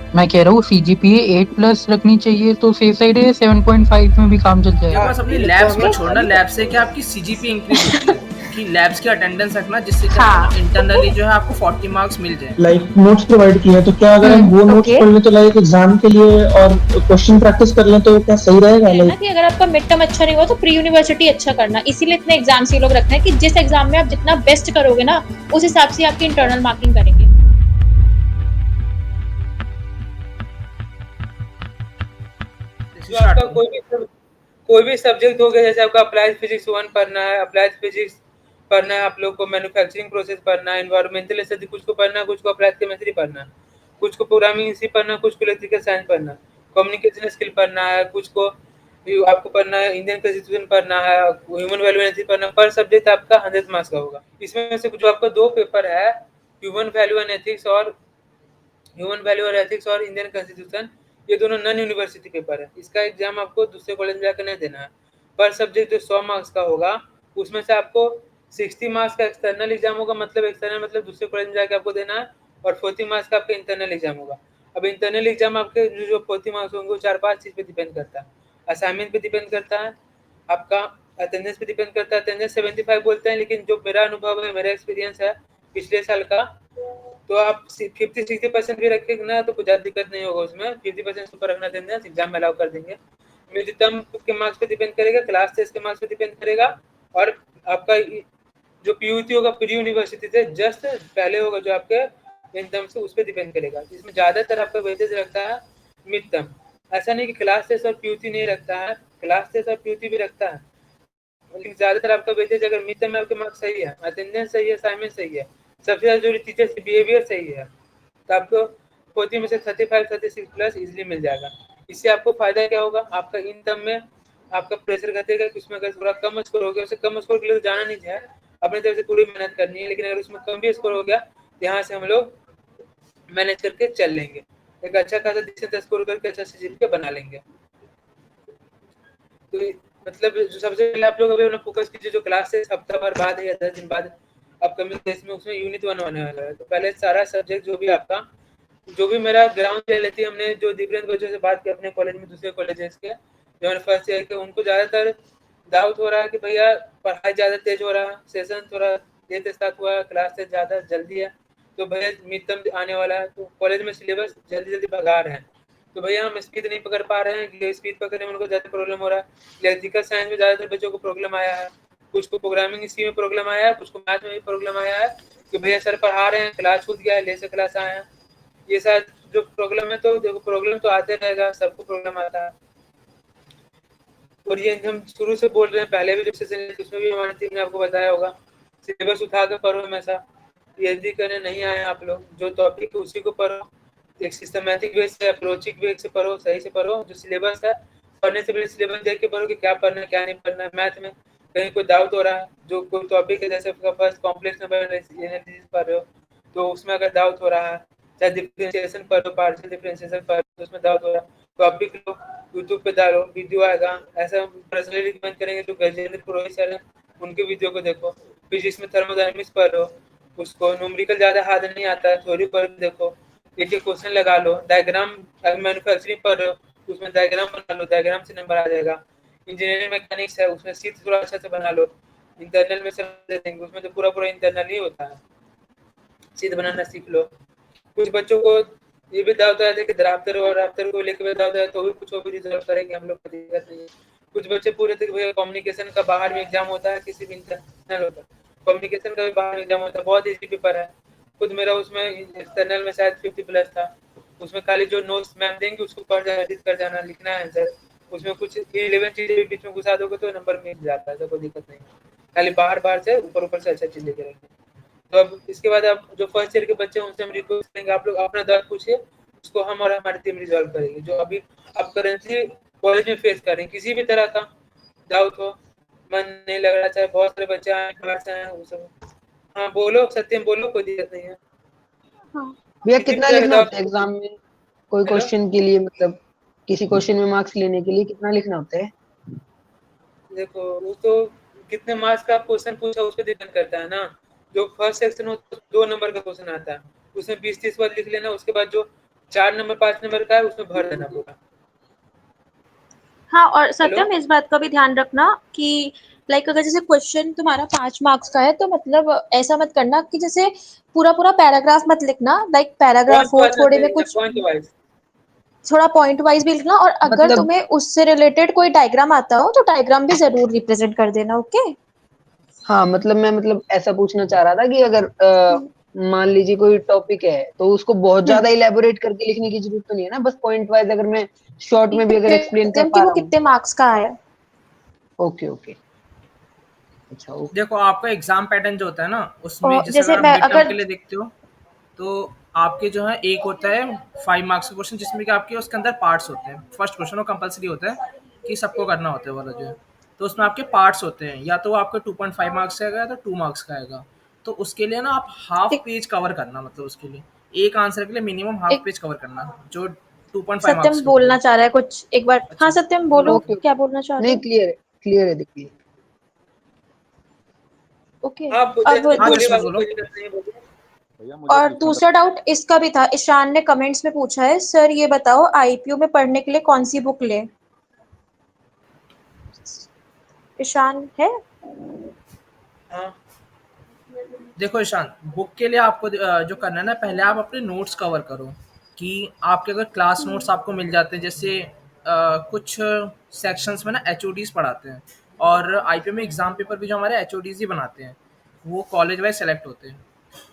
मैं कह रहा हूँ सीजीपीए 8+ रखनी चाहिए तो सेफ साइड है, 7.5 में भी काम चल देखो जाएगा। बस अपनी लैब्स को छोड़ना, लैब से क्या आपकी सीजीपी इंक्रीज होती है कि लैब्स की अटेंडेंस रखना, जिससे क्या है ना इंटरनली जो है आपको 40 मार्क्स मिल जाए। लाइक नोट्स प्रोवाइड किए हैं, तो क्या अगर हम वो नोट्स ओके पढ़ लें तो लाइक एग्जाम के लिए और क्वेश्चन प्रैक्टिस कर लें तो क्या सही रहेगा? है ना लाइक कि अगर आपका मिड टर्म अच्छा नहीं हुआ तो प्री यूनिवर्सिटी अच्छा करना, इसीलिए इतने एग्जाम्स ये लोग रखते हैं कि जिस एग्जाम में आप जितना बेस्ट करोगे ना उस हिसाब से आपकी इंटरनल मार्किंग करेंगे। जैसे जो स्टार्ट आपका करो। कोई भी सब्जेक्ट हो गया, जैसे आपका अप्लाइड फिजिक्स 1 पढ़ना है, अप्लाइड फिजिक्स पढ़ना है, आप लोग को मैन्युफैक्चरिंग प्रोसेस पढ़ना है, एनवायरमेंटल स्टडी कुछ को पढ़ना है, कुछ को अप्लाइड केमिस्ट्री पढ़ना है, कुछ को प्रोग्रामिंग इसी पढ़ना है, कुछ को इलेक्ट्रिकल साइंस पढ़ना है, कम्युनिकेशन स्किल पढ़ना है, कुछ को आपको पढ़ना है, इंडियन कॉन्स्टिट्यूशन पढ़ना है, ह्यूमन वैल्यू एनालिसिस पढ़ना है। पर सब्जेक्ट आपका 100 मार्क्स का होगा। इसमें से जो आपका 2 पेपर है, ह्यूमन वैल्यू एंड एथिक्स और इंडियन कॉन्स्टिट्यूशन, ये दोनों नॉन यूनिवर्सिटी पेपर है। इसका एग्जाम आपको दूसरे कॉलेज में जाकर नहीं देना है। पर सब्जेक्ट जो 100 मार्क्स का होगा, उसमें से आपको 60 मार्क्स का एक्सटर्नल एग्जाम होगा, मतलब एक्सटर्नल मतलब दूसरे कॉलेज में जाकर आपको देना है, और 40 मार्क्स का आपका इंटरनल एग्जाम होगा। अब इंटरनल एग्जाम आपके जो 40 मार्क्स होंगे वो 4-5 चीज़ पे डिपेंड करता है। असाइनमेंट पे डिपेंड करता है, आपका अटेंडेंस पे डिपेंड करता है। अटेंडेंस 75 बोलते हैं, लेकिन जो मेरा अनुभव है, मेरा एक्सपीरियंस है पिछले साल का, तो आप 50-60% भी रखेंगे ना तो कुछ ज़्यादा दिक्कत नहीं होगा उसमें। 50% से ऊपर रखना अटेंडेंस, एग्जाम में अलाउ कर देंगे। मिड टर्म के मार्क्स पे डिपेंड करेगा, क्लास टेस्ट के मार्क्स पे डिपेंड करेगा, और आपका जो पीयूटी होगा प्री यूनिवर्सिटी से जस्ट पहले होगा जो आपके इन टर्म से, उस पर डिपेंड करेगा। इसमें ज़्यादातर आपका वेटेज रखता है मिड टर्म। ऐसा नहीं कि क्लास टेस्ट और पीयूटी नहीं रखता है, क्लास टेस्ट और पीयूटी भी रखता है, लेकिन ज़्यादातर आपका वेटेज अगर मिड टर्म में आपके मार्क्स सही है, अटेंडेंस सही है, असाइनमेंट सही है, सबसे ज़्यादा जरूरी टीचर्स की बिहेवियर सही है, तो आपको 40 में से 35-36 प्लस इजीली मिल जाएगा। इससे आपको फायदा क्या होगा, आपका इन टर्म में आपका प्रेशर घटेगा कि उसमें अगर थोड़ा कम स्कोर हो गया, उसे कम स्कोर के लिए तो जाना नहीं है, अपनी तरफ से पूरी मेहनत करनी है, लेकिन अगर उसमें कम भी स्कोर हो गया तो यहाँ से हम लोग मैनेज करके चल लेंगे, एक अच्छा खासा डिसेंट स्कोर करके अच्छा सीजीपीए बना लेंगे। तो मतलब जो सबसे पहले आप लोग अभी अपना फोकस कीजिए, जो क्लास से हफ्ता भर बाद है या 10 दिन बाद अपकमिंग टेस्ट में, उसमें यूनिट 1 होने वाला है। तो पहले सारा सब्जेक्ट जो भी आपका, जो भी मेरा ग्राउंड ले लेती है, हमने जो डिफरेंट बच्चों से बात की अपने कॉलेज में, दूसरे कॉलेजेस के जो मैंने फर्स्ट ईयर के, उनको ज़्यादातर डाउट हो रहा है कि भैया पढ़ाई ज़्यादा तेज हो रहा है, सेशन थोड़ा देर स्टार्ट हुआ है, क्लास से ज़्यादा जल्दी है, तो भैया मिड टर्म आने वाला है, तो कॉलेज में सिलेबस जल्दी जल्दी भगा रहे हैं, तो भैया हम स्पीड नहीं पकड़ पा रहे हैं, स्पीड पकड़ने में उनको ज़्यादा प्रॉब्लम हो रहा है। इलेक्ट्रिकल साइंस में ज़्यादातर बच्चों को प्रॉब्लम आया है, कुछ को प्रोग्रामिंग इसी में प्रॉब्लम आया है, कुछ को मैथ में भी प्रॉब्लम आया है कि भैया सर पढ़ा रहे हैं, क्लास छूट गया है, ले से क्लास आए हैं, ये शायद जो प्रॉब्लम है। तो देखो प्रॉब्लम तो आते रहेगा, सबको प्रॉब्लम आता है, और ये हम शुरू से बोल रहे हैं, पहले भी जब सेशन उसमें भी हमारी टीम ने आपको बताया होगा, सिलेबस उठा कर पढ़ो हमेशा, पीएचडी करने नहीं आए आप लोग, जो टॉपिक है उसी को पढ़ो, एक सिस्टमैटिक वे से, अप्रोचिक वे से पढ़ो, सही से पढ़ो, जो सिलेबस है पढ़ने से पहले सिलेबस देख के पढ़ो कि क्या पढ़ना है क्या नहीं पढ़ना है। मैथ में कहीं कोई डाउट हो रहा है, जो कोई टॉपिक है, जैसे फर्स्ट कॉम्प्लेक्स नंबर एनालिसिस पढ़ रहे हो, तो उसमें अगर डाउट हो रहा है, चाहे डिफरेंशिएशन पढ़ो, पार्शियल डिफरेंशिएशन पढ़ो, तो उसमें डाउट हो रहा है, टॉपिक लो, यूट्यूब पे डालो, वीडियो आएगा, ऐसा पर्सनली रिकमेंड करेंगे जो गजेंद्र पुरोहित सर हैं, उनके वीडियो को देखो। फिजिक्स में थर्मोडायनेमिक्स पढ़ो, उसको न्यूमेरिकल ज़्यादा हार्ड नहीं आता है, थ्योरी पर देखो, एक एक क्वेश्चन लगा लो, डायग्राम, अगर मैन्युफैक्चरिंग पढ़ रहे हो उसमें डायग्राम बना लो, डायग्राम से नंबर आ जाएगा। इंजीनियरिंग मैकेनिक्स है, उसमें शीट थोड़ा अच्छा से बना लो, इंटरनल में सब दे देंगे, उसमें तो पूरा पूरा इंटरनल ही होता है, शीट बनाना सीख लो। कुछ बच्चों को ये भी डाउट आता है कि ड्राफ्टर को लेकर डाउट है, तो भी कुछ वो भी रिजॉल्व करेंगे हम लोग, कोई दिक्कत नहीं है। कुछ बच्चे पूरे तक भैया कम्युनिकेशन का बाहर में एग्जाम होता है, किसी भी इंटरनल होता है, कम्युनिकेशन का भी बाहर एग्जाम होता है, बहुत ईजी पेपर है। खुद मेरा उसमें एक्सटर्नल में शायद 50+ था, उसमें खाली जो नोट्स मैम देंगे उसको पढ़ जाना, एडिट कर जाना, लिखना है आंसर, उसमें कुछ 11 चीज़ें भी बीच में घुसा दोगे तो नंबर मिल जाता है, तो कोई दिक्कत नहीं, खाली बाहर बाहर से ऊपर ऊपर से अच्छा चीज़ लेके रहेंगे। तो अब इसके बाद आप जो फर्स्ट ईयर के बच्चे हैं उनसे हम रिक्वेस्ट करेंगे, आप लोग अपना डाउट पूछिए, उसको हम और हमारी टीम रिजॉल्व करेंगे, जो अभी आप करेंटली कॉलेज में फेस कर रहे हैं, किसी भी तरह का डाउट हो, मन नहीं लग रहा, चाहे बहुत सारे बच्चे आए क्लास आए हैं, वो सब। हाँ बोलो सत्यम, बोलो, कोई दिक्कत नहीं है। भैया किसी भी कितना तरह का लिखना डाउट। होता है एग्जाम में, कोई हेलो, क्वेश्चन के लिए, मतलब किसी क्वेश्चन में मार्क्स लेने के लिए कितना लिखना होता है? देखो वो तो कितने मार्क्स का आप क्वेश्चन पूछा उस पर डिपेंड करता है ना। जो फर्स्ट सेक्शन हो तो 2 नंबर का क्वेश्चन आता है, उसमें 20-30 वर्ड लिख लेना, उसके बाद जो 4 नंबर 5 नंबर का है, उसमें भर देना पूरा। हाँ, और हेलो। सत्यम इस बात का भी ध्यान रखना कि लाइक अगर जैसे क्वेश्चन तुम्हारा 5 मार्क्स का है तो मतलब ऐसा मत करना कि जैसे पूरा पूरा पैराग्राफ मत लिखना, लाइक पैराग्राफ पॉइंट हो वाइज थोड़े में लिखना, कुछ पॉइंट वाइज। थोड़ा पॉइंट वाइज भी लिखना, और अगर मतलब तुम्हें उससे रिलेटेड कोई डायग्राम आता हो तो डायग्राम भी जरूर रिप्रेजेंट कर देना। ओके। हाँ मतलब मैं मतलब ऐसा पूछना चाह रहा था कि अगर मान लीजिए कोई टॉपिक है तो उसको बहुत ज्यादा इलेबोरेट करके लिखने की जरूरत तो नहीं है ना, बस पॉइंट वाइज अगर मैं शॉर्ट में भी अगर एक्सप्लेन कर सत्यम कि पा वो रहा हूँ। कितने मार्क्स का है। Okay okay. अच्छा ओके। देखो आपका एग्जाम पैटर्न जो होता है ना, उसमें और जैसे अगर जैसे आप मैं मिड टर्म के अगर लिए देखते हो तो आपके जो है एक होता है 5 मार्क्स का क्वेश्चन, जिसमें कि आपके उसके अंदर पार्ट्स होते हैं। फर्स्ट क्वेश्चन वो कंपलसरी होता है कि सबको करना होता है वाला जो है, तो उसमें आपके पार्ट्स होते हैं, या तो वो आपके 2.5 मार्क्स का आएगा या तो 2 मार्क्स का आएगा। तो उसके लिए ना आप हाफ एक पेज कवर करना, मतलब उसके लिए एक आंसर के लिए मिनिमम हाफ एक पेज कवर करना, जो 2.5 मार्क्स सत्यम के होते बोलना हैं। चाह रहा है कुछ, एक बार। हाँ अच्छा, सत्यम बोलो बोलो, ओके बोलो। ओके। क्या बोलना चाह रहे नहीं हो। क्लियर है देखिए। ओके। आप अब जैसे हाँ बोलिए जसमीत बाबू, बोलो। कोई दिक्कत नहीं है, बोलिए। भैया मुझे और पूछना था। दूसरा डाउट इसका भी था, ईशान ने कमेंट्स में पूछा है, सर ये बताओ आईपीओ में पढ़ने के लिए कौन सी बुक ले। ईशान है। हाँ। देखो ईशान, बुक के लिए आपको जो करना है ना, पहले आप अपने नोट्स कवर करो कि आपके अगर क्लास नोट्स आपको मिल जाते हैं, जैसे कुछ सेक्शंस में ना एचओडीज पढ़ाते हैं, और आईपीओ में एग्जाम पेपर भी जो हमारे एचओडीज ही बनाते हैं, वो कॉलेज वाइज सेलेक्ट होते हैं।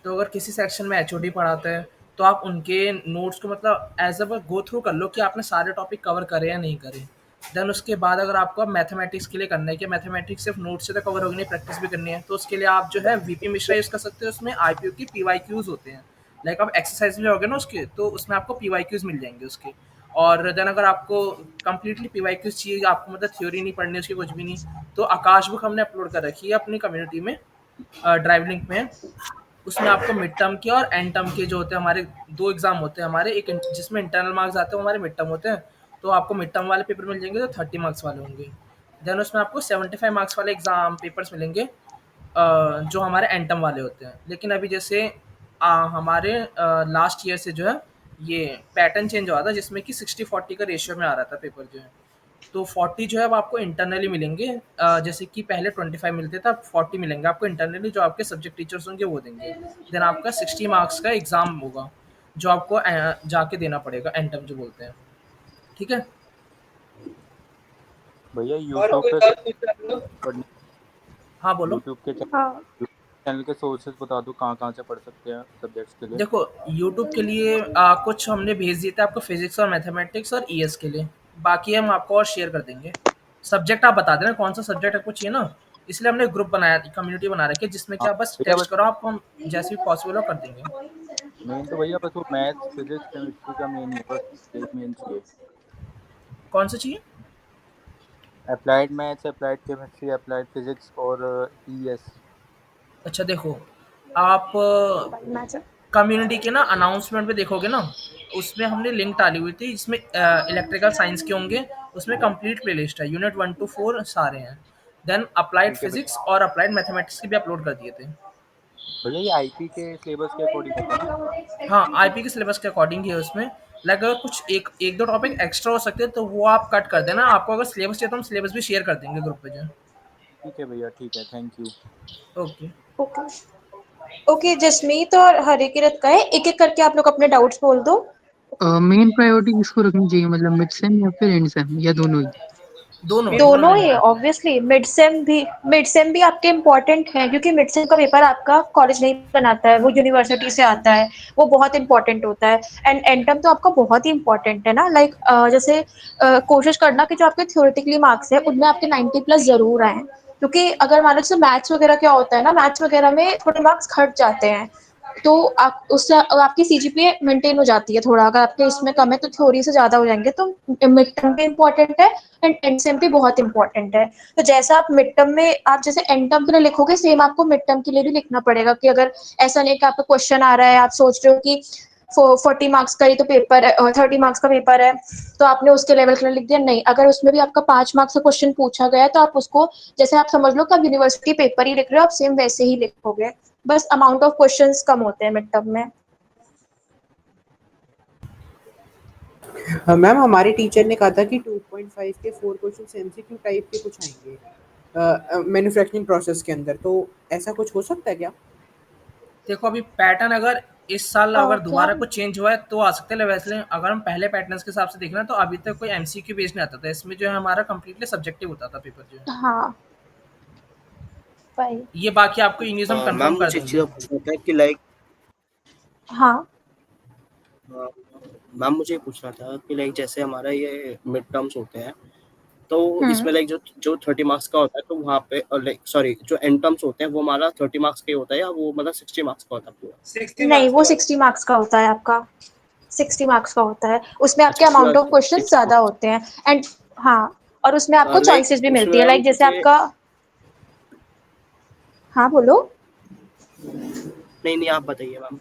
तो अगर किसी सेक्शन में एचओडी पढ़ाते हैं तो आप उनके नोट्स को मतलब एज अ गो थ्रू कर लो कि आपने सारे टॉपिक कवर करे या नहीं करे। देन उसके बाद अगर आपको अब मैथमेटिक्स के लिए करना है कि मैथमेटिक्स सिर्फ नोट से तो कवर होगी नहीं, प्रैक्टिस भी करनी है, तो उसके लिए आप जो है वीपी मिश्रा यूज़ कर सकते हो। उसमें आईपीओ की पीवाईक्यूज होते हैं, लाइक आप एक्सरसाइज में होगे ना उसके, तो उसमें आपको पीवाईक्यूज मिल जाएंगे उसके। और देन अगर आपको कंप्लीटली पीवाईक्यूज चाहिए, आपको मतलब थ्योरी नहीं पढ़नी उसकी कुछ भी नहीं, तो आकाश बुक हमने अपलोड कर रखी है अपनी कम्युनिटी में, ड्राइव लिंक में। उसमें आपको मिड टर्म के और एंड टर्म के जो होते हैं, हमारे 2 एग्ज़ाम होते हैं हमारे, एक जिसमें इंटरनल मार्क्स आते हैं वो हमारे मिड टर्म होते हैं, तो आपको मिड टर्म वाले पेपर मिल जाएंगे जो 30 मार्क्स वाले होंगे। देन उसमें आपको 75 मार्क्स वाले एग्ज़ाम पेपर्स मिलेंगे, जो हमारे एंड टर्म वाले होते हैं। लेकिन अभी जैसे हमारे लास्ट ईयर से जो है ये पैटर्न चेंज हुआ था, जिसमें कि 60-40 का रेशियो में आ रहा था पेपर जो है, तो 40 जो है वो आपको इंटरनली मिलेंगे। जैसे कि पहले 25 मिलते थे, अब 40 मिलेंगे आपको इंटरनली, जो आपके सब्जेक्ट टीचर्स होंगे वो देंगे। देन आपका 60 मार्क्स का एग्ज़ाम होगा, जो आपको जाके देना पड़ेगा, एंड टर्म जो बोलते हैं। ठीक है। भैया और यूट्यूब कोई पे बात पूछ रहे हो? पढ़ने, हाँ बोलो। यूट्यूब के हाँ चैनल के सोर्सेज बता दो, कहाँ कहाँ से पढ़ सकते हैं सब्जेक्ट्स के लिए। देखो यूट्यूब के लिए कुछ हमने भेज दिए थे आपको, फिजिक्स और मैथमेटिक्स और ईएस के लिए, बाकी हम आपको और शेयर कर देंगे। सब्जेक्ट आप बता देना कौन सा सब्जेक्ट आपको चाहिए ना, इसलिए हमने ग्रुप बनाया, कम्युनिटी बना रखी है, जिसमें कि हाँ आप बस भैया टेक्स्ट बस करो, आपको हम जैसे भी पॉसिबल हो कर देंगे। मेन तो भैया बस वो मैथ्स फिजिक्स केमिस्ट्री का मेन है, बस यही मेन चाहिए। कौन सा चाहिए? Applied maths, applied chemistry, applied physics और ईएस। अच्छा देखो, आप मैच। कम्युनिटी के ना अनाउंसमेंट में देखोगे ना, उसमें हमने लिंक डाली हुई थी, इसमें इलेक्ट्रिकल साइंस के होंगे, उसमें कंप्लीट प्लेलिस्ट है, यूनिट 1 to 4 सारे हैं। देन अप्लाइड ठीक है फिजिक्स और अप्लाइड मैथमेटिक्स की भी अपलोड कर दिए थे। भैया ये आईपी के सिलेबस के अकॉर्डिंग होता है ना। हाँ आईपी के सिलेबस के अकॉर्डिंग ही है उसमें। लाइक अगर कुछ एक दो टॉपिक एक्स्ट्रा हो सकते हैं तो वो आप कट कर देना, आपको अगर सिलेबस चाहिए तो हम सिलेबस भी शेयर कर देंगे ग्रुप पे जो। ठीक है भैया, ठीक है, thank you. Okay. Okay. Okay, Jasmeet और हरिकिरत का है, एक एक करके आप लोग अपने डाउट्स बोल दो। मेन प्रायोरिटी किसको रखनी चाहिए, मतलब मिड सेम या फिर एंड सेम या दोनों ही? दोनों दोनों लेने ही का। ऑब्वियसली, मिड सेम भी आपके इम्पोर्टेंट है, क्योंकि मिड सेम का पेपर आपका कॉलेज नहीं बनाता है, वो यूनिवर्सिटी से आता है, वो बहुत इंपॉर्टेंट होता है। एंड एंटम तो आपका बहुत ही इंपॉर्टेंट है ना, लाइक जैसे कोशिश करना कि जो आपके थ्योरेटिकली मार्क्स है उनमें आपके 90+ जरूर आए, क्योंकि अगर मान लो जैसे मैथ्स वगैरह क्या होता है ना, मैथ्स वगैरह में थोड़े मार्क्स घट जाते हैं, तो आप उससे आपकी सीजीपीए मेंटेन हो जाती है थोड़ा, अगर आपके इसमें कम है तो थ्योरी से ज्यादा हो जाएंगे, तो मिड टर्म भी इम्पोर्टेंट है एंड एंड सेम भी बहुत इंपॉर्टेंट है। तो जैसा आप मिड टर्म में आप जैसे एंड टर्म के लिए लिखोगे, सेम आपको मिड टर्म के लिए भी लिखना पड़ेगा, कि अगर ऐसा नहीं कि आपका क्वेश्चन आ रहा है, आप सोच रहे हो कि 40 मार्क्स का ही तो पेपर है और 30 मार्क्स का पेपर है, तो आपने उसके लेवल के लिए लिख दिया, नहीं, अगर उसमें भी आपका 5 मार्क्स का क्वेश्चन पूछा गया है तो आप उसको, जैसे आप समझ लो कि आप यूनिवर्सिटी पेपर ही लिख रहे हो, आप सेम वैसे ही लिखोगे, बस अमाउंट ऑफ क्वेश्चंस कम होते हैं मिड टर्म में। मैम हमारे टीचर ने कहा था कि 2.5 के 4 क्वेश्चन एमसीक्यू टाइप के कुछ आएंगे मैन्युफैक्चरिंग प्रोसेस के अंदर, तो ऐसा कुछ हो सकता है क्या? देखो अभी पैटर्न अगर इस साल अगर क्या? दोबारा कुछ चेंज हुआ है तो आ सकते हैं, वैसे अगर हम पहले पैटर्न्स के हिसाब से देखना तो अभी तक कोई एमसीक्यू बेस्ड नहीं आता था, इसमें जो है हमारा कंप्लीटली सब्जेक्टिव होता था पेपर जो है। हाँ भाई। ये बाकी आपको इंग्लिश हम मैम कंफर्म कर मुझे एक चीज़ देंगे। और पूछना था कि लाइक हाँ मैम मुझे ये पूछना था कि लाइक जैसे हमारा ये मिड टर्म्स होते हैं तो इसमें हम्म लाइक जो जो 30 मार्क्स का होता है तो वहाँ पे लाइक सॉरी जो एंड टर्म्स होते हैं वो हमारा 30 मार्क्स का ही होता है या वो मतलब 60 मार्क्स का होता है पूरा? 60 नहीं, मार्क्स वो का 60 मार्क्स का होता है आपका। 60 मार्क्स का होता है, उसमें आपके अच्छा पूरा अमाउंट ऑफ क्वेश्चन 60 ज्यादा मार्क्स होते हैं। एंड हाँ, और उसमें आपको लाइक चॉइसेस भी उसमें मिलती है, मैम लाइक जैसे मुझे आपका। हाँ बोलो। नहीं आप बताइए मैम।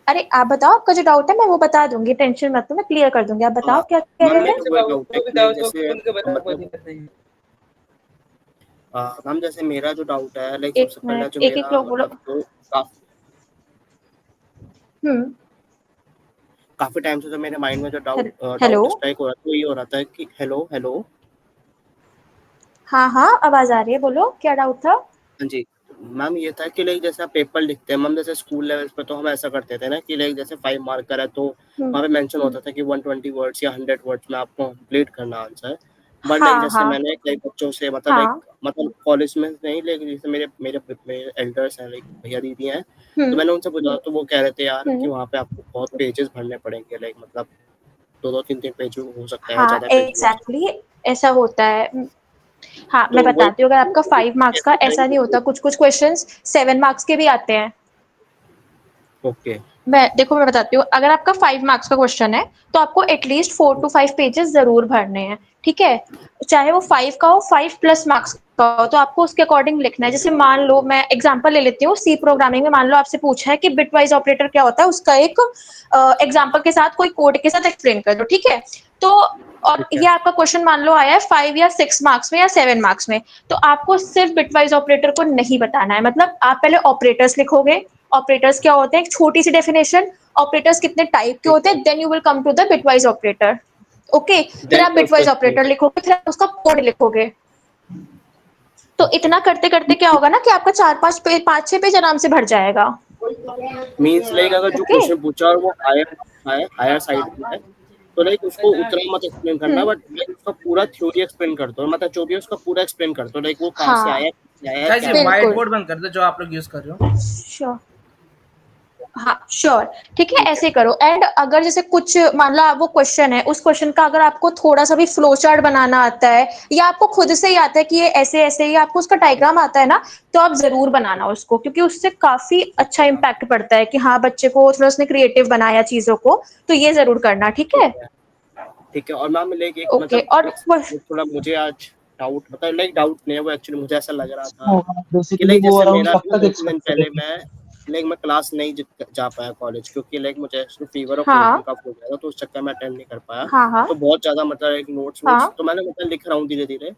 अरे आप बताओ, आपका जो डाउट है मैं वो बता दूंगी, टेंशन मत लो, मैं क्लियर कर दूंगी। आप बताओ क्या कह मैम रहे थे। मेरा वो डाउट है जो भी कि लाइक डाउट हो जैसे खुल के बता, कोई मतलब दिक्कत नहीं है। मैम जैसे मेरा जो डाउट है लाइक एक सबसे पहला मिनट, जो एक एक मेरा लोग बोलो। मतलब जो काफी हम्म। काफी टाइम से जो मेरे माइंड में जो हेलो। डाउट स्ट्राइक हो रहा था वो ये हो रहा था कि हेलो हेलो। हाँ हाँ, आवाज आ रही है, बोलो क्या डाउट था। हाँ जी मैम ये था कि लाइक जैसे आप पेपर लिखते हैं मैम जैसे स्कूल लेवल पे तो हम ऐसा करते थे ना कि लाइक जैसे 5 मार्कर है तो वहाँ पे मेंशन हम्म। होता था कि 120 वर्ड्स या 100 वर्ड्स में आपको कंप्लीट करना आंसर। बट लाइक हाँ जैसे हाँ मैंने कई बच्चों से मतलब लाइक हाँ। मतलब कॉलेज में नहीं लेकिन जैसे मेरे मेरे मेरे एल्डर्स हैं लाइक भैया दीदी हैं तो हम्म मैंने उनसे पूछा तो वो कह रहे थे यार कि हम्म। वहाँ पे आपको बहुत पेजेस भरने पड़ेंगे लाइक मतलब 2-3 पेज हो सकता है या हाँ ज़्यादा पेज भी हो सकता एग्जैक्टली, ऐसा होता है। हाँ है मैं तो वही बताती हूँ, अगर आपका 5 मार्क्स का, कैसे ऐसा नहीं करेंगे। होता, कुछ कुछ क्वेश्चंस 7 मार्क्स के भी आते हैं। ओके मैं बताती हूँ, अगर आपका 5 मार्क्स का क्वेश्चन है तो आपको एटलीस्ट 4 to 5 पेजेस जरूर भरने हैं, ठीक है। चाहे वो 5 का हो, 5+ मार्क्स का हो, तो आपको उसके अकॉर्डिंग लिखना है। जैसे मान लो, मैं एग्जांपल ले लेती हूँ, सी प्रोग्रामिंग में मान लो आपसे पूछा है कि बिटवाइज ऑपरेटर क्या होता है, उसका एक एग्जाम्पल के साथ, कोई कोड के साथ एक्सप्लेन कर दो, ठीक है। तो और ठीक है ये आपका क्वेश्चन मान लो आया है 5 या 6 मार्क्स में या 7 मार्क्स में, तो आपको सिर्फ बिटवाइज ऑपरेटर को नहीं बताना है। मतलब आप पहले ऑपरेटर्स लिखोगे, ऑपरेटर्स क्या होते हैं, एक छोटी सी डेफिनेशन, ऑपरेटर्स कितने टाइप के ठीक होते है हैं, then you will come to the bitwise operator. Okay, फिर देन आप मैं उसको बिटवाइज एक्सप्लेन ऑपरेटर लिखोगे, फिर आप उसका कोड लिखोगे। तो ओके इतना करते करते क्या होगा ना कि आपका 4-5 पेज, 5-6 पेज आराम से भर जाएगा। मीन्स लाइक अगर जो ओके। क्वेश्चन पूछा और वो हायर साइड में है तो लाइक उसको उतना मत एक्सप्लेन करना बट लाइक उसका पूरा थ्योरी एक्सप्लेन कर दो मतलब जो भी है उसका पूरा एक्सप्लेन कर दो लाइक वो कहाँ से हाँ आया क्या आया गाइस क्या ये नहीं व्हाइट बिल्कुल। बोर्ड बंद कर दो जो आप लोग यूज कर रहे हो। श्योर। हाँ श्योर। ठीक है, ठीक है ऐसे करो। एंड अगर जैसे कुछ मान लो वो क्वेश्चन है, उस क्वेश्चन का अगर आपको थोड़ा सा भी फ्लो चार्ट बनाना आता है, या आपको खुद से ही आता है कि ये ऐसे ऐसे, या आपको उसका डायग्राम आता है ना, तो आप जरूर बनाना उसको, क्योंकि उससे काफी ठीक अच्छा है मैम इम्पैक्ट पड़ता है कि हाँ बच्चे को थोड़ा उसने क्रिएटिव बनाया चीजों को। तो ये जरूर करना, ठीक है। ठीक है और मैम लाइक एक ओके। मतलब और एक थोड़ा मुझे आज डाउट मतलब लाइक डाउट नहीं है वो एक्चुअली मुझे ऐसा लग रहा था कि बेसिकली लाइक वो जैसे अराउंड मेरा कब अभी तक 2 दिन एक्सपेक्ट पहले करेंगे? मैं क्लास नहीं जा पाया कॉलेज क्योंकि लाइक मुझे एक्चुअली फीवर और कोल्ड हाँ कफ हो गया था तो उस चक्कर में अटेंड नहीं कर पाया हाँ हाँ तो बहुत ज़्यादा मतलब एक नोट्स हाँ। वोट्स तो मैंने मतलब लिख रहा हूँ धीरे धीरे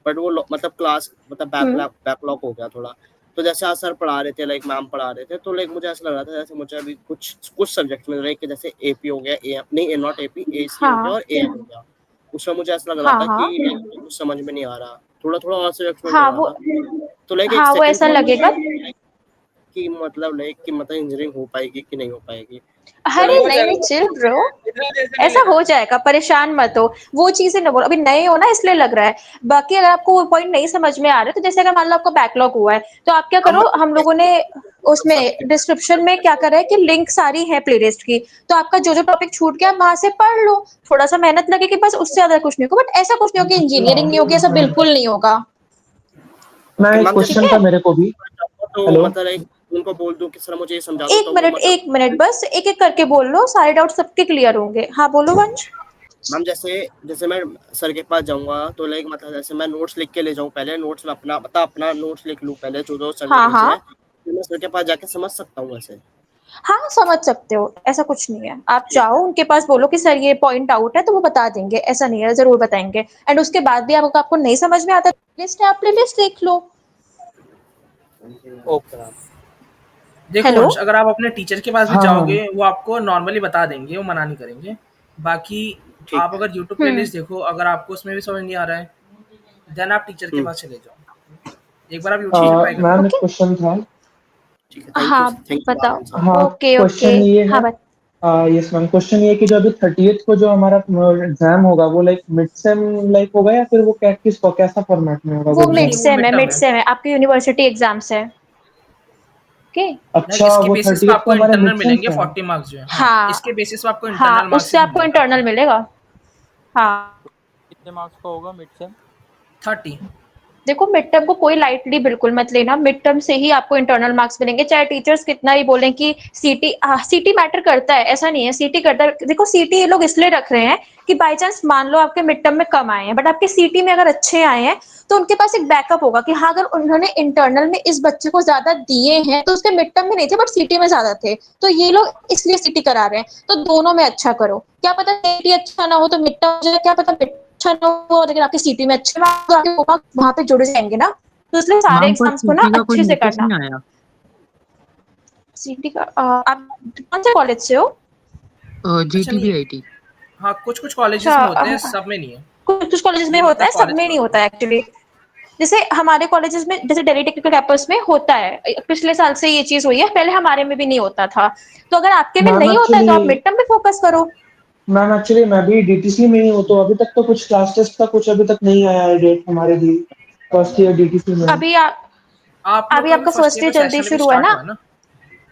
बट वो मतलब क्लास मतलब हम्म। बैकलॉग हो गया थोड़ा तो जैसे आज सर पढ़ा रहे थे लाइक मैम पढ़ा रहे थे तो लाइक मुझे ऐसा लग रहा था जैसे मुझे अभी कुछ सब्जेक्ट में लाइक जैसे एपी हो गया ए नहीं ए नॉट एपी एसी हो गया हाँ और एएम हो गया उसमें मुझे ऐसा लग रहा हाँ था हाँ कि कुछ समझ में नहीं आ रहा थोड़ा थोड़ा और सब्जेक्ट में लग हाँ रहा वो था तो लाइक एक हाँ वो सेकंड ऐसा थॉट लगेगा। कि मतलब लाइक कि मतलब इंजीनियरिंग हो पाएगी कि नहीं हो पाएगी अरे हो नहीं जाएगा, नहीं, चिल ब्रो, इतना टेंशन नहीं ऐसा लेना। हो जाएगा, परेशान मत हो। वो चीजें ना बोलो, अभी नए हो ना इसलिए लग रहा है। बाकी अगर आपको वो पॉइंट नहीं समझ में आ रहे, तो जैसे अगर मान लो आपका बैकलॉग हुआ है, तो आप क्या अब करो, मतलब हम लोगों ने उसमें डिस्क्रिप्शन में क्या करा है कि लिंक सारी है प्लेलिस्ट की, तो आपका जो जो टॉपिक छूट गया वहां से पढ़ लो। थोड़ा सा मेहनत लगेगी बस, उससे ज्यादा कुछ नहीं होगा। बट ऐसा कुछ नहीं होगा कि इंजीनियरिंग नहीं होगी, ऐसा बिल्कुल नहीं होगा। मैं ओके एक मैम जैसे ठीक क्वेश्चन है। था मेरे को भी। तो हेलो। मतलब लाइक उनको बोल दूं कि सर मुझे ये समझा दो तो वो मतलब एक मिनट बस, एक एक करके बोल लो, सारे डाउट सबके क्लियर होंगे। हाँ बोलो वंश। मैम जैसे जैसे मैं सर के पास जाऊंगा तो लाइक मतलब जैसे मैं नोट्स लिख के ले जाऊं पहले नोट्स में अपना नोट्स लिख लूं पहले जो जो सर ने हाँ भेजे हाँ हैं फिर मैं सर के पास जाके समझ सकता हूँ वैसे। हाँ, समझ सकते हो, ऐसा कुछ नहीं है। आप जाओ उनके पास, बोलो कि सर ये पॉइंट आउट है, तो वो बता देंगे, ऐसा नहीं है, जरूर बताएंगे। एंड उसके बाद भी आपको नहीं समझ में आता, लिस्ट है, आप लिस्ट देख लो। ओके मैम देखो हेलो। वंश, अगर आप अपने टीचर के पास भी हाँ हाँ। जाओगे वो आपको नॉर्मली बता देंगे, वो मना नहीं करेंगे। बाकी ठीक आप है। अगर यूट्यूब प्लेलिस्ट देखो, अगर आपको उसमें भी समझ नहीं आ रहा है, देन आप टीचर के पास चले जाओ। एक बार आप यूट्यूब ठीक पे है ट्राई करो। मैम एक ओके क्वेश्चन था। ठीक है, हाँ थैंक यू बताओ। आनंद सर। हाँ, ओके ओके क्वेश्चन ये है। हाँ यस मैम, क्वेश्चन ये है कि जो अभी 30th को जो हमारा एग्जाम होगा वो लाइक मिड सेम लाइक होगा या फिर वो कैसा फॉर्मेट में होगा वो वो नहीं मिड नहीं, एग्जाम? वो सेम है, मिड टर्म मिड है। सेम है, आपकी यूनिवर्सिटी एग्जाम्स है। ओके लाइक अच्छा, इसके वो बेसिस पे 30th को आपको हमारे इंटरनल मिड सेम्स मिलेंगे है। 40 मार्क्स जो है। हाँ, हाँ इसके बेसिस पे आपको हाँ, इंटरनल मार्क्स उससे आपको मिलेंगे। इंटरनल मिलेगा। हाँ कितने मार्क्स का होगा मिड सेम? 30। देखो मिड टर्म को कोई लाइटली बिल्कुल मत लेना, मिड टर्म से ही आपको इंटरनल मार्क्स मिलेंगे, चाहे टीचर्स कितना ही बोलें कि सीटी। सीटी मैटर करता है, ऐसा नहीं है, सीटी करता है। देखो सीटी ये लोग इसलिए रख रहे हैं कि बाय चांस मान लो आपके मिड टर्म में कम आए हैं बट आपके सीटी में अगर अच्छे आए हैं तो उनके पास एक बैकअप होगा कि हाँ अगर उन्होंने इंटरनल में इस बच्चे को ज्यादा दिए हैं तो उसके मिड टर्म में नहीं थे बट सीटी में ज्यादा थे, तो ये लोग इसलिए सीटी करा रहे हैं। तो दोनों में अच्छा करो, क्या पता सीटी अच्छा ना हो तो मिड टर्म हो जाए, क्या पता मिड अच्छा ना हो लेकिन आपकी सीटी में अच्छे मार्क्स तो आपके मार्क्स वहां पे जुड़ जाएंगे ना। तो इसलिए सारे मैम पर एग्जाम्स को ना सीटी का कोई अच्छे से नोटिस करना। नहीं आया। सीटी का आप कौन से कॉलेज से हो? अच्छा नहीं, GTB IT। हाँ कुछ कुछ अच्छा कॉलेजेस में होते हैं, सब में नहीं है। कुछ कॉलेजेस में ये होता मतलब है, सब कॉलेज में पे नहीं होता होता है। है एक्चुअली। जैसे हमारे कॉलेजेस में, जैसे दिल्ली टेक्निकल कैंपस में होता है, पिछले साल से ये चीज हुई है, पहले हमारे में भी नहीं होता था। तो अगर आपके में मैम नहीं होता है एक्चुअली तो आप मिड टर्म पे फोकस करो। मैं भी डीटीसी में ही हूँ, तो अभी तक तो कुछ क्लास टेस्ट का कुछ अभी तक नहीं आया है डेट हमारे भी। फर्स्ट ईयर डीटीसी में हूँ। अभी आप लोग अभी का भी आपका फर्स्ट फर्स्ट ईयर ईयर का जल्दी सेशन अभी शुरू है स्टार्ट ना, हुआ है ना,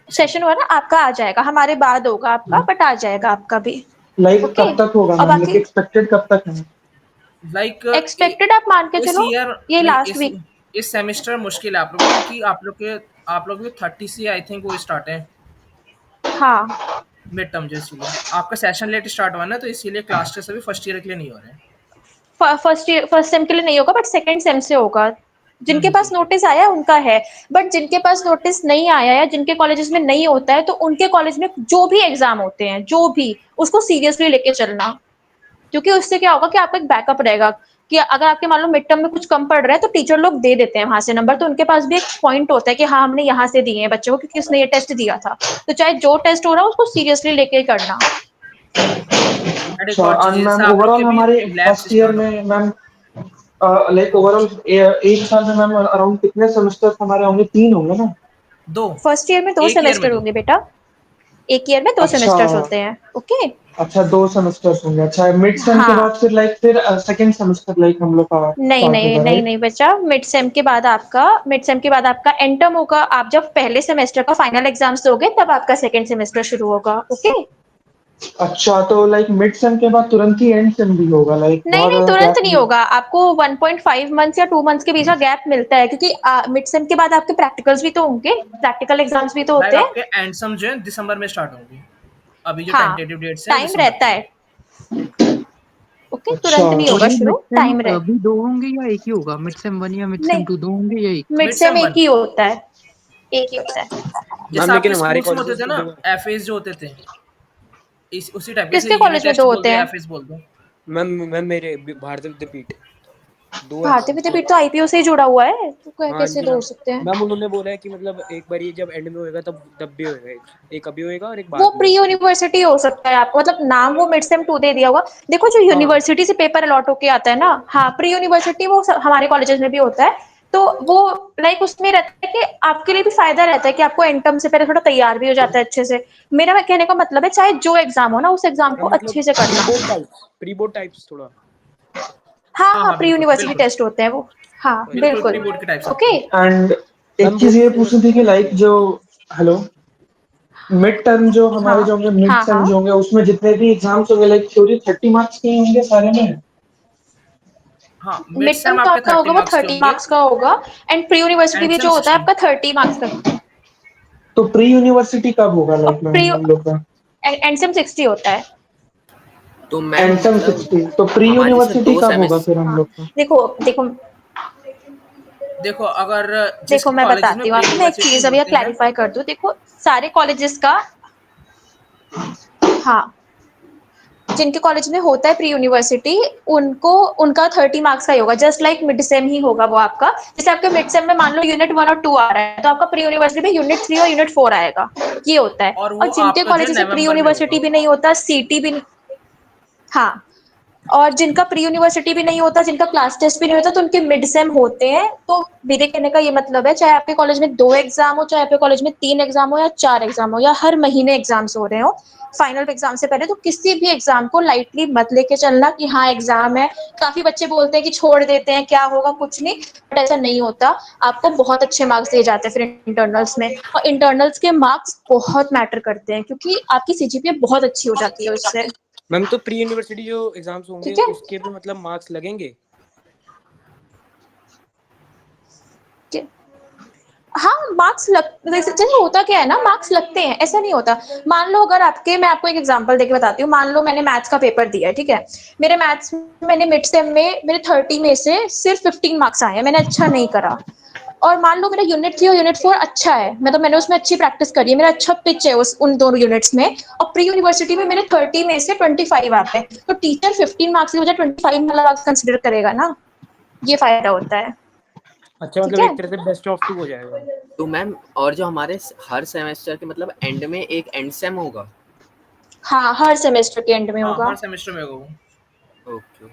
सेशन इसीलिए। हुआ ना, आपका आ जाएगा, हमारे बाद होगा आपका बट आ जाएगा आपका भी। लाइक ओके कब तक होगा और मैम, लाइक बाकी एक्सपेक्टेड कब तक है? लाइक एक्सपेक्टेड आप मान के इस चलो ईयर, ये नहीं लास्ट वीक। इस सेमेस्टर मुश्किल है आप लोग को, क्योंकि आप लोग के 30 से आई थिंक वो स्टार्ट है हाँ मिड टर्म, जो इसीलिए आपका सेशन लेट स्टार्ट हुआ ना, तो इसीलिए क्लास टेस्ट अभी फर्स्ट ईयर के लिए नहीं हो रहे हैं। फर्स्ट सेम के लिए नहीं होगा बट सेकंड सेम से होगा। जिनके पास ठीक है। नोटिस आया है उनका है, बट जिनके पास नोटिस नहीं आया है, जिनके कॉलेजेस में नहीं होता है, तो उनके कॉलेज में जो भी एग्जाम होते हैं, जो भी, उसको सीरियसली लेके चलना। क्योंकि उससे क्या होगा कि आपका एक बैकअप रहेगा कि अगर आपके मान लो मिड टर्म में कुछ कम पड़ रहा है तो टीचर लोग दे देते हैं वहां से नंबर, तो उनके पास भी एक पॉइंट होता है कि हाँ हमने यहाँ से दिए हैं बच्चों को क्योंकि उसने ये टेस्ट दिया था। तो चाहे जो टेस्ट हो रहा है उसको सीरियसली लेके करना। एंड एक अच्छा, और चीज, एंड जैसे मैम आप लोग के ओवरऑल भी हमारे लैब्स फर्स्ट ईयर स्टार्ट हो। में मैम लाइक हाँ, ओवरऑल एक साल में मैम अराउंड कितने सेमेस्टर हमारे होंगे? 3 होंगे ना? दो, फर्स्ट ईयर में 2 एक ईयर में सेमेस्टर दो। होंगे बेटा, एक ईयर में 2 अच्छा। सेमेस्टर्स होते हैं। ओके अच्छा, 2 सेमेस्टर्स होंगे। अच्छा, मिड सेम के हाँ बाद फिर सेकंड सेमेस्टर लाइक हम लोग का नहीं स्टार्ट नहीं होगा, नहीं राइट? नहीं बच्चा, मिड सेम के बाद आपका एंटम होगा। आप जब पहले सेमेस्टर का फाइनल एग्जाम्स दोगे तब आपका सेकंड सेमेस्टर शुरू होगा। ओके अच्छा, तो लाइक मिड सेम के बाद तुरंत ही एंड सेम भी होगा, लाइक नहीं बहुत नहीं ज्यादा तुरंत गैप नहीं नहीं? होगा, आपको 1.5 मंथ्स या 2 मंथ्स के बीच का गैप मिलता है क्योंकि मिड सेम के बाद आपके प्रैक्टिकल्स भी तो होंगे, प्रैक्टिकल एग्जाम्स भी तो लाइक होते हैं। आपके एंड जो है दिसंबर में स्टार्ट होंगे। अभी जो हाँ टेंटेटिव डेट्स हैं टाइम दिसंबर रहता की है। है। ओके अच्छा। तुरंत नहीं और होगा ये शुरू, मिड सेम टाइम रहे। भी 2 होंगे या एक ही होगा? मिड सेम 1 या मिड सेम नहीं 2, 2 होंगे या एक? मिड मिड सेम सेम एक 1। ही होता है, एक ही होता है। जैसे मैम लेकिन आपके हमारे स्कूल्स में होते कॉलेजेस थे में ना, दो। एफएस जो होते थे, इस उसी टाइप, जैसे किसके यूनिट कॉलेज में टेस्ट 2 बोल होते दो या हैं? एफएस बोल दो। मैम मैम मेरे भारतीय विद्यापीठ दो है भारतीय मैम तो। विद्यापीठ तो आईपीओ से ही जुड़ा हुआ है, तो हाँ कैसे जी 2 हो मैम। सकते हैं? मैम उन्होंने बोला है कि मतलब एक बार ये जब एंड में होएगा तब तब भी होएगा, एक अभी होएगा और एक वो बाद में प्री होएगा। यूनिवर्सिटी हो सकता है आपको, मतलब नाम वो मिड सेम 2 दे दिया होगा। देखो जो हाँ यूनिवर्सिटी से पेपर अलॉट होके आता है ना, हाँ प्री यूनिवर्सिटी वो हमारे कॉलेजेस में भी होता है। तो वो लाइक उसमें रहता है कि आपके लिए भी फायदा रहता है कि आपको एंटम से पहले थोड़ा तैयार भी हो जाता है अच्छे से। मेरा कहने का मतलब है चाहे जो एग्जाम हो ना उस एग्जाम को मैम अच्छे मतलब से करना। प्री बोर्ड टाइप्स थोड़ा। हाँ हाँ हाँ हाँ, प्री बिल्कुल यूनिवर्सिटी बिल्कुल टेस्ट होते हैं वो। हाँ अच्छा बिल्कुल, बिल्कुल। प्री बोर्ड के टाइप्स होते ओके हैं। एंड एक मैम चीज बोर्ड ये की पूछनी थी कि लाइक जो हेलो मिड टर्म जो हमारे जो हाँ होंगे, मिड हाँ सेम हाँ जो होंगे, उसमें जितने भी एग्जाम्स होंगे लाइक थ्योरी 30 मार्क्स के ही होंगे सारे में? हाँ, मिड मिड टर्म सेम तो आपके आपका 30 होगा वो मार्क्स के 30 होंगे, मार्क्स का होगा, एंड प्री यूनिवर्सिटी एंड भी सेम जो होता है 60। आपका 30 मार्क्स का। तो प्री यूनिवर्सिटी कब होगा और लाइक प्री मैम हम लोग का? एंड 60 होता है। तो मैम एंटम मतलब 60, तो प्री हमारे जैसे यूनिवर्सिटी दो कब होगा सेमेस्टर। फिर हम हाँ लोग का? देखो देखो देखो, अगर देखो जिसके मैं कॉलेजेस में बताती हूँ प्री आपको, मैं एक यूनिवर्सिटी चीज अभी होते हैं। क्लैरिफाई कर दूं। देखो सारे कॉलेजेस का, हाँ जिनके कॉलेज में होता है प्री यूनिवर्सिटी उनको उनका 30 मार्क्स का ही होगा, जस्ट लाइक मिड सेम ही होगा वो आपका। जैसे आपके मिड सेम में मान लो यूनिट 1 और 2 आ रहा है तो आपका प्री यूनिवर्सिटी में यूनिट 3 और यूनिट 4 आएगा, ये होता है। और वो और जिनके आपका जो है कॉलेज से प्री नवंबर में यूनिवर्सिटी होगा। भी नहीं होता, सीटी भी नहीं, हाँ, और जिनका प्री यूनिवर्सिटी भी नहीं होता, जिनका क्लास टेस्ट भी नहीं होता, तो उनके मिड सेम होते हैं। तो मेरे कहने का ये मतलब है, चाहे आपके कॉलेज में 2 एग्ज़ाम हो, चाहे आपके कॉलेज में 3 एग्ज़ाम हो या 4 एग्ज़ाम हो या हर महीने एग्ज़ाम्स हो रहे हों, फाइनल एग्ज़ाम से पहले, तो किसी भी एग्ज़ाम को लाइटली मत लेके चलना कि हाँ, एग्ज़ाम है। काफ़ी बच्चे बोलते हैं कि छोड़ देते हैं, क्या होगा, कुछ नहीं, बट ऐसा नहीं होता। आपको बहुत अच्छे मार्क्स दिए जाते हैं फिर इंटरनल्स में, और इंटरनल्स के मार्क्स बहुत मैटर करते हैं क्योंकि आपकी सीजीपीए बहुत अच्छी हो जाती है उससे। मैम तो प्री यूनिवर्सिटी जो एग्जाम्स होंगे ठीक है? उसके भी मतलब मार्क्स लगेंगे? कि हाँ, मार्क्स लग जैसे होता क्या है ना, मार्क्स लगते हैं, ऐसा नहीं होता। मान लो अगर आपके, मैं आपको एक एग्जांपल देके बताती हूँ। मान लो मैंने मैथ्स का पेपर दिया है, ठीक है? मेरे मैथ्स में मैंने मिड सेम में मेरे 30 में से सिर्फ 15 मार्क्स आए हैं, मैंने अच्छा नहीं करा। और मान लो मेरा यूनिट 3 और यूनिट 4 अच्छा है, मतलब मैंने उसमें अच्छी प्रैक्टिस करी है, मेरा अच्छा पिच है उस उन दोनों यूनिट्स में, और प्री यूनिवर्सिटी में मेरे 30 में से 25 आते हैं, तो टीचर 15 मार्क्स की बजाय 25 वाला मार्क्स कंसिडर करेगा ना। ये फायदा होता है। अच्छा, ठीक मतलब है? एक तरह से बेस्ट ऑफ 2 हो जाएगा। तो मैम, और जो हमारे हर सेमेस्टर के मतलब एंड में एक एंड सेम होगा? हाँ, हर सेमेस्टर के एंड में हाँ, होगा। हर सेमेस्टर में होगा वो। ओके।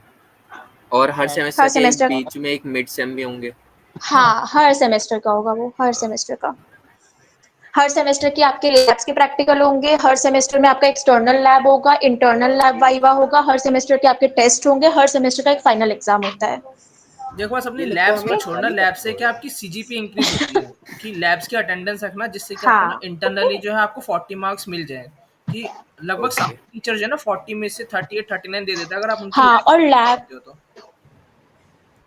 और हर हर सेमेस्टर के एक सेमेस्टर का। बीच में एक मिड सेम भी होंगे? हाँ, हाँ, हर सेमेस्टर का होगा वो, हर सेमेस्टर का। हर सेमेस्टर की आपके लैब्स के प्रैक्टिकल होंगे, हर सेमेस्टर में आपका एक्सटर्नल लैब होगा, इंटरनल लैब वाइवा होगा, हर सेमेस्टर के आपके टेस्ट होंगे, हर सेमेस्टर का एक फाइनल एग्जाम होता है। देखो बस अपनी यूनिट तो लैब्स हमें को ठीक छोड़ना, खाली लैब करना से क्या होगा? आपकी सीजीपी इंक्रीज होती है कि लैब्स की अटेंडेंस रखना, जिससे कि आपको ना हाँ, इंटरनली जो है आपको 40 मार्क्स मिल जाए। कि लगभग ओके। सारे टीचर जो है ना 40 में से 38 39 दे देते हैं, अगर आप उनकी हाँ, लैब और अच्छी लैब, करते हो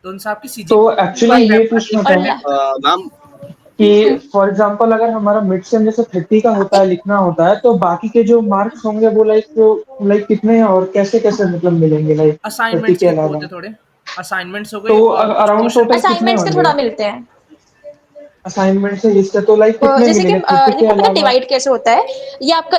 तो उनसे आपकी तो सीजीपी एक्चुअली वही, ये पूछना और था मैम कि फॉर एग्जांपल अगर हमारा मिड सेम जैसे 30 का होता है, लिखना होता है, तो बाकी के जो मार्क्स होंगे वो लाइक कितने हैं और कैसे कैसे मतलब मिलेंगे लाइक 30 असाइनमेंट्स के के थ्रू होते अलावा? थोड़े। असाइनमेंट्स हो तो गए और कुछ अराउंड क्वेश्चन। टोटल कितने असाइनमेंट्स के होंगे थोड़ा मिलते हैं। असाइनमेंट से लिस्ट है, तो लाइक कितने जैसे कि मिलेंगे 30 के देखो पता अलावा? डिवाइड कैसे होता है, ये आपका,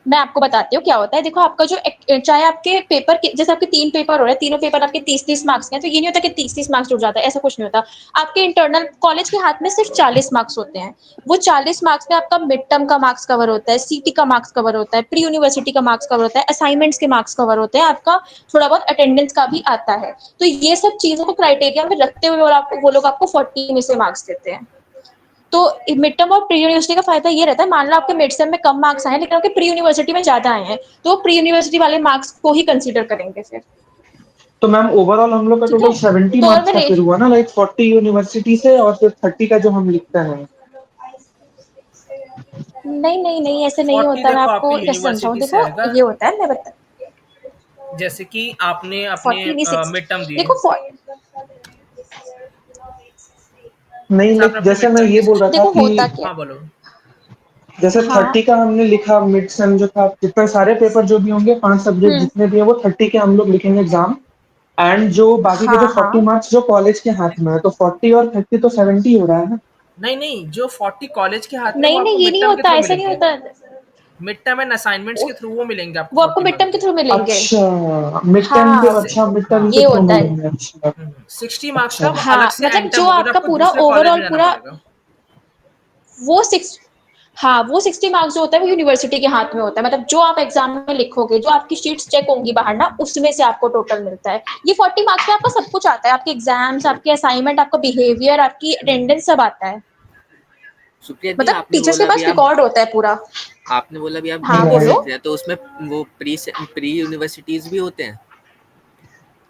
मैं आपको बताती हूँ क्या होता है। देखो आपका जो चाहे आपके पेपर जैसे आपके 3 पेपर हो रहे हैं, तीनों पेपर आपके 30-30 मार्क्स के हैं, तो ये नहीं होता कि 30-30 मार्क्स जुड़ जाता है, ऐसा कुछ नहीं होता। आपके इंटरनल कॉलेज के हाथ में सिर्फ 40 मार्क्स होते हैं। वो 40 मार्क्स में आपका मिड टर्म का मार्क्स कवर होता है, सीटी का मार्क्स कवर होता है, प्री यूनिवर्सिटी का मार्क्स कवर होता है, असाइनमेंट्स के मार्क्स कवर होते हैं, आपका थोड़ा बहुत अटेंडेंस का भी आता है। तो ये सब चीजों को क्राइटेरिया में रखते हुए और आपको वो लोग आपको 40 में से मार्क्स देते हैं। तो मिड टर्म और प्री यूनिवर्सिटी का फायदा ये रहता है, मान लो आपके मिड सेम में कम मार्क्स आए हैं लेकिन आपके प्री यूनिवर्सिटी में ज्यादा आए हैं, तो प्री यूनिवर्सिटी वाले मार्क्स को ही कंसीडर करेंगे फिर। तो मैम ओवरऑल हम लोग का ठीक टोटल है, 70 तो और मार्क्स मैं का फिर हुआ ना, लाइक 40 यूनिवर्सिटी से और फिर 30 का जो हम लिखते हैं? नहीं नहीं नहीं, ऐसे नहीं 40 होता। मैं देखो आपकी आपको कैसे समझाऊं, यूनिवर्सिटी से देखो आएगा। ये होता है, मैं बता, जैसे कि आपने अपने 40 नहीं 60, मिड टर्म दिए। देखो नहीं, जैसे लाइक आपने अपने जैसे मिड मैं टर्म ये दिए बोल रहा था देखो कि होता क्या हाँ बोलो। जैसे हाँ 30 का हमने लिखा, मिड सेम जो था, जितने सारे पेपर जो भी होंगे, 5 सब्जेक्ट हम्म जितने भी है, वो 30 के हम लोग लिखेंगे एग्जाम। एंड जो बाकी के जो हाँ 40 हाँ, मार्क्स जो कॉलेज के हाथ में है, तो 40 और 30 तो 70 हो रहा है ना? नहीं नहीं, जो 40 कॉलेज के हाथ में वो नहीं आपको नहीं, ये मिड नहीं टर्म के होता, थ्रू ऐसा नहीं मिलेंगे। होता। मिड टर्म एंड असाइनमेंट्स के थ्रू वो मिलेंगे आपको वो आपको 40 मिड मार्क्स टर्म के के। थ्रू मिलेंगे। अच्छा, मिड टर्म के, हाँ अच्छा मिड टर्म हाँ। के ये थ्रू होता है। मिलेंगे, अच्छा। 60 मार्क्स का अच्छा। वो अलग हाँ, से मतलब एंड टर्म जो होगा, जो आपका आपको पूरा दूसरे कॉलेज ओवरऑल में जाना पूरा पड़ेगा। वो सिक्स हाँ, वो 60 मार्क्स जो होता है वो यूनिवर्सिटी के हाथ में होता है, मतलब जो आप एग्जाम में लिखोगे, जो आपकी शीट्स चेक होंगी बाहर ना, उसमें से आपको टोटल मिलता है। ये 40 मार्क्स में आपका सब कुछ आता है, आपके एग्जाम्स, आपके असाइनमेंट, आपका बिहेवियर, आपकी अटेंडेंस, सब आता है। सुप्रिया दी, मतलब आपने टीचर्स के बोला अभी पास आप रिकॉर्ड होता है पूरा। हाँ बीपी से बोलो। राइट। लिख रहे हैं, तो उसमें वो प्री यूनिवर्सिटीज भी होते हैं?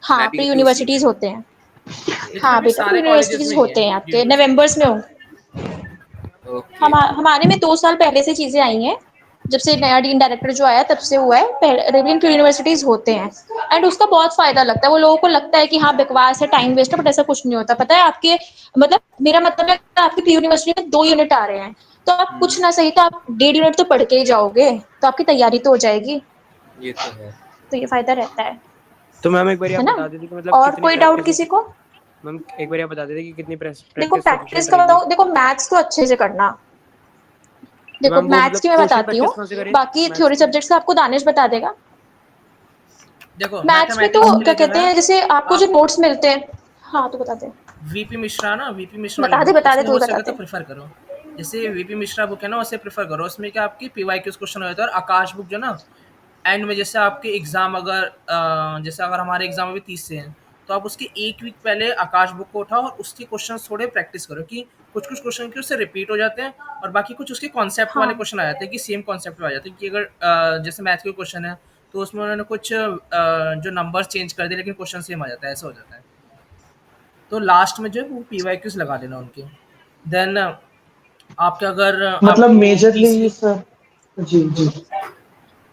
हाँ, मैं भी प्री क्योंकि उसी में यूनिवर्सिटीज हूँ। होते हैं। लेकिन हाँ अभी बेटा, प्री सारे कॉलेजेस यूनिवर्सिटीज में ही है होते हैं प्री आपके यूनिवर्सिटी। नवंबर्स में हो। ओके। हमारे में 2 साल पहले से चीजें आई हैं, जब से नया डीन डायरेक्टर जो आया तब से हुआ है। रेगुलर यूनिवर्सिटीज होते हैं, एंड उसका बहुत फायदा लगता है। वो लोगों को लगता है कि हाँ बकवास है, टाइम वेस्ट है, बट ऐसा कुछ नहीं होता। पता है आपके, मतलब मेरा मतलब है, अगर आपकी प्री यूनिवर्सिटी में 2 यूनिट आ रहे हैं, तो आप कुछ ना सही तो आप 1.5 यूनिट तो पढ़ के ही जाओगे, तो आपकी तैयारी तो हो जाएगी। ये तो है। तो ये फायदा रहता तो मैम एक बार है आप ना? बता देते कि मतलब और कितनी कोई डाउट प्रैक्टिस किसी होती? को? मैम एक बार आप बता देते कि कितनी देखो प्रैक्टिस प्रैक्टिस सफिशिएंट का रहेगी? बताओ, देखो मैथ्स तो अच्छे से करना। तो देखो मैम वो मैथ्स मतलब की मैं क्वेश्चन बताती हूँ, प्रैक्टिस कहाँ से करें बाकी मैथ्स थ्योरी की? सब्जेक्ट्स का आपको दानिश बता देगा। देखो मैथ्स में तो मैथमेटिक्स के क्या लिए जो कहते है हैं, जैसे आपको जो आप नोट्स मिलते हैं, हाँ तो बता दे, वीपी मिश्रा ना, वीपी मिश्रा वाली बुक बता दे, उसमें तू हो ही बता सके तो दे। प्रेफर करो। जैसे वीपी मिश्रा बुक है ना, उसे प्रेफर करो। उसमें क्या आपकी पीवाईक्यूज क्वेश्चन होते हैं, और आकाश बुक जो ना एंड में जैसे आपके एग्ज़ाम अगर जैसे अगर हमारे एग्ज़ाम अभी 30 से हैं, तो आप उसके 1 वीक पहले आकाश बुक को उठाओ और उसके क्वेश्चंस थोड़े प्रैक्टिस करो कि कुछ-कुछ क्वेश्चन के उससे रिपीट हो जाते हैं और बाकी कुछ उसके कॉन्सेप्ट वाले हाँ क्वेश्चन आ जाते हैं कि सेम कॉन्सेप्ट में आ जाते हैं कि अगर जैसे मैथ के क्वेश्चन है, तो उसमें उन्होंने कुछ जो नंबर्स चेंज कर दिए लेकिन क्वेश्चन सेम आ जाता है, ऐसा हो जाता है। तो लास्ट में जो है वो पीवाईक्यूज़ लगा देना उनके। देन आपके अगर मतलब आपको मेजरली ईज़िली सर, जी, जी। हाँ,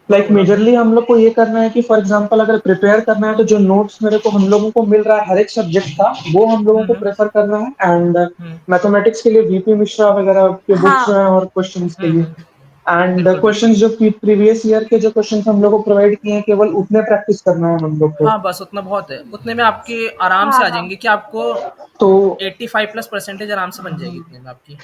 लाइक बोलो, बोलो। मेजरली हम लोग को ये करना है कि फॉर एग्जांपल अगर प्रिपेयर करना है तो जो नोट्स मेरे को हम लोगों को मिल रहा है हर एक सब्जेक्ट का, वो हम लोगों हुँ, को हुँ। प्रेफर करना है। And hmm. मैथमेटिक्स के लिए वीपी मिश्रा वगैरह के बुक्स जो हाँ हैं और क्वेश्चंस के हुँ, लिए, हुँ। एंड बिल्कुल, बिल्कुल। क्वेश्चंस जो प्रीवियस ईयर के जो क्वेश्चंस हम लोग को प्रोवाइड किए हैं केवल उतने प्रैक्टिस करना है हम लोग को। हाँ, बस उतना बहुत है। उतने में आपके आराम से हाँ आ हाँ जाएँगे कि आपको तो 85 प्लस परसेंटेज आराम से बन जाएगी इतने में आपकी।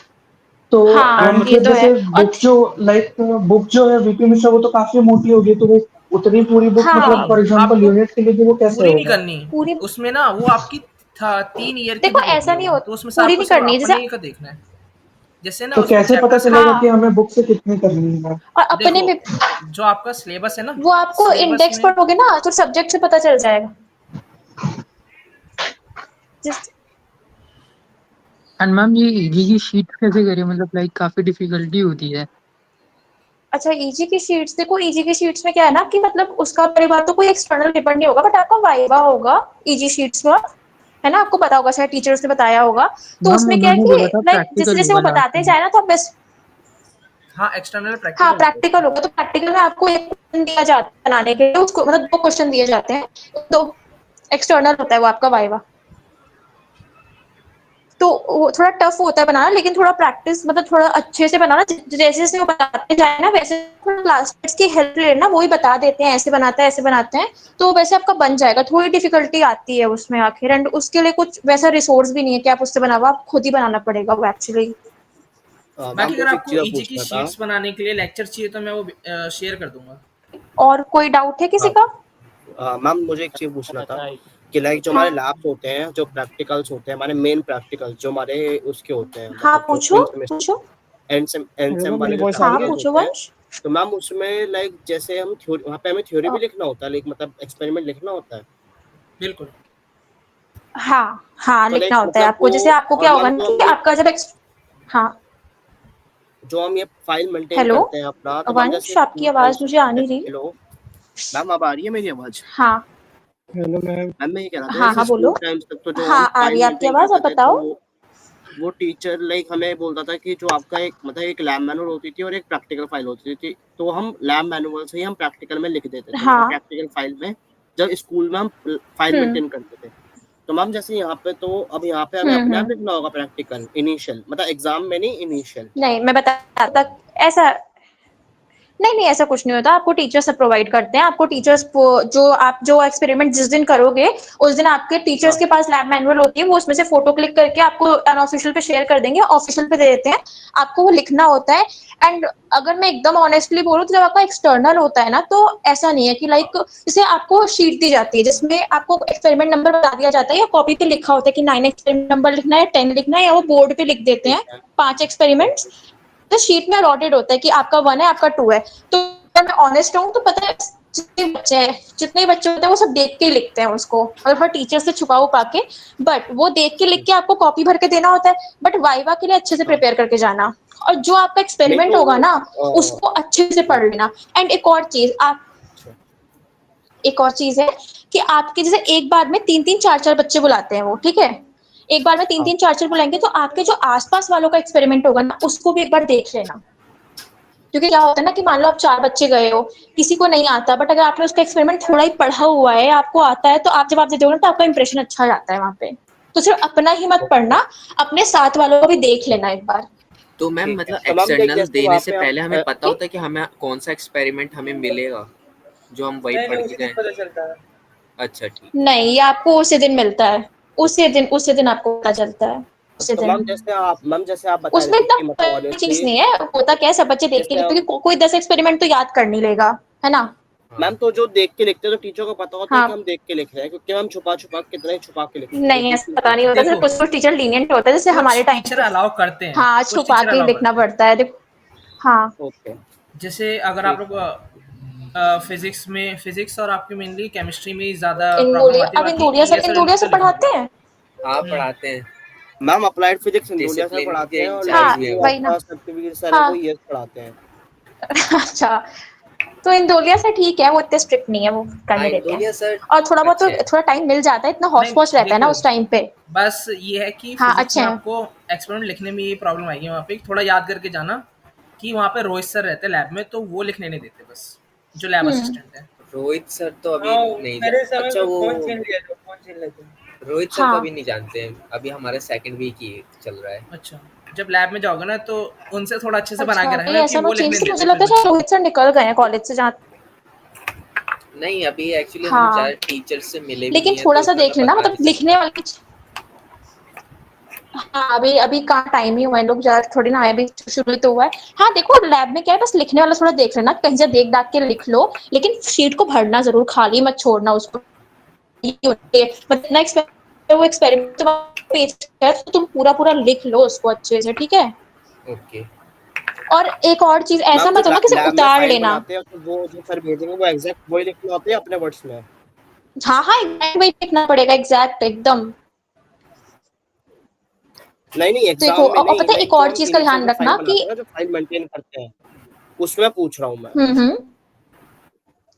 तो हाँ, एंड ये फिर तो है। जैसे और बुक जो है वीपी मिश्रा वो तो काफी मोटी होगी, तो वो उतनी पूरी बुक मतलब हाँ नहीं, फॉर एग्जांपल आपको यूनिट के लिए भी वो कैसे पूरी नहीं होगा? करनी। पूरी उसमें ना वो आपकी 3 ईयर की देखो बुक होती ऐसा है नहीं वो, होता, तो उसमें से पूरी आपको नहीं सिर्फ़ करनी है जैसे। अपने ही का देखना है। जैसे ना तो उसमें कैसे पता चैप्टर्स हैं, चलेगा कि हाँ, हमें बुक से कितनी करनी है? और अपने देखो में जो आपका सिलेबस है ना, वो आपको सिलेबस इंडेक्स में पढ़ोगे ना तो सब्जेक्ट से पता चल जाएगा। जिस एंड मैम ये ईजी की शीट कैसे करें, मतलब लाइक काफी डिफिकल्टी होती है। अच्छा, ईजी की शीट्स देखो, ईजी की शीट्स में क्या है ना कि मतलब उसका पहली बात तो कोई एक्सटर्नल पेपर नहीं होगा, बट आपका वाइवा होगा ईजी शीट्स का, है ना? आपको पता होगा, शायद टीचर्स ने बताया होगा। तो मैम उसमें क्या है उन्होंने बोला कि था लाइक जैसे प्रैक्टिकल जैसे होगा वो लास्ट बताते में। जाए ना तो आप बस। हाँ, एक्सटर्नल हाँ, प्रैक्टिकल होता है प्रैक्टिकल उसमें। होगा तो प्रैक्टिकल में आपको एक क्वेश्चन दिया जाता है बनाने के लिए, उसको मतलब 2 क्वेश्चन दिए जाते हैं। तो एक्सटर्नल होता है वो आपका वाइवा। तो वो थोड़ा टफ होता है बनाना, लेकिन थोड़ा प्रैक्टिस मतलब थोड़ा अच्छे से बनाना, जैसे-जैसे वो बताते जाए ना वैसे थोड़ा क्लासमेट्स की हेल्प लेना, वो ही बता देते हैं, ऐसे बनाते हैं, ऐसे बनाते हैं, तो वैसे आपका बन जाएगा। थोड़ी डिफिकल्टी आती है उसमें आखिर, एंड उसके लिए कुछ वैसा रिसोर्स भी नहीं है कि आप उससे बनाओ, आप खुद ही बनाना पड़ेगा वो एक्चुअली। मैम बाकी अगर मुझे एक आपको चीज़ ईजी की पूछना था। शीट्स बनाने के लिए लेक्चर चाहिए तो मैं वो शेयर कर दूँगा। और कोई डाउट है किसी हाँ, का? मैम मुझे एक चीज़ पूछना था कि लाइक जो हाँ, हमारे लैब्स होते हैं, जो प्रैक्टिकल्स होते हैं, हमारे मेन प्रैक्टिकल्स जो हमारे उसके होते हैं, हाँ, मतलब जो पूछो, इन सेमेस्टर पूछो। एंड हेलो सेम मैम, वाले मेरी जो वॉइस आ हाँ, रही है? प्रैक्टिकल्स पूछो होते हैं, वंश। तो मैम उसमें लाइक जैसे हम थ्योरी वहाँ पे हमें थ्योरी भी लिखना होता है, लाइक मतलब एक्सपेरिमेंट लिखना होता है। बिल्कुल। हाँ, हाँ, तो लिखना लाइक होता है मतलब आपको। वो जैसे आपको और क्या होगा मैम ना कि आपका जब हाँ, जो हम ये फाइल मेंटेन हेलो, करते हैं अपना, तो मैम वंश जैसे आपकी 2 आवाज़ टाइम्स मुझे आ नहीं रही। हेलो, मैम अब आ रही है मेरी आवाज़? हाँ, हेलो मैम। मैम मैं ये कह रहा था हाँ, जैसे हाँ, स्कूल बोलो। टाइम्स तक तो जो हम हाँ, आ रही फाइल है आपकी मेंटेन आवाज़, करते अब थे, तो बताओ। वो टीचर लाइक हमें बोलता था कि जो आपका एक मतलब एक लैब मैनुअल होती थी और एक प्रैक्टिकल फाइल होती थी, तो हम लैब मैनुअल से ही हम प्रैक्टिकल में लिख देते थे, मतलब हाँ, प्रैक्टिकल फाइल में जब स्कूल में हम फाइल हुँ, मेंटेन करते थे। तो मैम जैसे यहाँ पे तो अब यहाँ पे हमें हुँ, अपने आप हुँ। लिखना होगा प्रैक्टिकल इनिशियल, मतलब एग्जाम में नहीं, इनिशियल। नहीं, मैं बताता ऐसा नहीं, नहीं, ऐसा कुछ नहीं होता। आपको टीचर्स सब प्रोवाइड करते हैं। आपको टीचर्स को जो आप जो एक्सपेरिमेंट जिस दिन करोगे, उस दिन आपके टीचर्स हाँ, के पास लैब मैनुअल होती है, वो उसमें से फ़ोटो क्लिक करके आपको अनऑफिशियल पे शेयर कर देंगे, ऑफिशियल पे दे देते हैं। आपको वो लिखना होता है। एंड अगर मैं एकदम ऑनेस्टली बोलूँ तो जब आपका एक्सटर्नल होता है ना, तो ऐसा नहीं है कि लाइक जैसे आपको शीट दी जाती है, जिसमें आपको एक्सपेरिमेंट नंबर बता दिया जाता है या कॉपी पे लिखा होता है कि 9 एक्सपेरिमेंट नंबर लिखना है, 10 लिखना है, या वो बोर्ड पे लिख देते ठीक हैं है। 5 एक्सपेरिमेंट्स। तो शीट में अलॉटेड होता है कि आपका 1 है, आपका 2 है। तो अगर मैं ऑनेस्ट हूँ तो पता है, जितने बच्चे होते हैं वो सब देख के ही लिखते हैं उसको, मतलब हर टीचर से छुपा उपा के, बट वो देख के लिख के आपको कॉपी भर के देना होता है। बट वाइवा के लिए अच्छे से हाँ, प्रिपेयर करके जाना, और जो आपका नहीं एक्सपेरिमेंट तो होगा ना अ, उसको अच्छे से पढ़ लेना। एंड अच्छा, एक और चीज है कि आपके जैसे एक बार में 3-3 4-4 बच्चे बुलाते हैं वो, ठीक है? एक बार में हाँ, 3-3 4-4 बुलाएंगे, तो आपके जो आसपास वालों का एक्सपेरिमेंट होगा ना उसको भी एक बार देख लेना। क्योंकि क्या होता है ना कि मान लो आप 4 बच्चे गए हो, किसी को नहीं आता, बट अगर आपने उसका एक्सपेरिमेंट थोड़ा ही पढ़ा हुआ है, आपको आता है, तो आप जब दे दोगे ना तो आपका इंप्रेशन अच्छा जाता है वहाँ पे। तो सिर्फ अपना ही मत ओके, पढ़ना, अपने साथ वालों को भी देख लेना एक बार। तो मैम ठीक है। मतलब तो मैम लाइक एक्सटर्नल जैसे देने वहाँ से पे हम पहले हमें पता ठीक? होता है कि हमें कौन सा एक्सपेरिमेंट हमें मिलेगा, जो हम वही नहीं नहीं, पढ़ के उसी दिन जाएँ? पता चलता है। अच्छा ठीक। नहीं, ये आपको उसी दिन मिलता है। उसी दिन आपको पता चलता है, उसी तो दिन। मैम जैसे आप बता रहे उसमें थे इतना कि मतलब बड़ी चीज़ ऑनेस्टली नहीं है, होता क्या है सब बच्चे देख के जैसे लिखते हम हैं, क्योंकि कोई 10 एक्सपेरिमेंट तो याद कर नहीं लेगा, है ना? हाँ। मैम तो जो देख के लिखते हैं तो टीचर को पता होता है कि हाँ, हम देख के लिख रहे हैं, क्योंकि हम छुपा छुपा कितना ही छुपा के लिखते हैं, तो नहीं देख ऐसा के पता नहीं पूछा। होता, जैसे देखो, कुछ-कुछ टीचर लीनिएंट होते हैं, जैसे कुछ हमारे टाइम टीचर पे अलाउ करते हैं, हाँ, कुछ छुपा टीचर के ही अलाउ लिखना करते हैं। पड़ता है। देखो हाँ, ओके, जैसे अगर आप ठीक लोग है। फिजिक्स और आपकी मेनली केमिस्ट्री में ज़्यादा प्रॉब्लम इंदुलिया, आती है, अब बाकी इंदुलिया सर, ES और इंदुलिया तो सर लिख पढ़ाते लूँगा। हैं? हाँ हुँ। पढ़ाते हैं, ma'am applied physics Induliya sir discipline पढ़ाते के हैं और इंचार्ज हाँ, भी है जो वो। वही ना। आपका सर्टिफिकेट सर है हाँ। वो ईएस पढ़ाते हैं। अच्छा, तो इंदुलिया सर ठीक है, वो इतने स्ट्रिक्ट नहीं है, वो करने हाँ देते हैं। इंदुलिया सर और थोड़ा बहुत तो अच्छे हैं। थोड़ा टाइम मिल जाता है, इतना नहीं, हौच-पौच रहता है ना देखो, उस टाइम पे। बस ये है कि हाँ, फिज़िक्स अच्छे में हैं। आपको एक्सपेरिमेंट लिखने में ये प्रॉब्लम आएगी वहाँ पे, थोड़ा याद करके जाना कि वहाँ पे रोहित सर रहते हैं लैब में, तो वो लिखने नहीं देते बस, जो लैब हुँ। असिस्टेंट है। रोहित सर तो अभी हाँ, नहीं मेरे जा समय अच्छा पे वो फ़ोन छीन लिया था, फ़ोन छीन लेते हैं। रोहित सर को हाँ। अभी नहीं जानते हैं, अभी हमारा सेकंड वीक ही चल रहा है। अच्छा, जब लैब में जाओगे ना तो उनसे थोड़ा अच्छे से बना अच्छा, के नहीं रखना कि ऐसा ना वो लिखने चेंज, नहीं तो मुझे देते लगता है फिज़िक्स शायद में। रोहित सर निकल गए हैं कॉलेज से, जहाँ नहीं अभी एक्चुअली हम हाँ। ज़्यादा टीचर्स से मिले भी लेकिन नहीं है तो थोड़ा-सा उतना देख लेना, बता मतलब नहीं लिखने सकते। वाली हाँ, अभी अभी कहाँ टाइम ही हुआ है, लोग ज़्यादा थोड़ी ना आए, अभी शुरू ही तो हुआ है। हाँ, देखो लैब में क्या है, बस लिखने वाला थोड़ा देख लेना, कहीं से देख-दाख के लिख लो, लेकिन शीट को भरना ज़रूर, खाली मत छोड़ना उसको। ये होती है, मतलब ना वो एक्सपेरिमेंट पेज है, तो तुम पूरा-पूरा लिख लो उसको अच्छे से, ठीक है? ओके। और एक और चीज़, ऐसा मैम जो मत हो ना कि सिर्फ लैब में उतार फाइल लेना। बनाते हैं तो वो जो सर भेजेंगे वो एग्जैक्ट वही लिखना होता है अपने वर्ड्स में। हाँ, हाँ, एग्ज़ैक्ट वही लिखना पड़ेगा, एग्ज़ैक्ट एकदम। नहीं नहीं देखो एग्जाम में और नहीं, पता है लाइक एक जो और हम चीज़ का इनिशियल ध्यान जो फाइल रखना कि बनाते हैं ना, जो फाइल मेंटेन करते हैं उसमें पूछ रहा हूँ मैं। हुँ।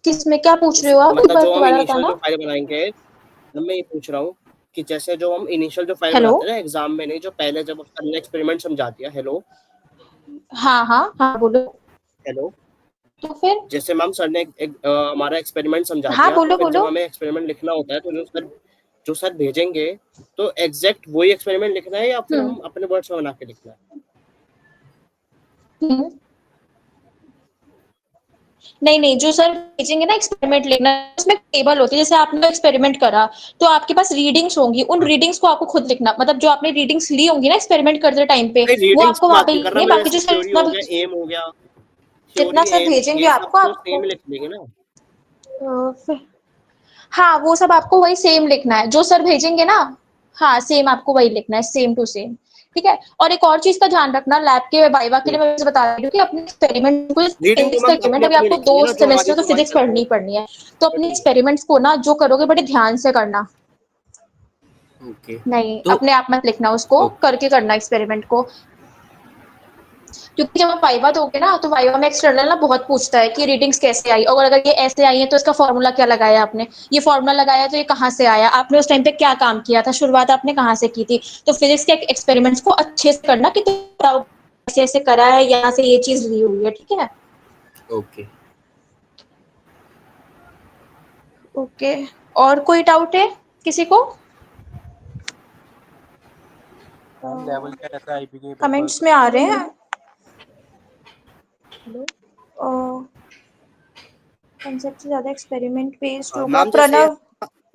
किसमें क्या पूछ रहे हो आप? एक मतलब बार जो हम दोबारा इनिशियल जो बताना। फाइल बनाएंगे, मैं ये पूछ रहा हूँ कि जैसे जो हम इनिशियल जो फाइल हेलो? बनाते हैं ना एग्जाम में, नहीं जो पहले जब सर ने एक्सपेरिमेंट समझा दिया। हेलो हाँ, हाँ, हाँ, बोलो। हेलो तो फिर? जैसे मैम सर ने हमारा एक्सपेरिमेंट समझा हाँ, दिया, तो बोलो, फिर जब बोलो। हमें एक्सपेरिमेंट लिखना होता है तो जो सर भेजेंगे तो एग्जैक्ट वही एक्सपेरिमेंट लिखना है या फिर हुँ, हम अपने वर्ड्स में बना के लिखना है? हुँ। नहीं, नहीं, जो सर भेजेंगे ना एक्सपेरिमेंट लिखना, उसमें टेबल होती है, जैसे आपने एक्सपेरिमेंट करा, तो आपके पास रीडिंग्स होंगी, उन हाँ। रीडिंग्स को आपको खुद लिखना, मतलब जो आपने रीडिंग्स ली होंगी ना एक्सपेरिमेंट करते टाइम पे, नहीं वो रीडिंग्स आपको की वहाँ बात पे नहीं कर रहा लिखनी है, मैं, बाकी जैसे जो सर थ्योरी हो गया, एम हो गया, जितना थ्योरी सर एम भेजेंगे ये सब आपको, तो आपको सेम लिख लेंगे ना। फिर हाँ, वो सब आपको वही सेम लिखना है, जो सर भेजेंगे ना, हाँ, सेम आपको वही लिखना है, सेम टू सेम, ठीक है? और एक और चीज़ का ध्यान रखना, लैब के वाइवा के लिए मैं बता रही हूँ कि अपने एक्सपेरिमेंट को, रीडिंग तो फिजिक्स का मैम एक्सपेरिमेंट अपनी अभी अपनी आपको 2 लिखेंगे ना जो हमारी सेमेस्टर तो प्रोवाइड फिजिक्स करते पढ़नी हैं। ही पढ़नी है। तो तो अपने ठीक है। एक्सपेरिमेंट्स को ना जो करोगे बड़े ध्यान से करना। ओके नहीं, तो अपने आप मत लिखना उसको, ओके करके करना एक्सपेरिमेंट को। क्योंकि जब आप वाइवा दोगे ना, तो वाइवा में एक्सटर्नल ना बहुत पूछता है कि रीडिंग्स कैसे आई, और अगर ये ऐसे आई है तो इसका फॉर्मूला क्या लगाया आपने, ये फॉर्मूला लगाया तो ये कहाँ से आया, आपने उस टाइम पे क्या काम किया था, शुरुआत आपने कहाँ से की थी। तो फिजिक्स के एक्सपेरिमेंट्स को अच्छे से करना कि तुम बताओ ऐसे ऐसे करा है, यहाँ से ये चीज ली हुई है, ठीक है? ओके। ओके, और कोई डाउट है किसी को? मैम लेवल क्या रहता है आईपी के पेपर कमेंट्स का? में आ रहे हैं। हेलो, कंसेप्ट से ज्यादा एक्सपेरिमेंट बेस्ड होगा। मैम जैसे प्रणव,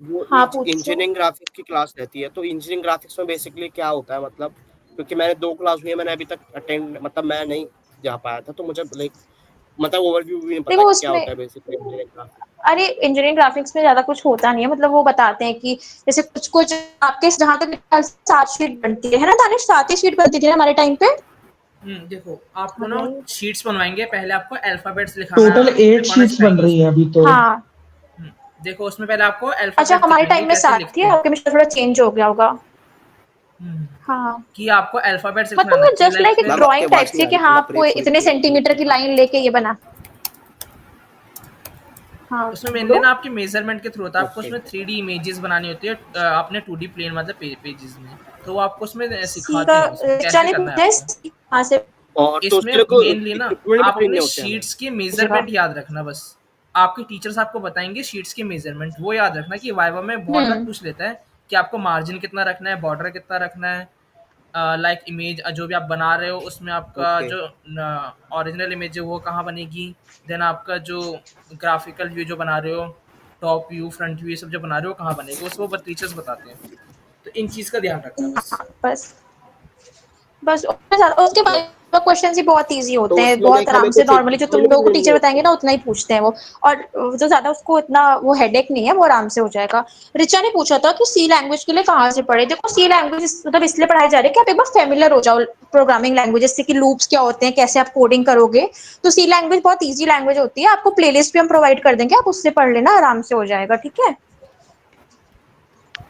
वो हाँ पूछो। इंजीनियरिंग ग्राफिक्स की क्लास रहती है, तो इंजीनियरिंग ग्राफिक्स में बेसिकली क्या होता है मतलब, क्योंकि मैंने 2 क्लास हुई है, मैंने अभी तक अटेंड मतलब मैं नहीं जा पाया था, तो मुझे लाइक मतलब ओवरव्यू भी नहीं पता देखो कि क्या उसमें, होता है बेसिकली इंजीनियरिंग ग्राफिक्स। अरे इंजीनियरिंग ग्राफिक्स में ज्यादा कुछ होता नहीं है, मतलब वो बताते हैं कि जैसे कुछ कुछ आपके जहाँ तक 7 शीट बनती है ना दानिश, 7 ही शीट बनती थी ना हमारे टाइम पे। देखो आपको ना बताइए। शीट्स बनवाएँगे, पहले आपको अल्फ़ाबेट्स टोटल 8 लिखवाना शीट्स बन सिखाएँगे रही है उसमें। अभी तो। हाँ, हुँ, देखो उसमें पहले आपको अच्छा अल्फ़ाबेट्स हमारे दिखाएँगे टाइम में कैसे 7 थी, लिखते हैं। आपके में थोड़ा चेंज हो गया होगा। हुँ, हाँ, कि आपको अल्फ़ाबेट्स लिखने आना मतलब चाहिए, जस्ट लाइक लाइक एक मैम फिर आपकी ड्राइंग टाइप आवाज नहीं से आ कि रही, हाँ थोड़ा आपको ब्रेक हुई इतने थी सेंटीमीटर की लाइन लेके ये बना। हाँ, उसमें मेनली बोलो। ना आपके मेज़रमेंट के थ्रू होता है, आपको ओके। उसमें 3D इमेजेस बनानी होती है आपने 2D प्लेन मतलब पेजेस में, तो वो आपको उसमें सी का सिखाते हैं उसमें कैसे जाने करना है है आपको। कहाँ से और तो इसमें उसके लिए कोई मेनली ना इक्विपमेंट भी आप खरीदने अपने होते हैं हमें? शीट्स के जगह। मेज़रमेंट याद रखना बस। आपके टीचर्स आपको बताएँगे शीट्स के मेज़रमेंट, वो याद रखना कि वाइवा में बहुत बार हुँ, पूछ लेता है कि आपको मार्जिन कितना रखना है, बॉर्डर कितना रखना है, लाइक इमेज जो भी आप बना रहे हो उसमें आपका ओके। जो ओरिजिनल इमेज है वो कहाँ बनेगी, देन आपका जो ग्राफिकल व्यू जो बना रहे हो, टॉप व्यू, फ्रंट व्यू, ये सब जो बना रहे हो कहाँ बनेगा, उसको टीचर्स बताते हैं। तो इन चीज़ का ध्यान रखना बस। हाँ, बस बस उसके बाद क्वेश्चन ही बहुत इजी तो होते हैं, उसमें बहुत लाइक आराम हमें से कुछ नॉर्मली जो तुम ट्रिक लोगों को नहीं टीचर होती बताएंगे है। ना उतना ही पूछते हैं वो। और जो ज्यादा उसको इतना वो हेडेक नहीं है, वो आराम से हो जाएगा। रिचा ने पूछा था कि सी लैंग्वेज के लिए कहाँ से पढ़े। देखो सी लैंग्वेज मतलब इसलिए पढ़ाई जा रही है कि आप एक बार फेमिलियर हो जाओ प्रोग्रामिंग लैंग्वेजेस से, कि लूप्स क्या होते हैं, कैसे आप कोडिंग करोगे। तो सी लैंग्वेज बहुत ईजी लैंग्वेज होती है, आपको प्लेलिस्ट भी हम प्रोवाइड कर देंगे, आप उससे पढ़ लेना, आराम से हो जाएगा। ठीक है,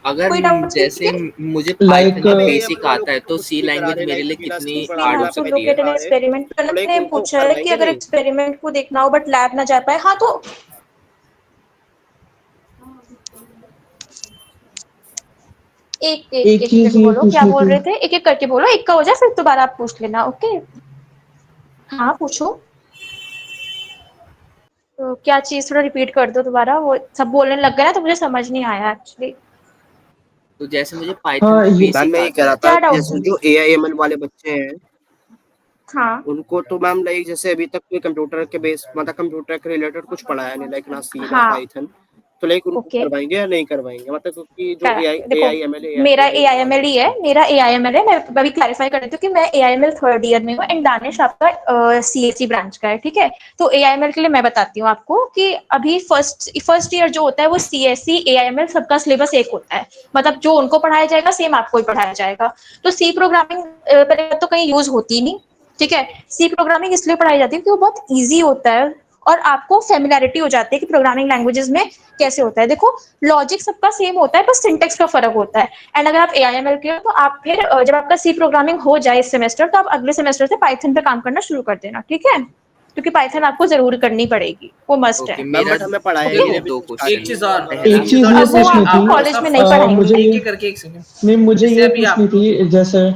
अगर कोई डाउट्स नहीं जैसे फिर? मुझे लाइक पाइथन का हमें ये बेसिक वो लोग आता है तो कुछ सी नहीं करा लैंग्वेज रहे, मेरे लाइक लिए बिना कितनी स्किल पढ़ा स्नेहा रहे, हार्ड ना हो टू पाइथन सकती लुक है? एट एन सिखा रहे, एक्सपेरिमेंट, तो गलत लाइक ने उनको पूछा है कि करवाएंगे अगर नहीं। एक्सपेरिमेंट को देखना हो बट लैब ना जा पाए। हाँ तो एक एक एक एक चीज करके ये बोलो, क्या पूछनी बोल थी। रहे थे, एक एक करके बोलो, एक का हो जाए फिर दोबारा आप पूछ लेना। ओके, हाँ पूछो। तो क्या चीज थोड़ा रिपीट कर दो दोबारा, वो सब बोलने लग गए ना तो मुझे समझ नहीं आया एक्चुअली। तो जैसे मुझे पाइथन हाँ का ये मैम बेसिक मैं ये कह आता रहा है। था क्या कि डाउट जैसे है? जो AIML वाले बच्चे हैं, हाँ उनको तो मैम लाइक जैसे अभी तक कोई कंप्यूटर के बेस मतलब कंप्यूटर के रिलेटेड कुछ पढ़ाया नहीं, लाइक ना सी ना हाँ पाइथन। तो लाइक उनको ओके। करवाएंगे या नहीं करवाएंगे, मतलब क्योंकि जो देखो, AIML मेरा वाले AIML ही है, हैं। मेरा AIML है। मैं अभी क्लैरिफाई कर देती हूँ कि मैं AIML थर्ड ईयर में हूँ एंड दानिश आपका CSE ब्रांच का है। ठीक है, तो AIML के लिए मैं बताती हूँ आपको कि अभी फर्स्ट ईयर जो होता है वो CSE AIML सबका सिलेबस एक होता है, मतलब जो उनको पढ़ाया जाएगा सेम आपको ही पढ़ाया जाएगा। तो सी प्रोग्रामिंग पहले तो कहीं यूज होती नहीं। ठीक है, सी प्रोग्रामिंग इसलिए पढ़ाई जाती है क्योंकि वो बहुत ईजी होता है और आपको फेमिलैरिटी हो जाती है कि प्रोग्रामिंग लैंग्वेजेस में कैसे होता है। देखो, लॉजिक सबका सेम होता है, बस सिंटेक्स का फर्क होता है। एंड अगर आप AIML के हो तो आप फिर जब आपका सी प्रोग्रामिंग हो जाए इस सेमेस्टर, तो आप अगले सेमेस्टर से पाइथन पे काम करना शुरू कर देना। ठीक है, क्योंकि पाइथन आपको जरूर करनी पड़ेगी, वो मस्ट है। ओके, मैम मेरा बट हमें पढ़ाया देखो, नहीं मेरे अभी दो तो एक क्वेश्चन स्टार्टिंग है। चीज में, और तो हम पहला, एक एक चीज चीज और ये अब वो जैसे पूछनी थी। आपको आप कॉलेज सब में नहीं मुझे पढ़ाएंगे। ये एक एक करके एक सेकंड। नहीं, मुझे जैसे ये अभी पूछनी आपको थी। जैसे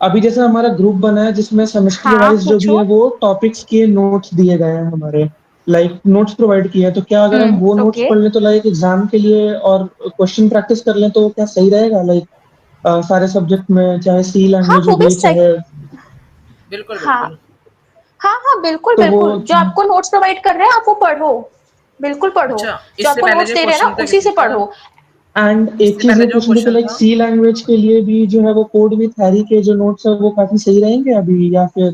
अभी जैसे हमारा ग्रुप बना है जिसमें सेमेस्टर हाँ वाइज जो भी पूछो। है वो टॉपिक्स के नोट्स दिए गए हैं हमारे, लाइक नोट्स प्रोवाइड किए हैं। तो क्या अगर हम वो नोट्स ओके। पढ़ लें तो लाइक एग्जाम के लिए और क्वेश्चन प्रैक्टिस कर लें तो क्या सही रहेगा? लाइक सारे सब्जेक्ट में, चाहे सी हाँ लैंग्वेज हो वो भी गई सही। चाहे, बिल्कुल हाँ बिल्कुल। हाँ हाँ, बिल्कुल तो वो। बिल्कुल, जो आपको नोट्स प्रोवाइड कर रहे हैं आप वो पढ़ो, बिल्कुल पढ़ो। अच्छा, जो इससे आपको पहले नोट्स जो दे रहे हैं ना क्वेश्चन था उसी किसी से का, पढ़ो। एंड एक इससे चीज पहले ये जो पूछनी थी, क्वेश्चन लाइक था, सी लैंग्वेज के लिए भी जो है वो कोड विथ हैरी के जो नोट्स है वो काफी सही रहेंगे अभी, या फिर?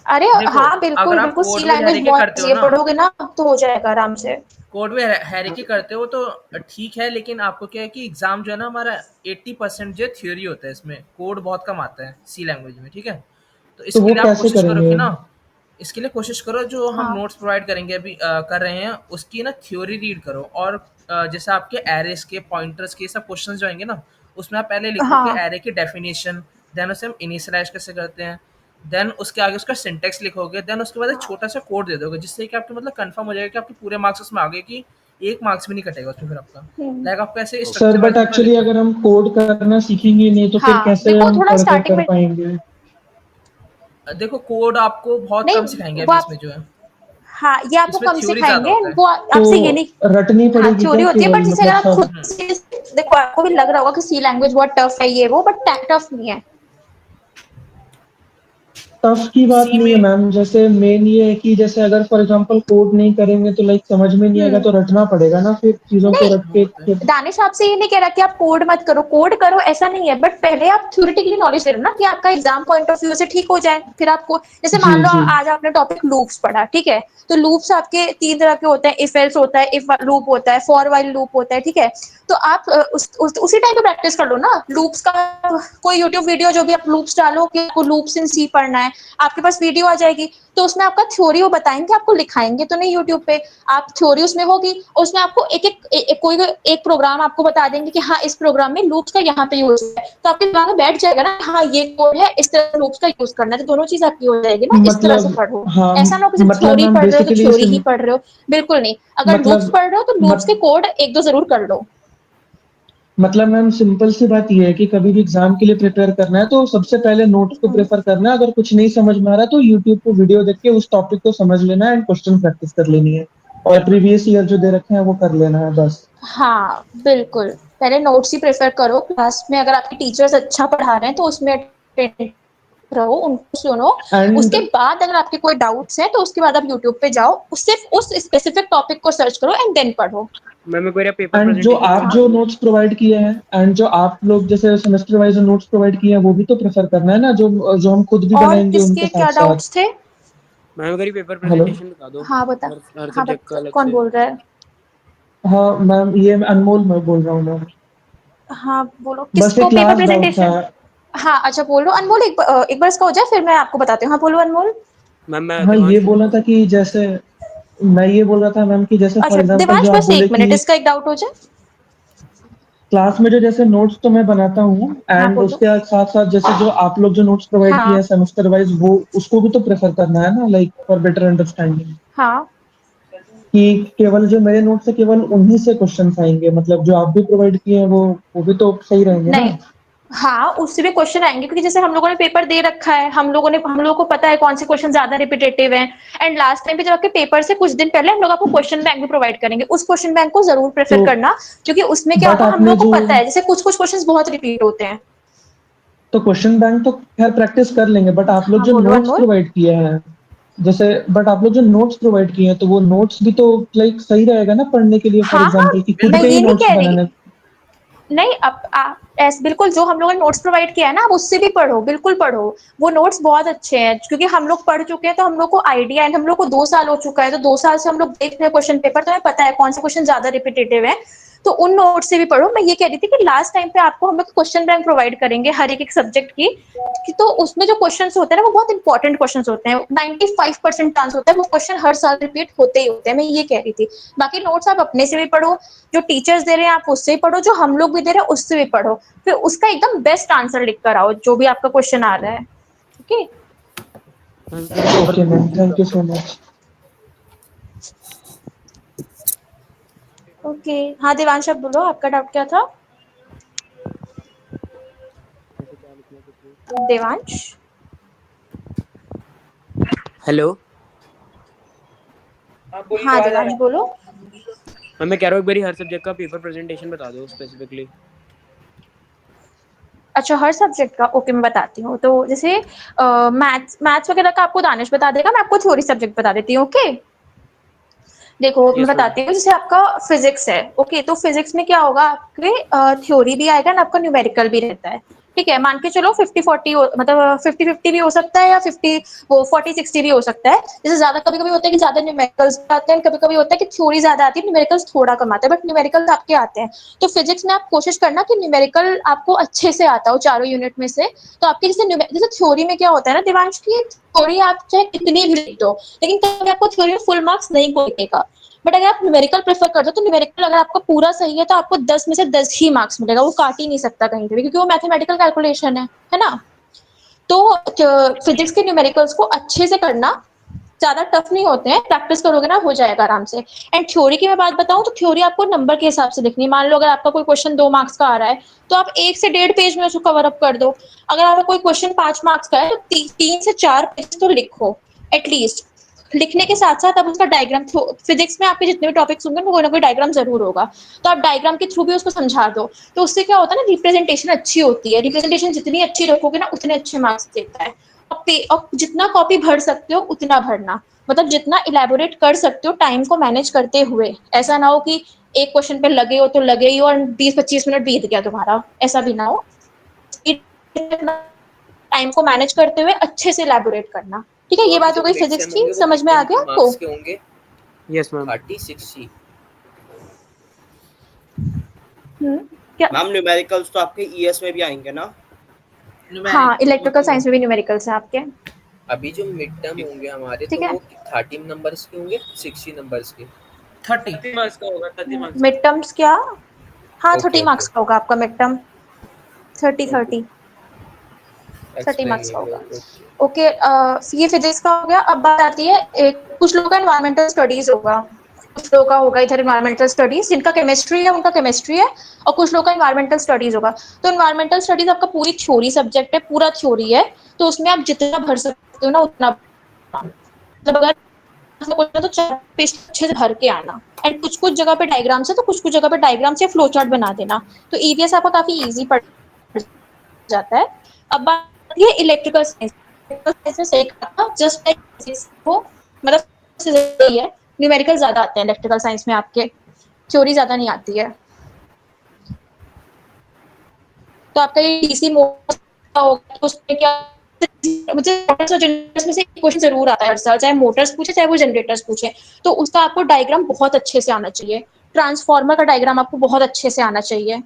अरे देखो, हाँ, अगर बिल्कुल आप बिल्कुल, C code with language Harry के बहुत करते हो ये ना, पढ़ोगे ना तो हो जाएगा आराम से। कोड में हैरी की करते हो तो ठीक है, लेकिन आपको क्या है कि एग्जाम जो है ना हमारा 80% जो थ्योरी होता है, इसमें कोड बहुत कम आता है सी लैंग्वेज में। ठीक है, तो तो इसके वो लिए आप कैसे कोशिश करो करेंगे? कि ना, इसके लिए कोशिश करो जो हम हाँ नोट्स प्रोवाइड करेंगे अभी कर रहे हैं उसकी ना थ्योरी रीड करो। और जैसे आपके एरेस के पॉइंटर्स के सब क्वेश्चंस जो आएंगे ना, उसमें आप पहले लिखो कि हाँ एरे की डेफिनेशन, देन उसे हम इनिशियलाइज कैसे करते हैं, देन उसके आगे उसका सिंटेक्स लिखोगे, देन उसके बाद एक छोटा सा कोड दे दोगे, जिससे कि आपके मतलब कंफर्म हो जाएगा कि आपके पूरे मार्क्स उसमें आ गए, कि एक मार्क्स भी नहीं कटेगा उसमें फिर आपका। हम्म, लाइक आपको ऐसे सर स्ट्रक्चर वाइज बट पूरा एक्चुअली लिखो। अगर हम कोड करना सीखेंगे नहीं तो फिर हाँ कैसे देखो हम थोड़ा पढ़कर स्टार्टिंग कर में, पाएंगे? देखो, कोड आपको बहुत नहीं कम सिखाएंगे वो अभी आप, इसमें जो है, हाँ ये आपको इसमें कम थ्योरी ज्यादा सिखाएंगे, होता है। वो तो आपसे ये नहीं। रटनी हाँ पड़ेगी थ्योरी क्या होती है, केवल, बट जैसे मतलब अगर आप खुद सब? से, देखो आपको भी लग रहा होगा कि सी लैंग्वेज बहुत टफ है ये वो, बट टफ नहीं है। टफ की बात सी नहीं है में मैम, जैसे मेन ये है कि जैसे अगर फॉर एग्जांपल कोड नहीं करेंगे तो लाइक समझ में नहीं आएगा, हम्म, तो रटना पड़ेगा ना फिर चीजों को नहीं, रट के वो तो है। फिर। दानिश आपसे ये नहीं कह रहा कि आप कोड मत करो, कोड करो ऐसा नहीं है, बट पहले आप थ्योरेटिकली नॉलेज ले लो ना कि आपका एग्जाम पॉइंट ऑफ व्यू से ठीक हो जाए। फिर आपको जैसे जी मान लो जी। आज आपने टॉपिक लूप्स पढ़ा, ठीक है, तो लूप्स आपके तीन तरह के होते हैं, इफ एल्स होता है, इफ लूप होता है, फॉर वाइल लूप होता है। ठीक है, तो आप उसी टाइम पे प्रैक्टिस कर लो ना लूप्स का। कोई यूट्यूब वीडियो जो भी आप लूप्स डालो कि आपको लूप्स इन सी पढ़ना है, आपके पास वीडियो आ जाएगी, तो उसमें आपका थ्योरी वो बताएंगे, आपको लिखाएंगे तो नहीं यूट्यूब पे। आप थ्योरी उसमें होगी, उसमें आपको कोई एक प्रोग्राम आपको बता देंगे कि हाँ इस प्रोग्राम में लूप्स का यहाँ पे यूज है, तो आपके दिमाग में बैठ जाएगा ना, हाँ ये कोड है, इस तरह लूप्स का यूज करना है, तो दोनों चीज आपकी हो जाएगी ना। इस तरह से मतलब पढ़ो, हाँ, ऐसा ना हो कि सिर्फ मतलब थ्योरी मैम पढ़ रहे हो तो बेसिकली थ्योरी ही पढ़ रहे हो, बिल्कुल नहीं। अगर लूप्स मतलब पढ़ रहे हो तो लूप्स के मत, कोड एक दो जरूर कर लो। मतलब मैम सिंपल सी बात ये है कि कभी भी एग्जाम के लिए प्रिपेयर करना है तो सबसे पहले नोट्स को हम्म, प्रेफर करना है। अगर कुछ नहीं समझ में आ रहा तो यूट्यूब पे वीडियो देख के उस टॉपिक को समझ लेना है एंड क्वेश्चन प्रैक्टिस कर लेनी है, और बिल्कुल प्रीवियस ईयर जो दे रखे हैं वो कर लेना है बस। हाँ बिल्कुल, पहले नोट्स ही प्रेफर करो। क्लास में अगर आपके टीचर्स अच्छा पढ़ा रहे हैं तो उसमें अटेंड रहो, उनको सुनो। एंड उसके बाद अगर आपके कोई डाउट्स हैं तो उसके बाद आप यूट्यूब पे जाओ, सिर्फ उस स्पेसिफिक टॉपिक को सर्च करो एंड देन पढ़ो। मैम मेरे पेपर एंड प्रेजेंटेशन जो नोट्स प्रोवाइड किए हैं एंड जो आप लोग जैसे सेमेस्टर वाइज नोट्स प्रोवाइड किए हैं वो भी तो प्रेफर करना है ना, जो हम खुद भी और बनाएंगे उनके किसके साथ क्या साथ। डाउट्स थे? मैम मेरी पेपर हेलो। प्रेजेंटेशन बता दो हाँ बता। हर हाँ सब्जेक्ट का बता, अलग कौन से। बोल रहा है? हाँ मैम, ये अनमोल मैं बोल रहा हूँ मैम। हाँ बोलो, बस किसको एक पेपर लास्ट डाउट था। प्रेजेंटेशन? हाँ अच्छा बोलो अनमोल, एक बार इसका हो जाए फिर मैं आपको बताती हूँ। हाँ बोलो अनमोल। मैम मैं हाँ ये देवांश बोल बोलना रहा था हूँ। कि जैसे मैं ये बोल रहा था मैम कि जैसे फॉर अच्छा एग्जांपल देवांश, जो आप बस बोले 1 मिनट, कि इसका एक डाउट हो जाए। क्लास में जो जैसे नोट्स तो मैं बनाता हूँ हाँ एंड बोलो। उसके साथ साथ जैसे जो आप लोग जो नोट्स प्रोवाइड किए हाँ हैं सेमेस्टर वाइज वो उसको भी तो प्रेफर करना है ना, लाइक फॉर बेटर अंडरस्टैंडिंग। हाँ कि केवल जो मेरे नोट्स है केवल उन्हीं से क्वेश्चंस आएंगे, मतलब जो आप भी प्रोवाइड किए हैं वो भी तो सही रहेंगे ना। नहीं, हाँ उससे भी क्वेश्चन आएंगे क्योंकि जैसे हम लोगों ने पेपर दे रखा है, हम लोगों को पता है कौन से क्वेश्चन ज्यादा रिपीटेटिव हैं। एंड लास्ट टाइम पे जब आपके पेपर से कुछ दिन पहले हम लोग आपको क्वेश्चन बैंक भी प्रोवाइड करेंगे, उस क्वेश्चन बैंक को जरूर प्रेफर तो करना क्योंकि उसमें क्या बट होगा, हम आपने लोग को जो पता है जैसे कुछ कुछ क्वेश्चन बहुत रिपीट होते हैं। तो क्वेश्चन बैंक तो खैर प्रैक्टिस कर लेंगे, बट आप लोग हाँ जो बोलो नोट्स अनमोल। प्रोवाइड किए हैं जैसे बट आप लोग जो नोट्स प्रोवाइड किए हैं तो वो नोट्स भी तो लाइक सही रहेगा ना पढ़ने के लिए, फॉर हाँ हाँ, एग्जांपल कि खुद मैं के ही ये नहीं नोट्स कह रही, बनाने। नहीं अब ऐसे बिल्कुल जो हम लोगों ने नोट्स प्रोवाइड किया है ना, आप उससे भी पढ़ो, बिल्कुल पढ़ो। वो नोट्स बहुत अच्छे हैं क्योंकि हम लोग पढ़ चुके हैं तो हम लोग को आइडिया है, हम लोग को 2 साल हो चुका है तो 2 साल से हम लोग देख रहे हैं क्वेश्चन पेपर, तो हमें पता है कौन से क्वेश्चन ज्यादा रिपीटेटिव है। तो उन नोट्स से भी पढ़ो। मैं ये कह रही थी कि लास्ट टाइम पे आपको हम लोग क्वेश्चन बैंक प्रोवाइड करेंगे हर एक सब्जेक्ट की, तो उसमें जो क्वेश्चंस होते हैं ना वो बहुत इंपॉर्टेंट क्वेश्चंस होते हैं, 95% चांस होता है वो क्वेश्चन हर साल रिपीट होते ही होते हैं। मैं ये कह रही थी, बाकी नोट्स आप अपने से भी पढ़ो, जो टीचर्स दे रहे हैं आप उससे ही पढ़ो, जो हम लोग भी दे रहे हैं उससे भी पढ़ो, फिर उसका एकदम बेस्ट आंसर लिख कर आओ जो भी आपका क्वेश्चन आ रहा है। ओके मेरे paper okay ma'am, thank you so much. Okay. हाँ देवांश आप बोलो, आपका डाउट क्या था? देवांश। हेलो। हाँ बोलिए, हाँ आवाज आ देवांश रहा बोलो। है। मैं कह रहा हूँ एक बारी हर सब्जेक्ट का पेपर प्रेजेंटेशन बता दो स्पेसिफिकली। अच्छा हर सब्जेक्ट का, ओके मैं बताती हूँ। तो जैसे मैथ्स वगैरह का आपको दानिश बता देगा, मैं आपको थ्योरी सब्जेक्ट बता देती हूँ। ओके देखो मैं यस मैम। बताती हूँ, जैसे आपका फिजिक्स है, ओके तो फिजिक्स में क्या होगा, आपके थ्योरी भी आएगा ना, आपका न्यूमेरिकल भी रहता है। ठीक है, मान के चलो 50-40 मतलब 50-50 भी हो सकता है या 40-60 भी हो सकता है। जैसे ज्यादा कभी कभी होता है कि ज्यादा न्यूमेरिकल्स आते हैं, कभी कभी होता है कि थ्योरी ज्यादा आती है, न्यूमेरिकल्स थोड़ा कम आते हैं, बट न्यूमेरिकल्स आपके आते हैं। तो फिजिक्स में आप कोशिश करना कि न्यूमेरिकल आपको अच्छे से आता हो चारों यूनिट में से। तो आपके जैसे थ्योरी में क्या होता है ना दिवांश की, थ्योरी आप चाहे कितनी भी लिख दो लेकिन कभी आपको थ्योरी में फुल मार्क्स नहीं कोई देगा। बट अगर आप न्यूमेरिकल प्रेफर करते हो तो न्यूमेरिकल अगर आपका पूरा सही है तो आपको 10 में से 10 ही मार्क्स मिलेगा, वो काट ही नहीं सकता कहीं पे भी क्योंकि वो मैथमेटिकल कैलकुलेशन है ना। तो फिजिक्स के न्यूमेरिकल्स को अच्छे से करना, ज्यादा टफ नहीं होते हैं, प्रैक्टिस करोगे ना हो जाएगा आराम से। एंड थ्योरी की मैं बात बताऊं तो थ्योरी आपको नंबर के हिसाब से लिखनी है। मान लो अगर आपका कोई क्वेश्चन 2 मार्क्स का आ रहा है तो आप 1 से 1.5 पेज में उसको कवर अप कर दो। अगर आपका कोई क्वेश्चन 5 मार्क्स का है तो 3 से 4 पेज तो लिखो एटलीस्ट। लिखने के साथ साथ अब उसका डायग्राम, फिजिक्स में आपके जितने भी टॉपिक्स होंगे कोई ना कोई डायग्राम जरूर होगा, तो आप डायग्राम के थ्रू भी उसको समझा दो। तो उससे क्या होता है ना, रिप्रेजेंटेशन अच्छी होती है, रिप्रेजेंटेशन जितनी अच्छी रखोगे ना उतने अच्छे मार्क्स देता है। और जितना कॉपी भर सकते हो उतना भरना, मतलब जितना इलेबोरेट कर सकते हो टाइम को मैनेज करते हुए। ऐसा ना हो कि एक क्वेश्चन पे लगे हो तो लगे ही हो और 20-25 मिनट बीत गया तुम्हारा, ऐसा भी ना हो। टाइम को मैनेज करते हुए अच्छे से इलेबोरेट करना। ठीक है, तो ये अभी बात हो जो गई मिड फिजिक्स सेम की, होंगे वो समझ में आ कितने गया आपको? मार्क्स के होंगे? Yes ma'am. 30-60? क्या? मैम न्यूमेरिकल्स तो आपके ईएस में भी आएंगे ना? हाँ न्यूमेरिकल इलेक्ट्रिकल तो साइंस में भी न्यूमेरिकल्स है आपके। अभी जो मिड टर्म होंगे हमारे ठीक तो है, वो 30 नंबर्स के होंगे, 60 नंबर्स के? 30। 30 मार्क्स का होगा, 30 मार्क्स मिड टर्म्स क्या? हाँ ओके 30 ओके मार्क्स का होगा आपका mid term. 30 okay 30 30 explain marks का करिए। होगा। ओके। ओके ये फिजिक्स का हो गया। अब बात आती है कुछ लोगों का एनवायरमेंटल स्टडीज होगा, कुछ लोगों का होगा इधर एनवायरमेंटल स्टडीज, जिनका केमिस्ट्री है उनका केमिस्ट्री है, और कुछ लोगों का एनवायरमेंटल स्टडीज होगा। तो एनवायरमेंटल स्टडीज आपका पूरी थ्योरी सब्जेक्ट है, पूरा थ्योरी है, तो उसमें आप जितना भर सकते हो ना उतना, मतलब अगर तो 4 पेज अच्छे से भर के आना। एंड कुछ कुछ जगह पे डायग्राम से, तो कुछ कुछ जगह पे डायग्राम से फ्लो चार्ट बना देना, तो ईवीएस आपको काफी इजी पड़ जाता है। अब बात ये electrical science, just like physics को, मतलब न्यूमेरिकल ज्यादा आते हैं इलेक्ट्रिकल साइंस में आपके। थ्योरी ज़्यादा नहीं आती है। तो आपका ये डीसी मोड होगा तो उसमें क्या मुझे मोटर्स और जनरेटर्स में से एक क्वेश्चन ज़रूर आता है हर साल, चाहे मोटर्स पूछे, चाहे वो जनरेटर्स पूछे। तो उसका आपको डायग्राम बहुत अच्छे से आना चाहिए। ट्रांसफार्मर का डायग्राम आपको बहुत अच्छे से आना चाहिए।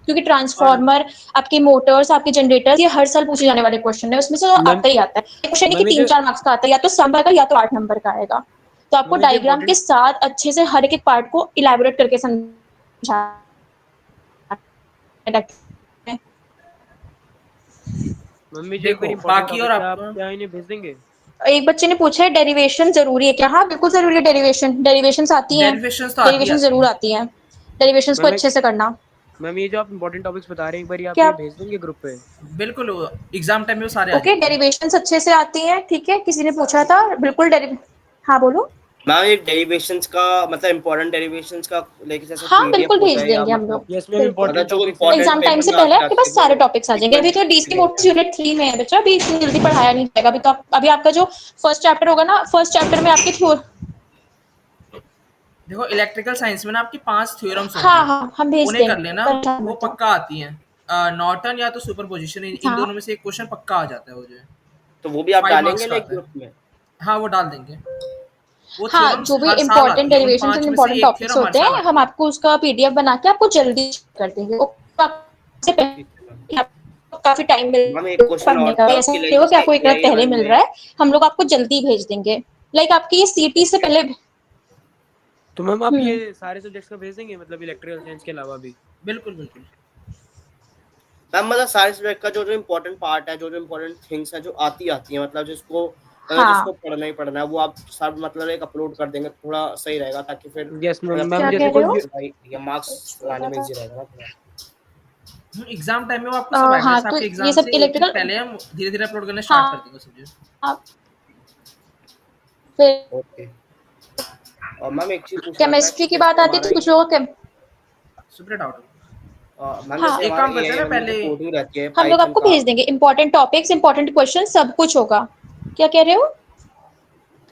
क्योंकि और ट्रांसफार्मर, आपके मोटर्स, आपके जनरेटर्स ये हर साल पूछे जाने वाले क्वेश्चन है, उसमें से तो मैम आता ही आता है। क्वेश्चन नहीं कि मैम ये 3-4 मार्क्स का आता है, या तो 7 का या तो 8 नंबर का आएगा। तो आपको जो डायग्राम के इम्पोर्टेंट साथ अच्छे से हर एक पार्ट को इलैबोरेट करके समझाना है। मम्मी जो एक देखो बार इम्पोर्टेंट बाकी और टॉपिक है, आप आपका क्या इन्हें भेज देंगे? एक बच्चे ने पूछा है डेरिवेशन ज़रूरी है क्या? हाँ, बिल्कुल ज़रूरी है डेरिवेशन। डेरिवेशंस आती हैं, डेरिवेशंस तो आती डेरिवेशन आती ज़रूर हैं। आती हैं। डेरिवेशंस को मैम अच्छे से करना। मैम ये जो आप इम्पोर्टेंट टॉपिक्स बता रहे हैं, एक बार आप क्या ये भेज देंगे ग्रुप पे? बिल्कुल एग्जाम टाइम में वो सारे आ ओके, जाते हैं। डेरिवेशंस अच्छे से आती हैं, ठीक है? किसी ने पूछा था, बिल्कुल हाँ, बोलो। मैम ये डेरिवेशंस का मतलब इम्पोर्टेंट डेरिवेशंस का लेके जैसे हाँ, पीडीएफ बिल्कुल हो भेज जाए या देंगे हम लोग, मतलब यस मैम, बिल्कुल। मतलब इम्पोर्टेंट जो topics important exam time paper से में पहले आते आपके रहते पास हैं सारे वो टॉपिक्स आ जाएंगे। अभी फ्रीक्वेंट तो डीसी मिल मोड्स जाए। यूनिट 3 में है बच्चों, अभी इतनी जल्दी पढ़ाया नहीं जाएगा। अभी आपका जो फर्स्ट चैप्टर होगा ना, फर्स्ट चैप्टर में आपकी देखो इलेक्ट्रिकल साइंस में ना आपकी 5 थ्योरम्स हाँ, होंगी, हाँ, हम भेज उन्हें देंगे, कर लेना। परेशान वो मत हो। पक्का आती हैं। नॉर्टन या तो सुपरपोजिशन, इन हाँ, दोनों में से एक क्वेश्चन पक्का आ जाता है वो जो है। तो वो भी आप 5 मार्क्स डालेंगे का लाइक आता ग्रुप है। में? हाँ, वो डाल देंगे। वो हाँ, थ्योरम्स जो भी हर साल इम्पोर्टेंट आती हैं, उन डेरिवेशंस एंड 5 में से इम्पोर्टेंट एक टॉपिक्स थ्योरम हर होते साल हैं, आती हम है। आपको उसका पीडीएफ बना के आपको जल्दी कर देंगे। वो आपसे ठीक है मैम। पहले आपको काफ़ी टाइम मिल मैम एक क्वेश्चन पढ़ने और का। था ऐसा कि नहीं लाइक होगा कि जैसे आपको एक रात पहले एआईएमएल मिल में। रहा है, हम लोग आपको जल्दी भेज देंगे। लाइक आपकी ये सीटी से ओके। पहले तो मैम आप हुँ। ये सारे सब्जेक्ट्स का भेज देंगे, मतलब इलेक्ट्रिकल साइंस के अलावा भी? बिल्कुल, बिल्कुल। मैम मतलब सारे सब्जेक्ट का जो जो इम्पोर्टेंट पार्ट है, जो जो इम्पोर्टेंट थिंग्स है जो आती है मतलब जिसको मतलब जिसको हाँ, पढ़ना ही पढ़ना है वो आप सब मतलब एक अपलोड कर देंगे तो थोड़ा सही रहेगा, ताकि फिर यस मैम। मतलब मैम क्या जैसे कह पीडीएफ रहे कोई हो? या मार्क्स लाने में इजी रहेगा ना थोड़ा। एग्जाम टाइम में वो आपको सब आएगा, हाँ, जैसे तो आपके ये एग्जाम सब से एक वीक इलेक्ट्रिकल पहले हम धीरे-धीरे अपलोड करना स्टार्ट कर हाँ, देंगे सब्जेक्ट। फिर ओके। और मैम एक चीज पूछना था केमिस्ट्री कि की बात जैसे आती है हमारा तो कुछ लोगों को केम सुपर डाउट। मैम हाँ, जैसे एक हमारा काम करते हैं ना एआईएमएल में जो पहले। कोडिंग रहती है हम लोग पाइथन आपको का। भेज देंगे इम्पोर्टेंट टॉपिक्स, इम्पोर्टेंट क्वेश्चन, सब कुछ होगा। क्या कह रहे हो?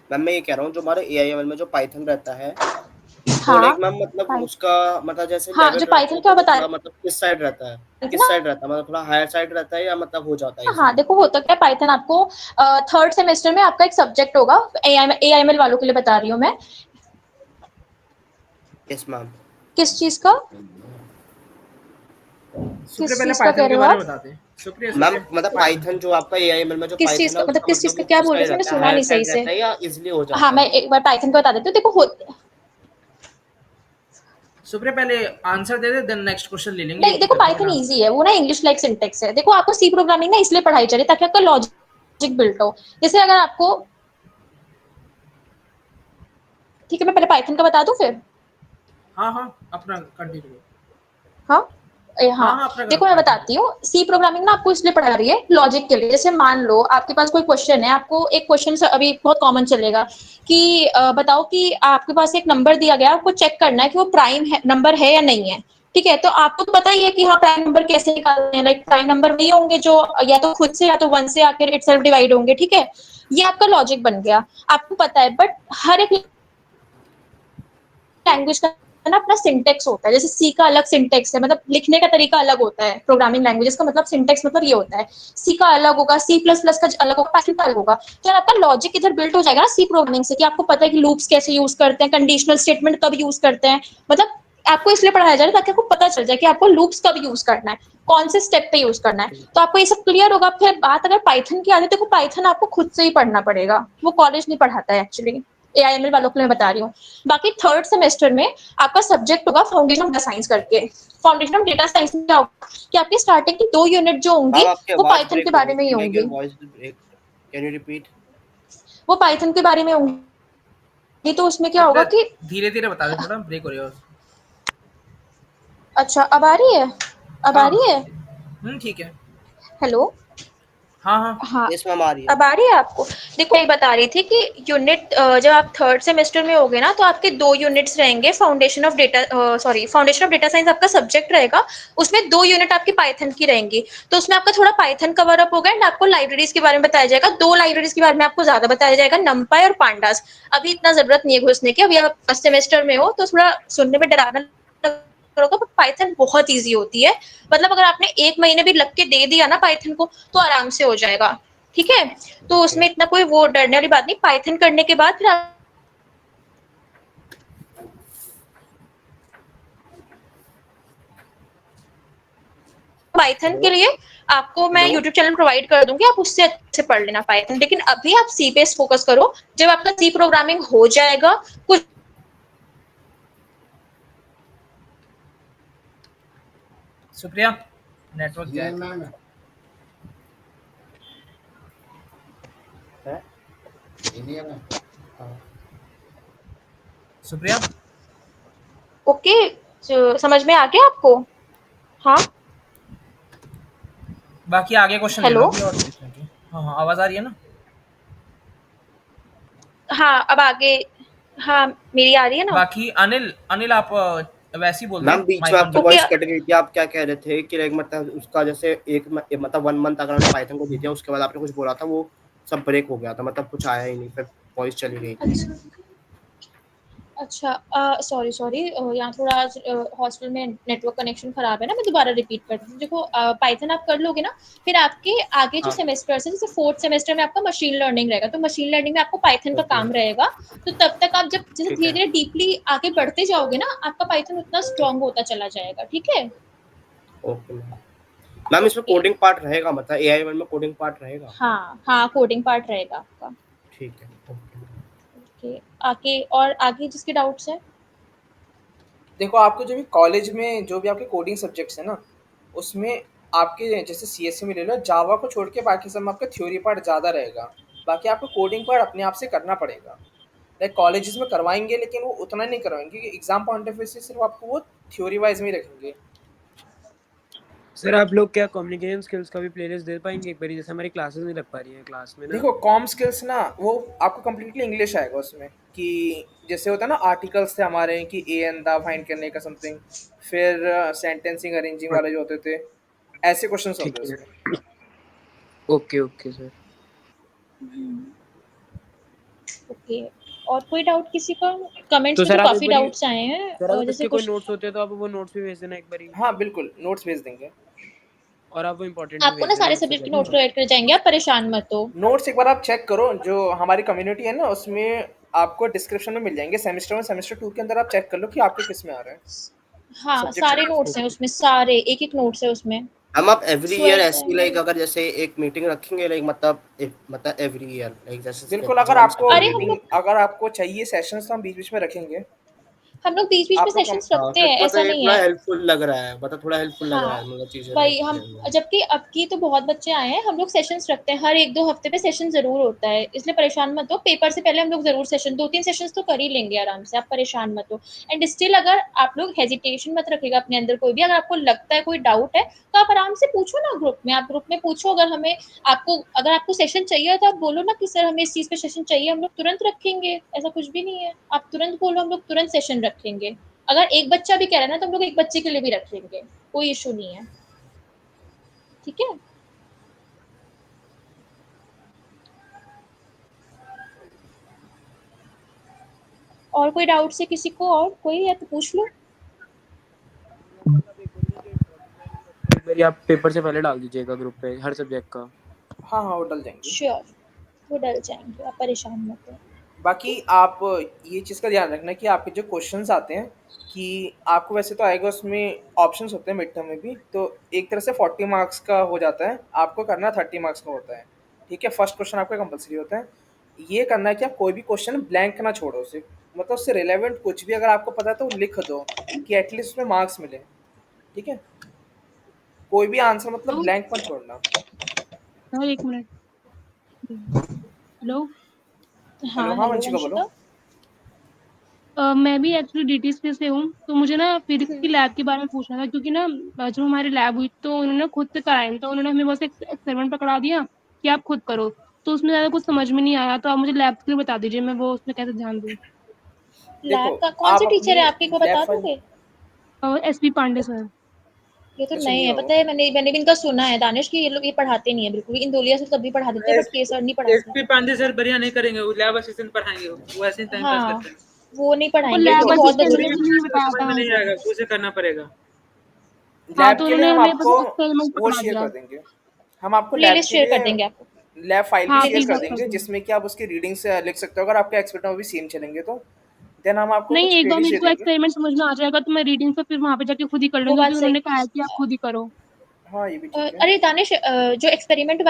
मैम मैं ये कह रहा हूँ जो हमारे एआईएमएल में जो पाइथन रहता है तो हाँ, लाइक मैम मतलब पाइ उसका मतलब जैसे हाँ, लेवल जो रहता पाइथन है का तो वो बता थोड़ा मतलब किस साइड रहता है? रही थी किस ना। साइड रहता है मतलब थोड़ा हायर साइड रहता है या मतलब हो जाता है हाँ, इजीली? देखो होता क्या है, पाइथन आपको थर्ड सेमेस्टर में आपका एक सब्जेक्ट होगा। एआईएमएल वालों के लिए बता रही हूँ मैं। Yes ma'am. किस चीज़ का? सुप्रिया किस पहले चीज़ का कह पाइथन रहे के हो बारे आप? में बताते हैं। सुप्रिया, मैम सुप्रिया मतलब पाइथन। पाइथन जो आपका एआईएमएल में जो किस चीज़ पाइथन है का मतलब, उसका किस चीज़ मतलब का वो क्या किस बोल रहे साइड थे? मैंने रहता है? सुना हायर नहीं सही साइड से। रहता है या इजीली हो हाँ, जाता मैं है? एक बार पाइथन का बता देती हूँ। देखो हो सुप्रिया पहले आंसर दे दे, देन नेक्स्ट क्वेश्चन ले लेंगे नहीं, एक एक देखो करके, पाइथन पहले आंसर ईज़ी दे है, दे। वो ना इंग्लिश लाइक सिंटैक्स है। देखो आपको सी प्रोग्रामिंग ना इसलिए पढ़ाई जा रही है ताकि आपका लॉजिक बिल्ट हो। जैसे अगर आपको ठीक है, मैं पहले पाइथन का बता दूँ फिर? हाँ, हाँ, अपना कंटिन्यू करो। हाँ? हाँ, हाँ, हाँ, अपना करो देखो मैं पाइथन बताती हूँ। सी प्रोग्रामिंग ना आपको इसलिए पढ़ा रही है लॉजिक के लिए। जैसे मान लो आपके पास कोई क्वेश्चन है, आपको एक क्वेश्चन अभी बहुत कॉमन चलेगा कि बताओ कि आपके पास एक नंबर दिया गया, आपको चेक करना है कि वो प्राइम है, नंबर है या नहीं है। ठीक है, तो आपको तो पता ही है कि हाँ प्राइम नंबर कैसे निकालते हैं। लाइक प्राइम नंबर वही होंगे जो या तो खुद से या तो 1 से आकर इटसेल्फ डिवाइड होंगे। ठीक है, ये आपका लॉजिक बन गया, आपको पता है। बट हर एक लैंग्वेज का ना अपना सिंटेक्स होता है। जैसे सी का अलग सिंटेक्स है, मतलब लिखने का तरीका अलग होता है। प्रोग्रामिंग लैंग्वेजेस का मतलब सिंटेक्स मतलब ये होता है। सी का अलग होगा, सी प्लस प्लस का अलग होगा, पाइथन का अलग होगा। तो आपका लॉजिक इधर बिल्ट हो जाएगा ना सी प्रोग्रामिंग से, कि आपको पता है कि लूप्स कैसे यूज करते हैं, कंडीशनल स्टेटमेंट कब यूज करते हैं। मतलब आपको इसलिए पढ़ाया जा रहा है ताकि आपको पता चल जाए कि आपको लूप्स कब यूज करना है, कौन से स्टेप पे यूज करना है। तो आपको ये सब क्लियर होगा। फिर बात अगर पाइथन की आती है, देखो पाइथन आपको खुद से ही पढ़ना पड़ेगा, वो कॉलेज नहीं पढ़ाता है एक्चुअली। एआईएमएल वालों के लिए मैं बता रही हूँ। बाकी थर्ड सेमेस्टर में आपका सब्जेक्ट होगा फाउंडेशन ऑफ डेटा साइंस करके। फाउंडेशन ऑफ डेटा साइंस में क्या होगा कि आपकी स्टार्टिंग की 2 यूनिट जो होंगी मैम आपकी वो आवाज पाइथन ब्रेक के हो बारे रही में ही थी लाइक योर होंगी। Voice break. Can you repeat? वो पाइथन के बारे में होंगी। तो उसमें क्या होगा सुप्रिया कि धीरे-धीरे बता दे, थोड़ा ब्रेक हो रही है आवाज़। अच्छा, अब आ रही है? अब हाँ, आ हाँ, रही है? ठीक है। हेलो? हाँ हाँ हाँ, यस मैम आ रही है। अब आ रही है आपको? देखो मैं बता रही थी कि यूनिट जब आप थर्ड सेमेस्टर में होगे ना तो आपके 2 यूनिट्स रहेंगे। फाउंडेशन ऑफ डेटा साइंस आपका सब्जेक्ट रहेगा। उसमें 2 यूनिट आपकी पाइथन की रहेंगी। तो उसमें आपका थोड़ा पाइथन कवर अप होगा एंड आपको लाइब्रेरीज के बारे में बताया जाएगा। 2 लाइब्रेरीज के बारे में आपको ज़्यादा बताया जाएगा, NumPy और Pandas। अभी इतना ज़रूरत नहीं है घुसने की, अभी आप फर्स्ट सेमेस्टर में हो तो थोड़ा सुनने में डरावना लग रहा होगा, पर पाइथन बहुत ईज़ी होती है। मतलब अगर आपने 1 महीने भी लग के दे दिया ना पाइथन को तो आराम से हो जाएगा। ठीक है? तो ओके। उसमें इतना कोई वो डरने वाली बात नहीं। पाइथन करने के बाद फिर पाइथन के हेलो लिए आपको मैं हेलो। यूट्यूब चैनल प्रोवाइड कर दूंगी, आप उससे अच्छे से पढ़ लेना पाइथन। लेकिन अभी आप सी पे फोकस करो। जब आपका सी प्रोग्रामिंग हो जाएगा, कुछ सुप्रिया, नेटवर्क गया है। है? हाँ। सुप्रिया, ओके, समझ में आ गया आपको? हाँ, बाकी आगे क्वेश्चन ले लो हेलो। अभी और पूछने की। हाँ हाँ, आवाज आ रही है ना? हाँ, अब आगे। हाँ, मेरी आ रही है ना? बाकी अनिल, अनिल आप वैसे ही बोल दो, मैम बीच में माइक ऑन आपकी ओके। रखो। वॉइस कट गई थी, आप क्या कह रहे थे कि लाइक मतलब उसका जैसे मतलब 1 मंथ अगर हमने पाइथन को दे दिया उसके बाद आपने कुछ बोला था वो सब ब्रेक हो गया था, मतलब कुछ आया ही नहीं, फिर वॉइस चली गई थी। अच्छा, अच्छा, सॉरी सॉरी, यहाँ थोड़ा आज हॉस्टल में नेटवर्क कनेक्शन खराब है ना, मैं दोबारा रिपीट करती हूँ। देखो पाइथन आप कर लोगे ना, फिर आपके आगे जो हाँ। सेमेस्टर्स है, जैसे फोर्थ सेमेस्टर में आपका मशीन लर्निंग रहेगा, तो मशीन लर्निंग में आपको पाइथन का ओके। काम रहेगा। तो तब तक आप जब जैसे ठीक धीरे है। धीरे डीपली आगे बढ़ते जाओगे ना, आपका पाइथन उतना स्ट्रांग होता चला जाएगा। ठीक है? Okay ma'am. मैम इसमें ओके। कोडिंग पार्ट रहेगा, मतलब एआई में कोडिंग पार्ट रहेगा? हाँ हाँ, कोडिंग पार्ट रहेगा आपका। ठीक है। ओके। ओके, आगे और आगे जिसके डाउट्स है। देखो आपको जो भी कॉलेज में जो भी आपके कोडिंग सब्जेक्ट्स है ना, उसमें आपके जैसे सीएससी में ले लो, जावा को छोड़ के बाकी सब में आपका थ्योरी पार्ट ज़्यादा रहेगा। बाकी आपको कोडिंग पार्ट अपने आप से करना पड़ेगा। लाइक कॉलेजेस में करवाएंगे लेकिन वो उतना नहीं करवाएंगे, क्योंकि एग्जाम पॉइंट ऑफ व्यू से सिर्फ आपको वो थ्योरी वाइज में ही रखेंगे। सर आप लोग क्या कम्युनिकेशन स्किल्स का भी प्लेलिस्ट दे पाएंगे एक बारी, जैसे हमारी क्लासेस नहीं लग पा रही हैं क्लास में ना। देखो कॉम स्किल्स ना वो आपको कम्प्लीटली इंग्लिश आएगा उसमें, कि जैसे होता है ना आर्टिकल्स थे हमारे कि ए एन दा फाइंड करने का समथिंग, फिर सेंटेंसिंग अरेंजिंग वाले जो होते थे, ऐसे क्वेश्चंस होते ठीक हैं है। उसमें। Okay okay sir. ओके, और कोई डाउट किसी का? कमेंट्स तो में तो सर आप एक काफी बारी, डाउट्स आए हैं, सर अगर जैसे इसके कोई कुछ नोट्स होते हैं तो आप वो नोट्स भी भेज देना एक बारी, हाँ बिल्कुल, नोट्स भेज देंगे। और आप वो इम्पोर्टेंट भी आपको भेज ना देना सारे हर सब्जेक्ट के सब्जेक्ट नोट्स का। प्रोवाइड कर जाएंगे, आप परेशान मत हो। नोट्स एक बार आप चेक करो, जो हमारी कम्युनिटी है ना उसमें आपको डिस्क्रिप्शन में मिल जाएंगे। सेमेस्टर 1 सेमेस्टर 2 के अंदर आप चेक कर लो कि आपके किस में आ रहा है, हाँ, सब्जेक्ट सारे वाइज। नोट्स हैं उसमें, सारे एक एक नोट्स है उसमें। हम आप एवरी सो ईयर ऐसा ऐसी है। लाइक अगर जैसे एक मीटिंग रखेंगे लाइक मतलब एवरी ईयर लाइक जैसे बिल्कुल, अगर जब हम आपको सेकंड अरे हम मीटिंग, लोग अगर आपको चाहिए सेशंस तो हम बीच बीच में रखेंगे। बीच बीच में आप लोग सेशंस कम। हाँ, रखते फिर हैं, मतलब ऐसा ये नहीं थोड़ा है। हेल्पफुल लग रहा है, मतलब थोड़ा हेल्पफुल लग रहा हाँ, है, मतलब चीजें वही हम, लाइक। जबकि अब की तो बहुत बच्चे आए हैं, हम लोग सेशंस रखते हैं, हर 1-2 हफ्ते पे सेशन ज़रूर होता है, इसलिए परेशान मत हो। पेपर से पहले हम लोग ज़रूर सेशन 2-3 सेशंस तो कर ही लेंगे आराम से, आप परेशान मत हो। एंड स्टिल अगर आप लोग हेजिटेशन मत रखिएगा अपने अंदर कोई भी, अगर आपको लगता है कोई डाउट है, तो आप आराम से पूछो ना ग्रुप में, आप ग्रुप में पूछो। अगर आपको सेशन चाहिए तो आप बोलो ना कि सर हमें इस चीज़ पे सेशन चाहिए, हम लोग तुरंत रखेंगे, ऐसा कुछ भी नहीं है। आप तुरंत बोलो, हम लोग तुरंत सेशन रखेंगे। अगर एक बच्चा भी कह रहा है ना, तो हम लोग एक बच्चे के लिए भी रख लेंगे, कोई इश्यू नहीं है। ठीक है? और कोई डाउट्स है किसी को, और कोई है तो पूछ लो। नोट्स आप एक बारी ना जो इम्पोर्टेंट है वो एक बारी आप पेपर से पहले डाल दीजिएगा ग्रुप पे हर सब्जेक्ट का। हाँ हाँ, वो डल जाएंगे। श्योर, वो डल जाएंगे, आप परेशान मत हो। बाकी आप ये चीज़ का ध्यान रखना कि आपके जो क्वेश्चंस आते हैं, कि आपको वैसे तो आएगा उसमें ऑप्शंस होते हैं मिड टर्म में भी, तो एक तरह से 40 मार्क्स का हो जाता है, आपको करना 30 मार्क्स का होता है। ठीक है, फर्स्ट क्वेश्चन आपका कंपलसरी होता है। ये करना है कि आप कोई भी क्वेश्चन ब्लैंक ना छोड़ो, उसे मतलब उससे रिलेवेंट कुछ भी अगर आपको पता है तो वो लिख दो, कि एटलीस्ट उसमें मार्क्स मिले। ठीक है, कोई भी आंसर मतलब ब्लैंक मत छोड़ना। सर एक मिनट। हेलो। हेलो, हाँ, हाँ हेलो वंशिका बोलो। वंशिका। मैं भी एक्चुअली डीटीएस से हूँ, तो मुझे ना फिजिक्स की लैब के बारे में पूछना था, क्योंकि ना जो हमारी लैब हुई तो उन्होंने खुद से कराई, तो उन्होंने हमें बस एक एक्सपेरिमेंट पकड़ा दिया कि आप खुद करो। तो उसमें ज़्यादा कुछ समझ में नहीं आया, तो आप मुझे लैब के लिए बता दीजिए, मैं वो उसमें कैसे ध्यान दूँ? देखो लैब का कौन आप से अपनी टीचर है आपके, को लैब बता फाइल दोगे? SP Pandey sir. ये तो अच्छा नए नहीं हैं, हो पता है, मैंने भी इनका सुना है दानिश की ये लोग ये पढ़ाते नहीं है बिल्कुल भी। इंदोलिया सर तभी पढ़ा देते हैं, बट ये सर नहीं पढ़ाते। एसपी पांडे सर बढ़िया नहीं करेंगे, वो लैब असिस्टेंट पढ़ाएंगे, वो ऐसे ही टाइम पास हाँ, करते हैं। वो नहीं वो पढ़ाएंगे, लैब क्योंकि देखो बहुत असिस्टेंट बच्चों के को। लिए नहीं बताया समझ था में नहीं हमको। आएगा, खुद से करना पड़ेगा। हाँ, लैब तो के लिए उन्होंने हम हमें बस आपको एक्सपेरिमेंट वो पकड़ा शेयर दिया। कर देंगे, हम आपको लैब प्लेलिस्ट के शेयर कर लिए देंगे आपको। लैब फाइल भी हाँ, शेयर प्लीज कर आप कर देंगे, दीजिए। जिसमें कि आप उसकी रीडिंग से लिख सकते हो अगर आपके एक्सपेरिमेंट भी सेम चलेंगे तो। देन हम आपको नहीं, कुछ एक बार प्लेलिस्ट मेरे दे को देंगे। एक्सपेरिमेंट समझ में आ जाएगा तो मैं रीडिंग पे फिर वहाँ पे जाके खुद ही कर वो लूंगी, बात क्योंकि सही। उन्होंने कहा है कि आप खुद ही करो। हाँ ये भी ठीक है। अरे दानिश, जो एक्सपेरिमेंट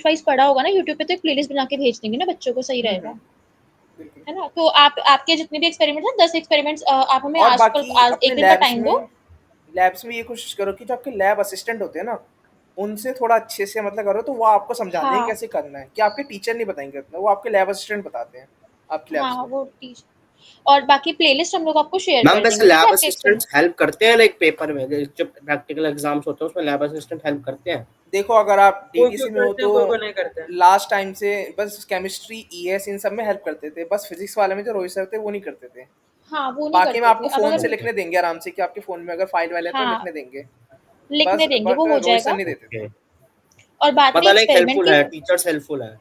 वाइज पढ़ा होगा ना यूट्यूब पे, तो एक प्लेलिस्ट बना के भेज देंगे ना बच्चों को, सही रहेगा। बिल्कुल। है ना? तो आप आपके जितने भी एक्सपेरिमेंट हैं, 10 एक्सपेरिमेंट्स आप हमें और आज बाकी अपने एक दिन का लैब्स टाइम दो। में ये कोशिश करो कि जो आपके लैब असिस्टेंट होते हैं ना, उनसे थोड़ा अच्छे से मतलब करो, तो वो आपको समझा देंगे हाँ, कैसे करना है, कि आपके टीचर नहीं बताएंगे उतना, वो आपके लैब असिस्टेंट बताते हैं आपकी लैब्स हाँ, में। वो टीच और बाकी प्लेलिस्ट हम लोग आपको शेयर मैम कर वैसे देंगे, ठीक है, लैब आपके एक्सपेरिमेंट। असिस्टेंट्स हेल्प करते हैं लाइक पेपर में, जो प्रैक्टिकल एग्जाम्स होते हैं उसमें लैब असिस्टेंट हेल्प करते हैं? देखो अगर आप कोई कोई डीटीसी में हो करते तो हैं, कोई कोई नहीं करते हैं। लास्ट टाइम से बस केमिस्ट्री ईएस इन सब में हेल्प करते थे, बस फिजिक्स वाले में जो रोहित सर थे वो नहीं करते थे। हाँ, वो नहीं बाकी में करते थे। आपको अब फोन अगर से लिखने देंगे आराम से, कि आपके फोन में अगर फाइल वाले हैं तो हाँ, लिखने देंगे लिखने बस, देंगे, बट वो हो रोहित सर जाएगा। नहीं देते थे। ओके, और बात रही मतलब लाइक एक्सपेरिमेंट हेल्पफुल की। है, टीचर्स हेल्पफुल है।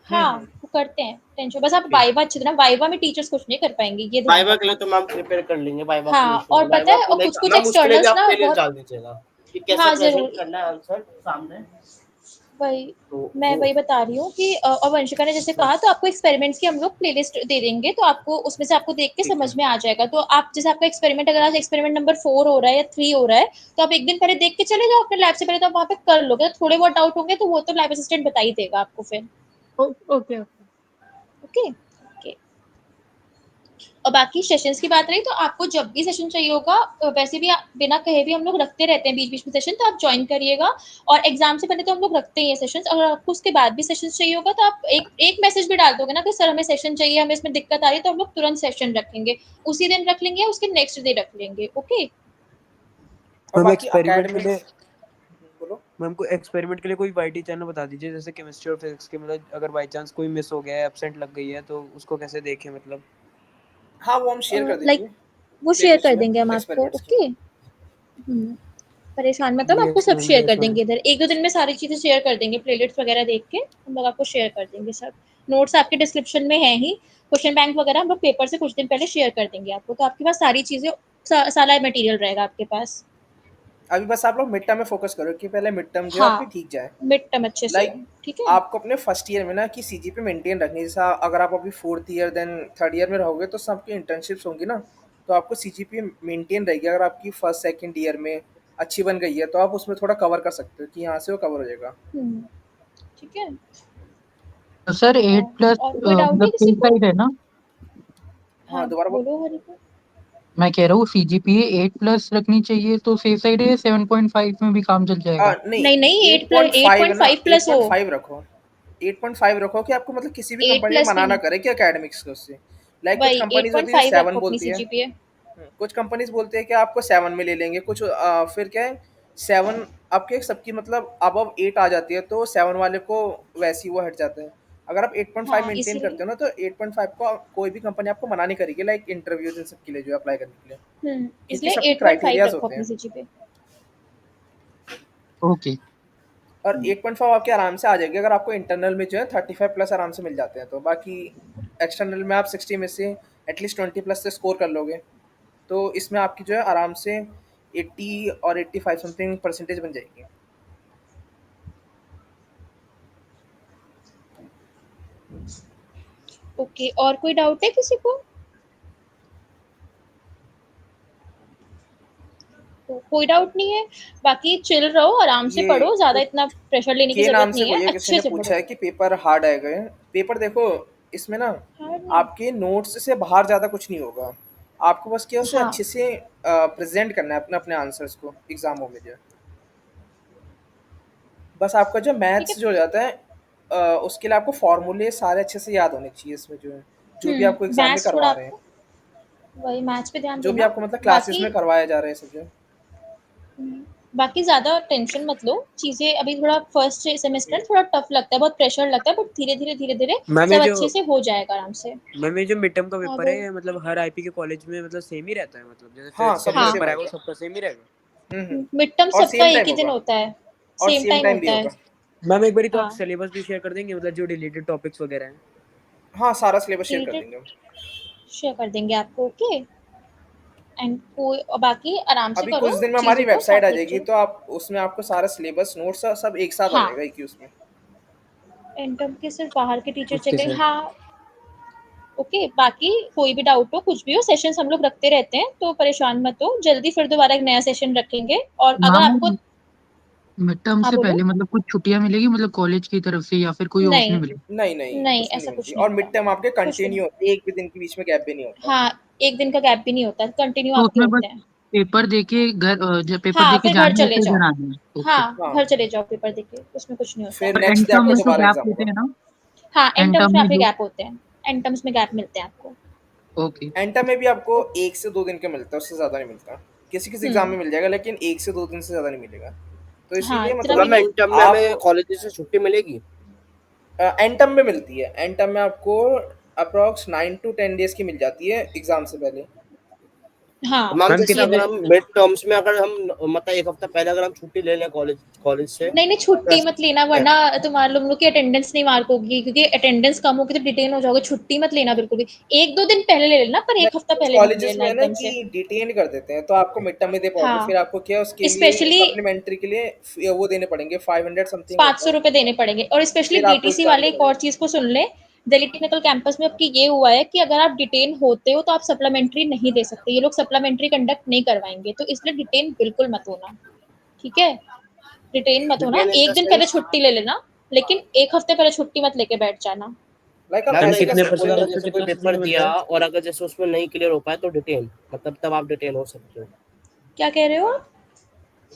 हाँ, वो करते हैं, टेंशन, बस आप ओके, वाइवा अच्छी तरह, वाइवा में टीचर्स कुछ नहीं कर पाएंगे, ये ध्यान वाइवा के लिए रखना। तो मैम प्रिपेयर कर लेंगे, वाइवा का कोई हाँ, इशू नहीं। और पता वाइवा है, को और लाइक कुछ कुछ मैम उसके लिए भी एक्सटर्नल्स आप ना प्लेलिस्ट बहुत। डाल दीजिएगा कि कैसे हाँ, प्रेजेंट जरूर। करना है आंसर सामने, वही तो मैं वो वही बता रही हूँ कि और वंशिका ने जैसे कहा, तो आपको एक्सपेरिमेंट्स की हम लोग प्लेलिस्ट दे देंगे, तो आपको उसमें से आपको देख के ठीक समझ है। में आ जाएगा। तो आप जैसे आपका एक्सपेरिमेंट, अगर आज एक्सपेरिमेंट नंबर 4 हो रहा है या 3 हो रहा है, तो आप एक दिन पहले देख के चले जाओ अपने लैब से पहले, तो आप वहाँ पे कर लोगे। तो थोड़े बहुत डाउट होंगे तो वो तो लैब असिस्टेंट बता ही देगा आपको फिर। ओके। Okay, okay. और बाकी सेशंस की बात रही, तो आपको जब भी सेशन चाहिए होगा, वैसे भी बिना कहे भी हम लोग रखते रहते हैं बीच बीच में सेशन, तो आप ज्वाइन करिएगा। और एग्जाम से पहले तो हम लोग रखते ही हैं सेशंस। अगर आपको उसके बाद भी सेशन चाहिए होगा, तो आप एक एक मैसेज भी डाल दोगे ना कि सर हमें सेशन चाहिए, हमें इसमें दिक्कत आ रही है, तो हम लोग तुरंत सेशन रख लेंगे। उसी दिन रख लेंगे या उसके नेक्स्ट डे रख लेंगे। ओके। और मैम बाकी एक्सपेरिमेंट के लिए एकेडमिक्स बोलो। मैम को एक्सपेरिमेंट के लिए कोई वाईटी चैनल बता दीजिए, जैसे केमिस्ट्री और फिजिक्स के, मतलब अगर बाय चांस कोई मिस हो गया है, एब्सेंट लग गई है, तो उसको कैसे देखें मतलब। हाँ वो हम शेयर कर लाइक देंगे वो शेयर प्लेलिस्ट कर में देंगे हम आपको। एक्सपेरिमेंट्स की। ओके। परेशान मत हो, हम आपको यस सब मैम, शेयर कर यस मैम। देंगे इधर। 1-2 दिन में सारी चीज़ें शेयर कर देंगे, प्लेलिस्ट वगैरह देख के हम लोग आपको शेयर कर देंगे सब। नोट्स आपके डिस्क्रिप्शन में है ही। क्वेश्चन बैंक वगैरह हम लोग पेपर से कुछ दिन पहले शेयर कर देंगे आपको, तो आपके पास सारी चीज़ें, सारा मटेरियल रहेगा आपके पास। अभी बस आप लोग मिड टर्म में फोकस करो कि पहले मिड टर्म जो है आपकी हाँ, ठीक जाए। मिड टर्म अच्छे से लाइक हो, ठीक है? आपको अपने फर्स्ट ईयर में ना कि सीजीपीए मेंटेन रखनी है, जैसा अगर आप अभी fourth year then third year में रहोगे तो सबकी इंटर्नशिप्स होंगी ना, तो आपको सीजीपीए मेंटेन रहेगी। अगर आपकी फर्स्ट सेकंड ईयर में अच्छी बन गई है तो आप उसमें थोड़ा कवर कर सकते हो, कि यहाँ से वो कवर हो जाएगा। हुँ, ठीक है? तो सर अ, 8 प्लस और कोई डाउट है मतलब किसी सेम को? साइड है ना? हाँ हाँ, दोबारा बोलो। बोलो हरिका। मैं कह रहा हूँ सीजीपीए 8 प्लस रखनी चाहिए तो सेफ साइड है, 7.5 में भी काम चल जाएगा? नहीं, नहीं, नहीं, 8.5 है ना, 8.5 प्लस हो। 8.5 रखो। 8.5 रखो कि आपको मतलब किसी भी 8 कंपनी प्लस भी मना ना नहीं, करे कि एकेडमिक्स के उससे। लाइक कुछ वही कंपनीज होती है 8.5 सेवन रखो अपनी बोलती है। सीजीपीए। कुछ कंपनीज बोलते हैं कि आपको 7 में ले लेंगे, कुछ फिर क्या है, 7 आपके सबकी मतलब अबव 8 आ जाती है तो 7 वाले को वैसी वो हट जाता है। अगर आप 8.5 हाँ, मेंटेन इसीलिए। करते हो ना तो 8.5 को कोई भी कंपनी आपको मना नहीं करेगी, लाइक इंटरव्यूज इन सब के लिए जो अप्लाई करने के लिए, क्योंकि इसलिए सबके 8.5 क्राइटेरियाज रखो होते अपनी हैं। सीजीपीए। ओके। और 8.5 आपके आराम से आ जाएगी अगर आपको इंटरनल में जो है 35 प्लस आराम से मिल जाते हैं, तो बाकी एक्सटर्नल में आप 60 में से एटलीस्ट 20 प्लस से स्कोर कर लोगे, तो इसमें आपकी जो है आराम से 80 और 85 समथिंग परसेंटेज बन जाएगी। ओके, और कोई डाउट है किसी को? तो कोई डाउट नहीं है। बाकी चिल रहो, आराम से ये पढ़ो, ज़्यादा इतना प्रेशर लेने की के नाम ज़रूरत से नहीं है, भैया किसी अच्छे ने से पूछा पढ़ो। है कि पेपर हार्ड आएगा। पेपर देखो इसमें ना हार्ड नहीं। आपके नोट्स से बाहर ज़्यादा कुछ नहीं होगा, आपको बस क्या उसे हाँ, अच्छे से प्रेजेंट करना है अपने अपने आंसर्स को एग्जामों में जो है। बस आपका जो ठीक है। मैथ्स जो हो जाता है उसके लिए आपको फॉर्मूले सारे अच्छे से याद होने चाहिए इसमें जो है, जो भी आपको एग्जाम में मैथ्स थोड़ा करवा रहे हैं, आपको, वही मैथ्स पे ध्यान जो भी देना। आपको मतलब क्लासेस बाकी में करवाया जा रहा है सब जो है। बाकी ज्यादा टेंशन मत लो, चीजें अभी थोड़ा फर्स्ट सेमेस्टर थोड़ा टफ लगता है, बहुत प्रेशर लगता है, बट धीरे धीरे मैम ये सब जो अच्छे से हो जाएगा आराम से। मैम ये जो मिड टर्म का हाँ पेपर है बोल। ये मतलब हर आईपी के कॉलेज में मतलब सेम ही रहता है, मतलब जैसे हाँ, फिफ्थ का सब जो में हाँ, सेम पेपर है वो होगा। सबका सेम ही रहेगा। मिड टर्म और सबका सेम एक टाइम ही दिन होगा, होता है, और सेम सेम टाइम टाइम भी होता है। होगा। मैम एक बारी तो आप हाँ, सिलेबस भी शेयर कर देंगे, मतलब जो रिलेटेड टॉपिक्स वगैरह हैं। हाँ, सारा सिलेबस शेयर कर रिलेटेड देंगे हम। शेयर कर देंगे आपको, ओके। एंड कोई और बाकी आराम से अभी करो कुछ दिन में हमारी चीज़ों को, वेबसाइट आ साथ जाएगी, लेक्चर। तो आप उसमें आपको सारा सिलेबस, नोट्स सब एक साथ आ हाँ, जाएगा एक ही उसमें। एंटम के सिर्फ बाहर के टीचर चेक ओके करेंगे, सर। हाँ। ओके, बाकी कोई भी डाउट हो, कुछ भी हो, सेशंस हम लोग रखते रहते हैं, तो परेशान मत हो, जल्दी फिर दोबारा एक नया सेशन रखेंगे। और अगर आपको, मैम मिड टर्म हाँ से बोलो। पहले मतलब कुछ छुट्टियां मिलेगी मतलब कॉलेज की तरफ से, या फिर कोई ऑफ नहीं नहीं, मिलेगी? नहीं, नहीं, नहीं, कुछ भी नहीं ऐसा मिलती, कुछ नहीं और मिड होता, टर्म आपके कुछ भी नहीं। कंटिन्यू होते हैं, एक भी दिन के बीच में गैप भी नहीं होता। हाँ, एक दिन का गैप भी नहीं होता, कंटिन्यू तो आपके उसमें बस होते हैं। पेपर देके घर जब पेपर हाँ, देके फिर घर जाना है चले फिर जाओ। घर आना है, ओके। हाँ, हाँ, घर चले जाओ पेपर देके, उसमें कुछ नहीं होता। फिर और नेक्स्ट एंड डे टर्म आपका में तो दोबारा गैप एग्जाम होते होगा। हैं ना? हाँ, एंड एंड टर्म्स टर्म में में आपके जो, गैप होते हैं, एंड टर्म्स में गैप मिलते हैं आपको। ओके। एंड टाइम में भी आपको 1 से 2 दिन का मिलता है, उससे ज़्यादा नहीं मिलता। किसी-किसी एग्ज़ाम में हुँ, मिल जाएगा, लेकिन 1 से 2 दिन से ज़्यादा नहीं मिलेगा। तो हाँ, इसीलिए इतना भी मतलब मैम नहीं। एंड टर्म में आप हमें कॉलेज से छुट्टी मिलेगी? एंड टर्म में मिलती है। एंड टर्म में आपको अप्रॉक्स 9 टू 10 डेज़ की मिल जाती है एग्ज़ाम से पहले। तो हाँ, मैम मैम जैसे ये कितने अगर हम बिल्कुल। मिड टर्म्स में अगर हम मतलब 1 हफ्ता पहले अगर हम छुट्टी ले लें कॉलेज कॉलेज से नहीं, नहीं, तो छुट्टी ऐसा मत लेना, है? वरना तुम्हारे लोग की अटेंडेंस नहीं मार्क होगी, क्योंकि अटेंडेंस कम होगी तो डिटेन हो जाओगे। छुट्टी मत लेना बिल्कुल भी। 1-2 दिन पहले ले लेना, पर नहीं, 1 हफ्ता कुछ पहले मत कॉलेजेस में लेना है ना एकदम से। कि डिटेन कर देते हैं, तो आपको मिड टर्म में दे पाओगे, हाँ, फिर आपको क्या है उसके लिए स्पेशली सप्लीमेंट्री के लिए वो देने पड़ेंगे, 500 समथिंग होता है, ₹500 देने पड़ेंगे। और स्पेशली फिर आपको डीटीसी एग्ज़ाम वाले देने एक और पड़ेंगे। चीज़ को सुन लें, दिल्ली टेक्निकल कैंपस में आपकी ये हुआ है कि अगर आप डिटेन होते हो तो आप सप्लीमेंट्री नहीं दे सकते। ये लोग सप्लीमेंट्री कंडक्ट नहीं करवाएँगे, तो इसलिए डिटेन बिल्कुल मत होना, ठीक है? डिटेन मत होना, डिटेन इन 1 द दिन पहले सेंस छुट्टी ले लेना, लेकिन 1 हफ्ते पहले छुट्टी मत लेके बैठ जाना। लाइक आप मैम मैम ऐसे नहीं कर कितने जैसे सकते कोई परसेंट हो। उस पे जैसे कोई कितना पेपर सीजीपीए मिलता दिया है? और अगर जैसे उसमें नहीं क्लियर हो पाए तो डिटेन मतलब तब आप डिटेन हो सकते हो। क्या कह रहे हो आप?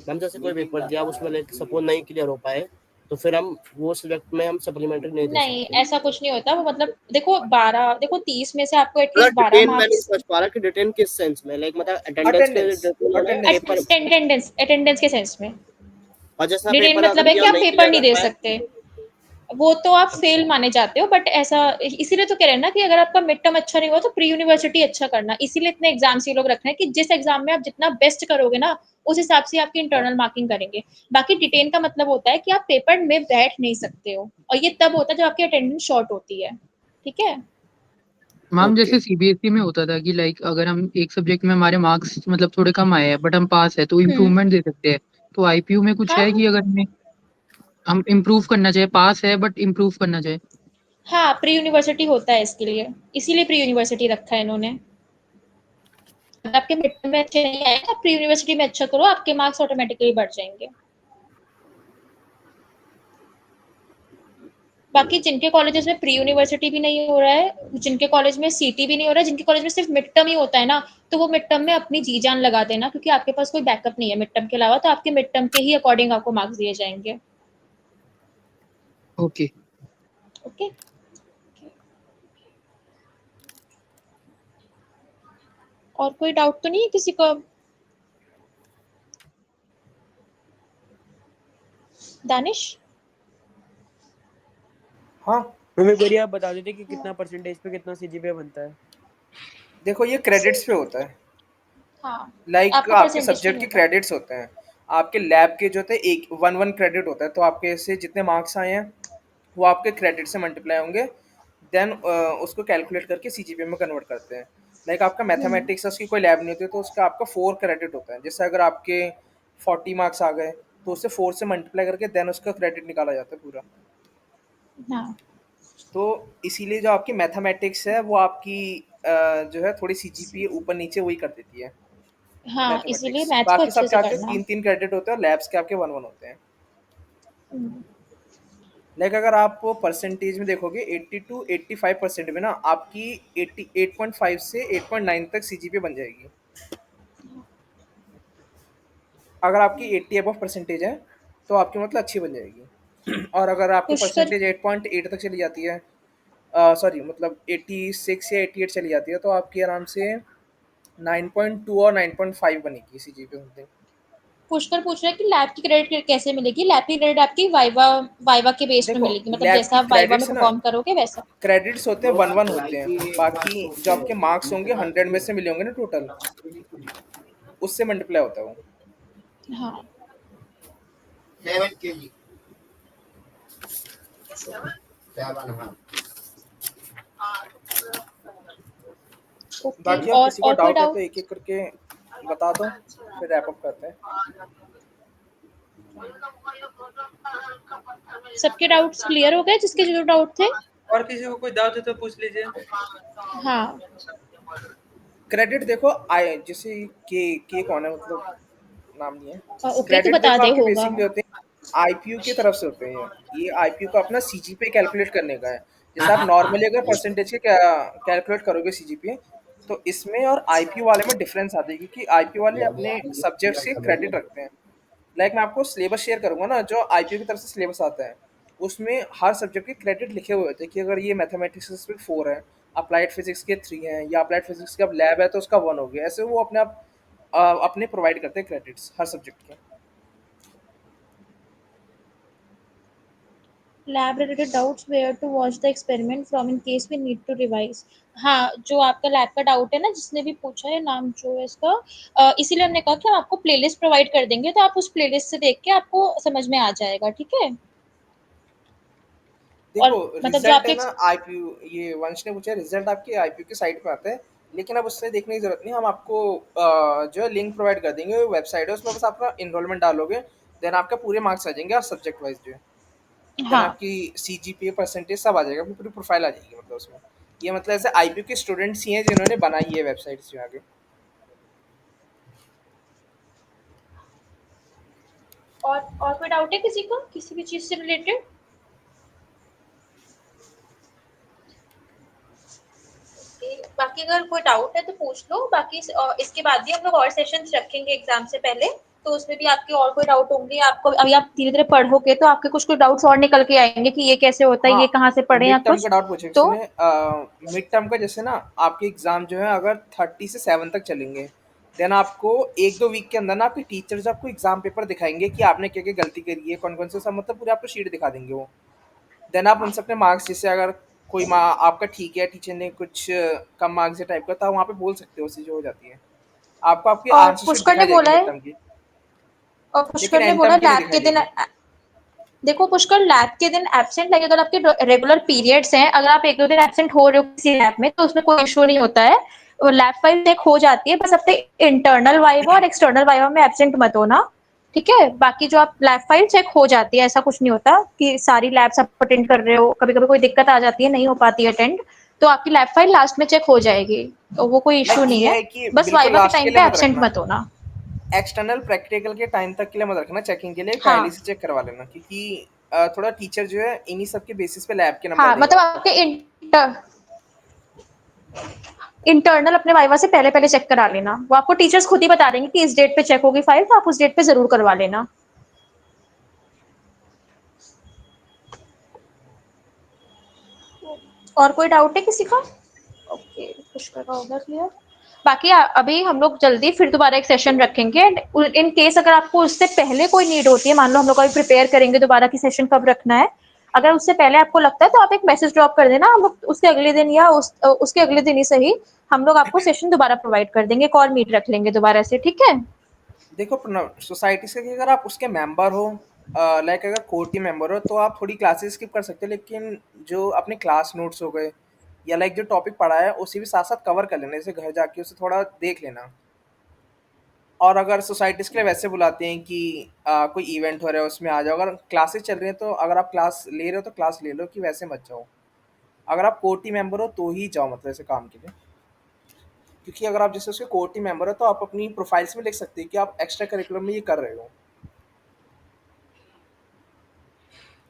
मैम जैसे कोई पेपर दिया उसमें लाइक सपोज नहीं क्लियर हो पाए तो फिर हम वो सब्जेक्ट में हम सप्लीमेंट्री नहीं दे नहीं, सकते। ऐसा कुछ नहीं होता। वो मतलब देखो 30 में से आपको मतलब एटलीस्ट 12 डिटेन मैं नहीं मार्क्स। समझ पा रहा कि डिटेन किस सेंस में लाइक मतलब अटेंडेंस के अटेंडेंस, डिटेन होना है अटेंडेंस पेपर केस। अटेंडेंस के सेंस में। और जैसा डिटेन पेपर अगर मतलब है कि दिया आप नहीं पेपर क्लियर नहीं कर दे पाए। सकते। वो तो आप फेल माने जाते हो, बट ऐसा इसीलिए तो कह रहे हैं ना कि अगर आपका मिड टर्म अच्छा नहीं हुआ तो प्री यूनिवर्सिटी अच्छा करना। इसीलिए इतने एग्जाम्स ये लोग रख रहे हैं कि जिस एग्जाम में आप जितना बेस्ट करोगे ना, उस हिसाब से आपकी इंटरनल मार्किंग करेंगे। बाकी डिटेन का मतलब होता है कि आप पेपर में बैठ नहीं सकते हो, और ये तब होता है जब आपकी अटेंडेंस शॉर्ट होती है, ठीक है? मैम ओके जैसे सीबीएसई में होता था कि लाइक अगर हम एक सब्जेक्ट में हमारे मार्क्स मतलब थोड़े कम आए हैं बट हम पास है तो हम्म। इम्प्रूवमेंट दे सकते हैं। तो आईपीयू में कुछ है हाँ, कि अगर हम इम्प्रूव करना चाहे, पास है बट इम्प्रूव करना चाहे? हाँ, प्री यूनिवर्सिटी होता है इसके लिए, इसीलिए प्री यूनिवर्सिटी रखा है इन्होंने। अगर आपके मिड टर्म में अच्छे नहीं आए तो आप प्री यूनिवर्सिटी में अच्छा करो, आपके मार्क्स ऑटोमेटिकली बढ़ जाएंगे। बाकी जिनके कॉलेजेस में प्री यूनिवर्सिटी भी नहीं हो रहा है, जिनके कॉलेज में सीटी भी नहीं हो रहा है, जिनके कॉलेज में सिर्फ मिड टर्म ही होता है ना, तो वो मिड टर्म में अपनी जी जान लगा देना, क्योंकि आपके पास कोई बैकअप नहीं है मिड टर्म के अलावा, तो आपके मिड टर्म के ही अकॉर्डिंग आपको मार्क्स दिए जाएंगे। ओके। ओके। और कोई डाउट तो नहीं है किसी को? दानिश? हाँ, मैम एक बारी आप बता देते कि कितना परसेंटेज पे कितना सीजीपीए बनता है? देखो ये क्रेडिट्स पे होता है। हाँ, लाइक आपका आपके परसेंटेज पे सब्जेक्ट नहीं के होता। क्रेडिट्स होते हैं। आपके लैब के जो थे एक 1 क्रेडिट होता है, तो आपके से जितने मार्क्स आए हैं वो आपके क्रेडिट से मल्टीप्लाई होंगे। देन उसको कैलकुलेट करके सीजीपीए में कन्वर्ट करते हैं। लाइक आपका हम्म। मैथमेटिक्स है, उसकी कोई लैब नहीं होती, तो उसका आपका 4 क्रेडिट होता है। जैसे अगर आपके 40 मार्क्स आ गए तो उससे 4 से मल्टीप्लाई करके देन उसका क्रेडिट निकाला जाता है पूरा। हाँ, तो इसीलिए जो आपकी मैथमेटिक्स है वो आपकी जो है थोड़ी सीजीपीए ऊपर नीचे वही कर देती है। हाँ, इसीलिए मैथमेटिक्स मैथ को बाकी अच्छे सबके से आपके करना। 3 क्रेडिट होते हैं, और लैब्स के आपके 1 होते हैं। हम्म। लाइक अगर आप परसेंटेज में देखोगे 80 टू 85% में ना आपकी 8.5 से 8.9 तक सीजीपीए बन जाएगी। अगर आपकी 80 अबव परसेंटेज है तो आपकी मतलब अच्छी बन जाएगी। और अगर आपकी पुष्कर, परसेंटेज 8.8 तक चली जाती है, सॉरी मतलब 86 या 88 चली जाती है, तो आपकी आराम से 9.2 और 9.5 बनेगी सीजीपीए समथिंग। पुष्कर पूछ रहा है कि लैब की क्रेडिट कैसे मिलेगी? लैब की क्रेडिट आपकी वाइवा वाइवा के बेस पे देखो मिलेगी, मतलब लैब जैसा की आप वाइवा में क्रेडिट्स ना, परफॉर्म करोगे वैसा। क्रेडिट्स होते हैं 1-1 होते हैं, बाकी जो आपके मार्क्स होंगे 100 में से मिले होंगे ना टोटल, उससे मल्टीप्लाई होता है वो। हाँ। ओके, बाकी और किसी को और कोई डाउट है तो डाउट? एक-एक करके बता दो, फिर रैप अप करते हैं। सबके डाउट्स क्लियर हो गए जिसके जो डाउट थे? और किसी को कोई डाउट है तो पूछ लीजिए। हाँ। क्रेडिट देखो आए जैसे के कौन है, मतलब नाम नहीं है। ओके, तो क्रेडिट बता देखो दे आपके होगा। बेसिकली होते हैं आईपीयू की तरफ से होते हैं। ये आईपीयू का अपना सीजीपीए कैलकुलेट करने का है। जैसे आप नॉर्मली अगर परसेंटेज के कैलकुलेट करोगे सीजीपीए, तो इसमें और आईपीयू वाले में डिफरेंस आता है, क्योंकि आईपीयू वाले अपने सब्जेक्ट्स के क्रेडिट रखते हैं। लाइक मैं आपको सिलेबस शेयर करूंगा ना, जो आईपीयू की तरफ से सिलेबस आता है, उसमें हर सब्जेक्ट के क्रेडिट लिखे हुए होते हैं कि अगर ये मैथमेटिक्स पे 4 है, अप्लाइड फिजिक्स के 3 हैं, या अप्लाइड फिजिक्स का लैब है तो उसका 1 हो गया। ऐसे वो अपने आप अपने प्रोवाइड करते हैं क्रेडिट्स हर सब्जेक्ट के। Lab related doubts, where to watch the experiment from in case we need to revise. हाँ, जो आपका लैब का डाउट है ना, जिसने भी पूछा है, नाम जो है इसका, इसीलिए हमने कहा कि हम आपको प्लेलिस्ट प्रोवाइड कर देंगे, तो आप उस प्लेलिस्ट से देख के आपको समझ में आ जाएगा, ठीक है? देखो और मतलब जो रिजल्ट आपके है ना आईपीयू, ये वंश ने पूछा, रिजल्ट आपके आईपीयू की साइट पे आता है, लेकिन अब उससे देखने की जरूरत नहीं। हम आपको जो है लिंक प्रोवाइड कर देंगे, वेबसाइट है, उसमें बस आपका इनरोलमेंट डालोगे, देन आपका पूरे मार्क्स आ जाएंगे और सब्जेक्ट वाइज जो है, देन हाँ, आपकी सीजीपीए परसेंटेज सब आ जाएगा, आपकी पूरी प्रोफाइल आ जाएगी मतलब उसमें। ये मतलब ऐसे आईपीयू के स्टूडेंट्स ही हैं जिन्होंने बनाई है वेबसाइट जो आगे। और कोई डाउट है किसी को, किसी भी चीज से रिलेटेड? बाकी अगर कोई डाउट है तो पूछ लो, बाकी इसके बाद भी हम लोग और सेशंस रखेंगे एग्जाम से पहले, तो उसमें भी आपके और कोई डाउट होंगे, आपको अभी आप धीरे धीरे पढ़ोगे तो आपके कुछ कुछ डाउट्स और निकल के आएंगे कि ये कैसे होता है, हाँ, ये कहाँ से पढ़े या मिड टर्म का कुछ। डाउट पूछा तो किसी ने। मिड टर्म का जैसे ना आपके एग्जाम जो है अगर 30 से 7 तक चलेंगे, देन आपको 1-2 वीक के अंदर ना आपके टीचर्स आपको एग्जाम पेपर दिखाएंगे कि आपने क्या क्या गलती करी है, कौन कौन से सब, मतलब पूरे आपको शीट दिखा देंगे वो। देन आप उनसे अपने मार्क्स, जैसे अगर कोई आपका ठीक है, टीचर ने कुछ कम मार्क्स या टाइप का, तो आप वहाँ पे बोल सकते हो, उससे जो हो जाती है। आपको आपकी और आंसर शीट पुष्कर ने दिखाई जाएगी बोला मिड है, टर्म की, और लेकिन पुष्कर ने एंड बोला टर्म की नहीं लैब दिखाई के दिन, देगी। देखो पुष्कर, लैब के दिन एब्सेंट लगे, अगर आपके रेगुलर पीरियड्स हैं, अगर आप एक दो दिन एब्सेंट हो रहे हो किसी लैब में, तो उसमें कोई इशू नहीं होता है, लैब फाइल चेक हो जाती है, बस अपने इंटरनल वाइवा और एक्सटर्नल वाइवा में एब्सेंट मत होना, ठीक है? बाकी जो आप लैब फाइल चेक हो जाती है, ऐसा कुछ नहीं होता कि सारी लैब्स आप अटेंड कर रहे हो, कभी कभी कोई दिक्कत आ जाती है, नहीं हो पाती अटेंड, तो आपकी लैब फाइल लास्ट में चेक हो जाएगी, तो वो कोई इशू लाइक नहीं ये है। है कि बस बिल्कुल वाइवा के लास्ट के टाइम लिए पे मत एब्सेंट रखना, मत होना। एक्सटर्नल प्रैक्टिकल के टाइम तक के लिए मत रखना चेकिंग के लिए, हाँ, पहले से चेक करवा लेना, क्योंकि थोड़ा टीचर जो है इन्हीं सब के बेसिस पे लैब के नंबर हाँ, देगा मतलब आपको। आपके इंटरनल अपने वाइवा से पहले पहले चेक करा लेना, वो आपको टीचर्स खुद ही बता देंगे कि इस डेट पे चेक होगी फाइल, तो आप उस डेट पे जरूर करवा लेना। और कोई डाउट है किसी का? ओके, पुष्कर का होगा क्लियर। बाकी अभी हम लोग जल्दी फिर दोबारा एक सेशन रखेंगे, इन केस अगर आपको उससे पहले कोई नीड होती है, मान लो हम लोग अभी प्रिपेयर करेंगे दोबारा की सेशन कब रखना है, अगर उससे पहले आपको लगता है तो आप एक मैसेज ड्रॉप कर देना, हम लोग उसके अगले दिन या उसके अगले दिन ही सही, हम लोग आपको सेशन दोबारा प्रोवाइड कर देंगे, कॉल मीट रख लेंगे दोबारा से, ठीक है? देखो सोसाइटी से कि अगर आप उसके मेंबर हो, लाइक अगर कोर टीम मेंबर हो, तो आप थोड़ी क्लासेस स्किप कर सकते हो, लेकिन जो अपने क्लास नोट्स हो गए या लाइक जो टॉपिक पढ़ा है उसे भी साथ साथ कवर कर लेना, जैसे घर जाके उसे थोड़ा देख लेना। और अगर सोसाइटीज के लिए वैसे बुलाते हैं कि कोई इवेंट हो रहा है उसमें आ जाओ, अगर क्लासेस चल रही हैं तो अगर आप क्लास ले रहे हो तो क्लास ले लो, कि वैसे मत जाओ। अगर आप कोर टीम मेंबर हो तो ही जाओ, मतलब ऐसे काम के लिए, क्योंकि अगर आप जैसे उसके कोर टीम मेंबर हो तो आप अपनी प्रोफाइल्स में लिख सकते हैं कि आप एक्स्ट्रा करिकुलम में ये कर रहे हो,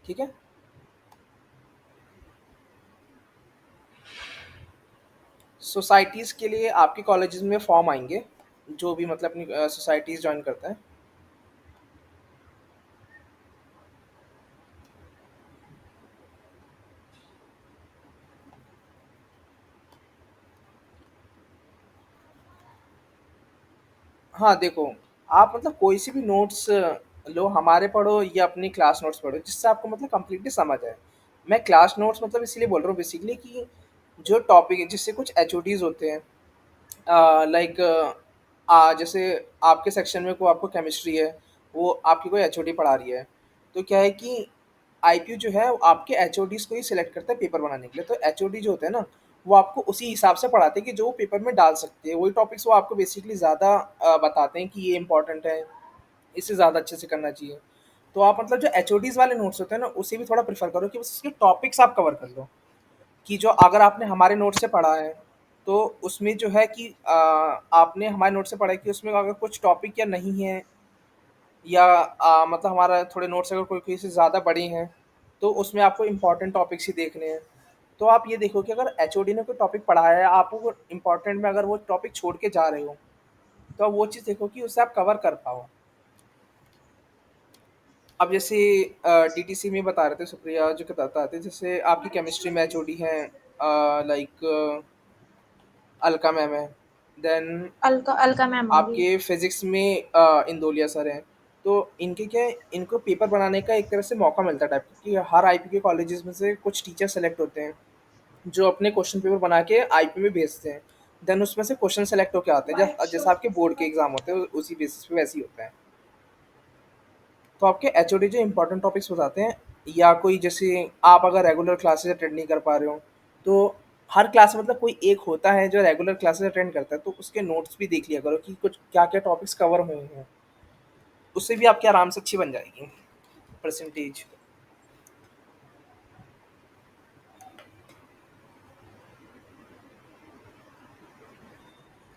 ठीक है? सोसाइटीज़ के लिए आपके कॉलेजेस में फॉर्म आएंगे, जो भी मतलब अपनी सोसाइटीज़ ज्वाइन करता है। हाँ देखो, आप मतलब कोई सी भी नोट्स लो, हमारे पढ़ो या अपनी क्लास नोट्स पढ़ो, जिससे आपको मतलब कंप्लीटली समझ आए। मैं क्लास नोट्स मतलब इसीलिए बोल रहा हूँ बेसिकली कि जो टॉपिक है, जिससे कुछ एचओडीज होते हैं, लाइक जैसे आपके सेक्शन में कोई आपको केमिस्ट्री है, वो आपकी कोई एचओडी पढ़ा रही है, तो क्या है कि आईपीयू जो है वो आपके एचओडीज को ही सिलेक्ट करता है पेपर बनाने के लिए। तो एचओडी जो होते हैं ना, वो आपको उसी हिसाब से पढ़ाते हैं कि जो वो पेपर में डाल सकते हैं, वही टॉपिक्स वो आपको बेसिकली ज़्यादा बताते हैं कि ये इंपॉर्टेंट है, इससे ज़्यादा अच्छे से करना चाहिए। तो आप मतलब जो एचओडीज वाले नोट्स होते हैं ना, उसे भी थोड़ा प्रेफर करो कि बस उसके टॉपिक्स आप कवर कर लो। कि जो अगर आपने हमारे नोट से पढ़ा है, तो उसमें जो है कि आपने हमारे नोट से पढ़ा है कि उसमें अगर कुछ टॉपिक या नहीं है, या मतलब हमारा थोड़े नोट्स अगर कोई से ज़्यादा बड़े हैं, तो उसमें आपको इम्पोर्टेंट टॉपिक्स ही देखने हैं। तो आप ये देखो कि अगर एचओडी ने कोई टॉपिक पढ़ाया है, आप वो इम्पोर्टेंट में अगर वो टॉपिक छोड़ के जा रहे हो, तो आप वो चीज़ देखो कि उसे आप कवर कर पाओ। अब जैसे टीटीसी में बता रहे थे सुप्रिया जो बताता थे, जैसे आपकी केमिस्ट्री में एचओडी हैं, लाइक अलका मैम है, देन अलका अलका मैम होंगी। आपके फिजिक्स में इंदोलिया सर हैं। तो इनके क्या है, इनको पेपर बनाने का एक तरह से मौका मिलता है टाइप, कि हर आईपी के कॉलेजेस में से कुछ टीचर सेलेक्ट होते हैं जो अपने क्वेश्चन पेपर बना के आईपी में भेजते हैं। देन उसमें से क्वेश्चन सेलेक्ट होके आते हैं, जैसे आपके बोर्ड के एग्जाम होते हैं उसी बेसिस पे वैसे ही होता है। तो आपके एचओडी जो इंपॉर्टेंट टॉपिक्स बताते हैं, या कोई जैसे आप अगर रेगुलर क्लासेस अटेंड नहीं कर पा रहे हो, तो हर क्लास मतलब कोई एक होता है जो रेगुलर क्लासेस अटेंड करता है, तो उसके नोट्स भी देख लिया करो कि कुछ क्या क्या टॉपिक्स कवर हुए हैं, उससे भी आपकी आराम से अच्छी बन जाएगी परसेंटेज।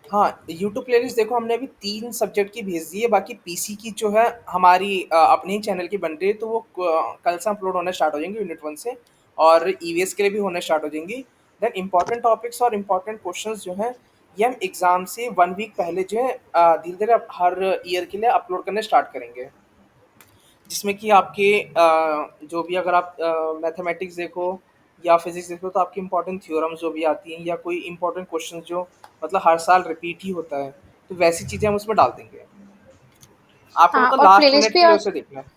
हाँ, यूट्यूब प्लेलिस्ट देखो हमने अभी 3 सब्जेक्ट की भेज दी है, बाकी पीसी की जो है हमारी अपने ही चैनल की बन रही है, तो वो कल से अपलोड होना स्टार्ट हो जाएंगे यूनिट 1 से, और ईवीएस के लिए भी होने स्टार्ट हो जाएंगी। देन इंपॉर्टेंट टॉपिक्स और इम्पॉर्टेंट क्वेश्चंस जो हैं, ये हम एग्ज़ाम से 1 वीक पहले जो है धीरे-धीरे हर ईयर के लिए अपलोड करने स्टार्ट करेंगे। जिसमें कि आपके जो भी अगर आप मैथमेटिक्स देखो या फिज़िक्स देखो, तो आपकी इम्पोर्टेंट थ्योरम्स जो भी आती हैं, या कोई इम्पोर्टेंट क्वेश्चन जो मतलब हर साल रिपीट ही होता है, तो वैसी चीज़ें हम उसमें डाल देंगे। आपको हाँ, मतलब और लास्ट प्लेलिस्ट मिनट भी के लिए आ उसे देखना है।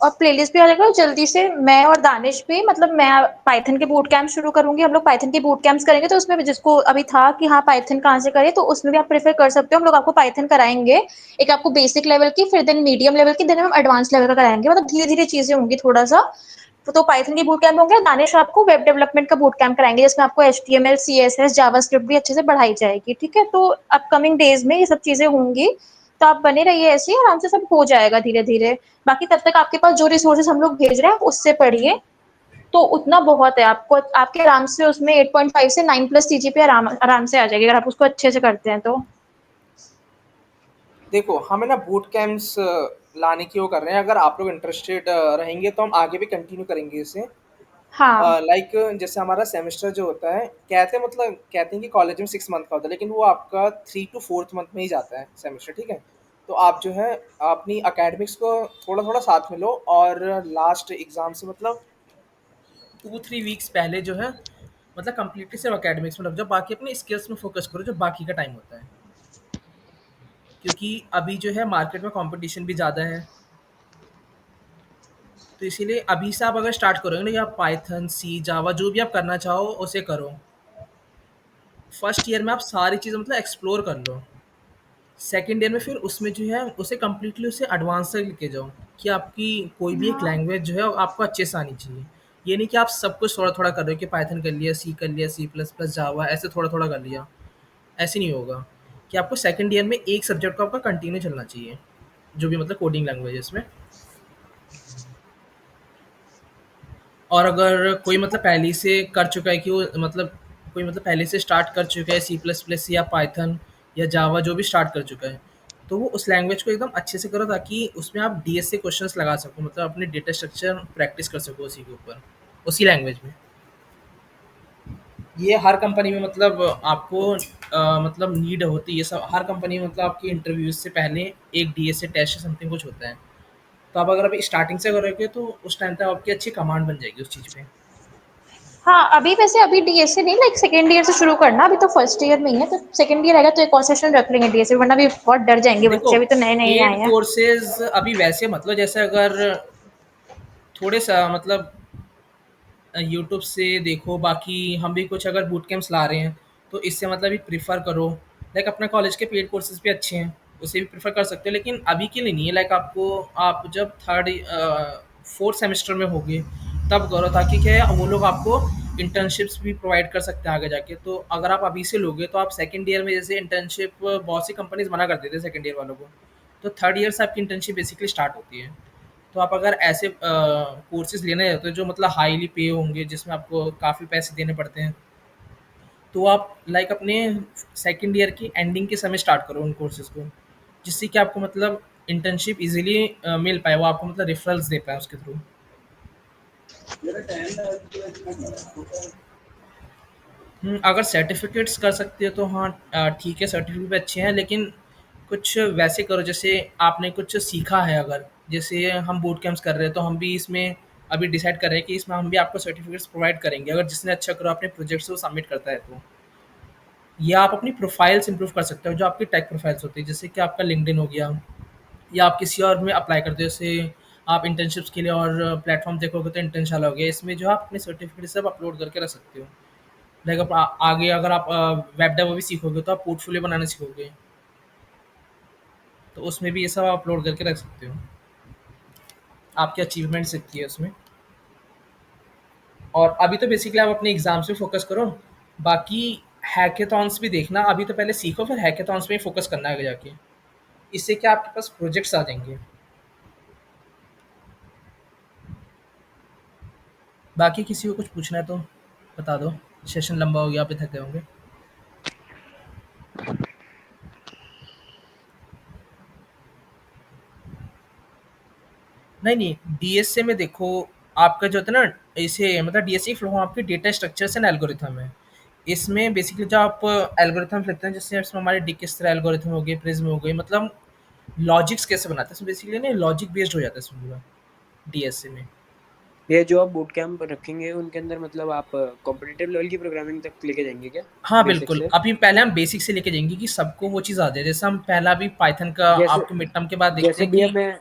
और प्लेलिस्ट भी आ जाएगा जल्दी से। मैं और दानिश भी, मतलब मैं पाइथन के बूट कैंप शुरू करूंगी, हम लोग पाइथन के बूट कैंप्स करेंगे। तो उसमें भी जिसको अभी था कि हाँ पाइथन कहाँ से करें, तो उसमें भी आप प्रेफर कर सकते हो। हम लोग आपको पाइथन कराएंगे, एक आपको बेसिक लेवल की, फिर देन मीडियम लेवल की, देन हम एडवांस लेवल का कराएंगे। मतलब धीरे धीरे चीजें होंगी थोड़ा सा। तो पाइथन की बूट कैंप होंगे, दानिश आपको वेब डेवलपमेंट का बूट कैंप कराएंगे, जिसमें आपको HTML CSS जावास्क्रिप्ट भी अच्छे से पढ़ाई जाएगी। ठीक है, तो अपकमिंग डेज में ये सब चीजें होंगी। तो आप बने रहिए ऐसे ही, आराम से सब हो जाएगा धीरे धीरे। बाकी तब तक आपके पास जो रिसोर्सेज हम लोग भेज रहे हैं, आप उससे पढ़िए। तो उतना बहुत है आपको, आपके आराम से उसमें 8.5 से 9+ CGPA आराम आराम से आ जाएगी, अगर आप उसको अच्छे से करते हैं तो। देखो हमें ना बूट कैंप्स लाने की वो कर रहे हैं, अगर आप लोग इंटरेस्टेड रहेंगे तो हम आगे भी कंटिन्यू करेंगे इसे। हाँ, लाइक जैसे हमारा सेमेस्टर जो होता है, कहते हैं कि कॉलेज में 6 मंथ का होता है, लेकिन वो आपका 3 to 4th मंथ में ही जाता है सेमेस्टर, ठीक है। तो आप जो है अपनी अकेडमिक्स को थोड़ा थोड़ा साथ में लो, और लास्ट एग्जाम से मतलब 2-3 वीक्स पहले जो है मतलब कंप्लीटली सिर्फ अकेडमिक्स में लग जाओ, बाकी अपने स्किल्स में फोकस करो जो बाकी का टाइम होता है। क्योंकि अभी जो है मार्केट में कंपटीशन भी ज़्यादा है, तो इसीलिए अभी से आप अगर स्टार्ट करोगे ना, या पाइथन सी जावा जो भी आप करना चाहो उसे करो। फर्स्ट ईयर में आप सारी चीज़ें मतलब एक्सप्लोर कर लो, सेकंड ईयर में फिर उसमें जो है उसे कम्प्लीटली उसे एडवांस तक लेके जाओ, कि आपकी कोई भी एक हाँ, लैंग्वेज जो है वो आपको अच्छे से आनी चाहिए। ये नहीं कि आप सब कुछ थोड़ा थोड़ा कर रहे हो, कि पाइथन कर लिया, सी कर लिया, C++ जावा ऐसे थोड़ा थोड़ा कर लिया, ऐसे नहीं होगा। कि आपको सेकंड ईयर में एक सब्जेक्ट को आपका कंटिन्यू चलना चाहिए, जो भी मतलब कोडिंग लैंग्वेज है इसमें। और अगर कोई मतलब पहले से कर चुका है कि वो मतलब कोई मतलब पहले से स्टार्ट कर चुका है C++ या पाइथन या जावा जो भी स्टार्ट कर चुका है, तो वो उस लैंग्वेज को एकदम अच्छे से करो, ताकि उसमें आप डीएस से क्वेश्चंस लगा सको, मतलब अपने डेटा स्ट्रक्चर प्रैक्टिस कर सको उसी के ऊपर, उसी लैंग्वेज में। ये हर कंपनी में मतलब आपको मतलब नीड होती है, ये सब हर कंपनी में मतलब आपकी इंटरव्यूज से पहले एक डीएस से टेस्ट समथिंग कुछ होता है। तो आप अगर अभी स्टार्टिंग से करोगे तो उस टाइम तक आपकी अच्छी कमांड बन जाएगी उस चीज़ पे। हाँ, अभी वैसे अभी डीएसए नहीं, लाइक सेकंड ईयर से शुरू करना, अभी तो फर्स्ट ईयर में ही है, तो सेकंड ईयर आएगा तो एक और सेशन रख लेंगे डीएसए, वरना भी बहुत डर जाएंगे देखो बच्चे, अभी तो नए-नए पेड आए हैं। कोर्सेज अभी वैसे मतलब जैसे अगर थोड़े सा मतलब यूट्यूब से देखो, बाकी हम भी कुछ अगर बूट कैंप्स ला रहे हैं तो इससे मतलब भी प्रीफर करो। लाइक अपने कॉलेज के पेड कोर्सेज भी अच्छे हैं, उसे भी प्रीफर कर सकते हो, लेकिन अभी के लिए नहीं है। लाइक आपको आप जब थर्ड फोर्थ सेमेस्टर में होगे तब करो, ताकि क्या है वो लोग आपको इंटर्नशिप्स भी प्रोवाइड कर सकते हैं आगे जाके। तो अगर आप अभी से लोगे तो आप सेकंड ईयर में, जैसे इंटर्नशिप बहुत सी कंपनीज मना कर देते हैं सेकंड ईयर वालों को, तो थर्ड ईयर से आपकी इंटर्नशिप बेसिकली स्टार्ट होती है। तो आप अगर ऐसे कोर्सेज़ लेने जाते हो जो मतलब हाईली पे होंगे, जिसमें आपको काफ़ी पैसे देने पड़ते हैं, तो आप लाइक अपने सेकंड ईयर की एंडिंग के समय स्टार्ट करो उन कोर्सेज़ को, जिससे कि आपको मतलब इंटर्नशिप ईज़िली मिल पाए, वो आपको मतलब रेफरल्स दे पाएँ उसके थ्रू। अगर सर्टिफ़िकेट्स कर सकते हो तो हाँ, ठीक है, सर्टिफ़िकेट भी अच्छे हैं, लेकिन कुछ वैसे करो जैसे आपने कुछ सीखा है अगर, जैसे हम बूट कैंप्स कर रहे हैं तो हम भी इसमें अभी डिसाइड कर रहे हैं कि इसमें हम भी आपको सर्टिफ़िकेट्स प्रोवाइड करेंगे, अगर जिसने अच्छा करो अपने प्रोजेक्ट्स को सबमिट करता है तो। या आप अपनी प्रोफ़ाइल्स इम्प्रूव कर सकते हो, जो आपकी टेक प्रोफ़ाइल्स होती है, जैसे कि आपका लिंक्डइन हो गया, या आप किसी और में अप्लाई करते हो, जैसे आप इंटर्नशिप्स के लिए और प्लेटफ़ॉर्म देखोगे तो इंटर्नशाला हो गया, इसमें जो आप अपने सर्टिफ़िकेट सब अपलोड करके रख सकते हो। लाइक आप आगे अगर आप वेब डेव भी सीखोगे तो आप पोर्टफोलियो बनाना सीखोगे, तो उसमें भी ये सब आप अपलोड करके रख सकते हो, आपकी अचीवमेंट्स दिखती है उसमें। और अभी तो बेसिकली आप अपने एग्जाम्स पे फोकस करो, बाकी हैकेथॉन्स भी देखना। अभी तो पहले सीखो, फिर हैकेथॉन्स पे ही फोकस करना है आगे जाके, इससे क्या आपके पास प्रोजेक्ट्स आ जाएंगे। बाकी किसी को कुछ पूछना है तो बता दो, सेशन लंबा हो गया, आप ही थके होंगे। नहीं, नहीं, डीएसए में देखो, आपका जो होता है ना, इसे मतलब डीएसए फ्लो आपके डेटा स्ट्रक्चर्स एंड एल्गोरिथम है। इसमें बेसिकली जो आप एल्गोरिथम लिखते हैं, जैसे इसमें हमारे डिकिस्ट्रा एल्गोरिथम हो गए, प्रिज्म हो गई, मतलब लॉजिक्स कैसे बनाते हैं, इसमें बेसिकली ना लॉजिक बेस्ड हो जाता है इसमें पूरा डीएसए में। ये जो आप बूट कैंप रखेंगे उनके अंदर मतलब आप कॉम्पिटिटिव लेवल की प्रोग्रामिंग तक लेके जाएंगे क्या? हाँ, बेसिक बिल्कुल। से? अभी पहले हम बेसिक से लेके जाएँगे कि सबको वो चीज़ आ जाए। जैसे हम पहला भी पाइथन का जैसे आपके मिड टर्म के बाद देखते जैसे हैं भैया कि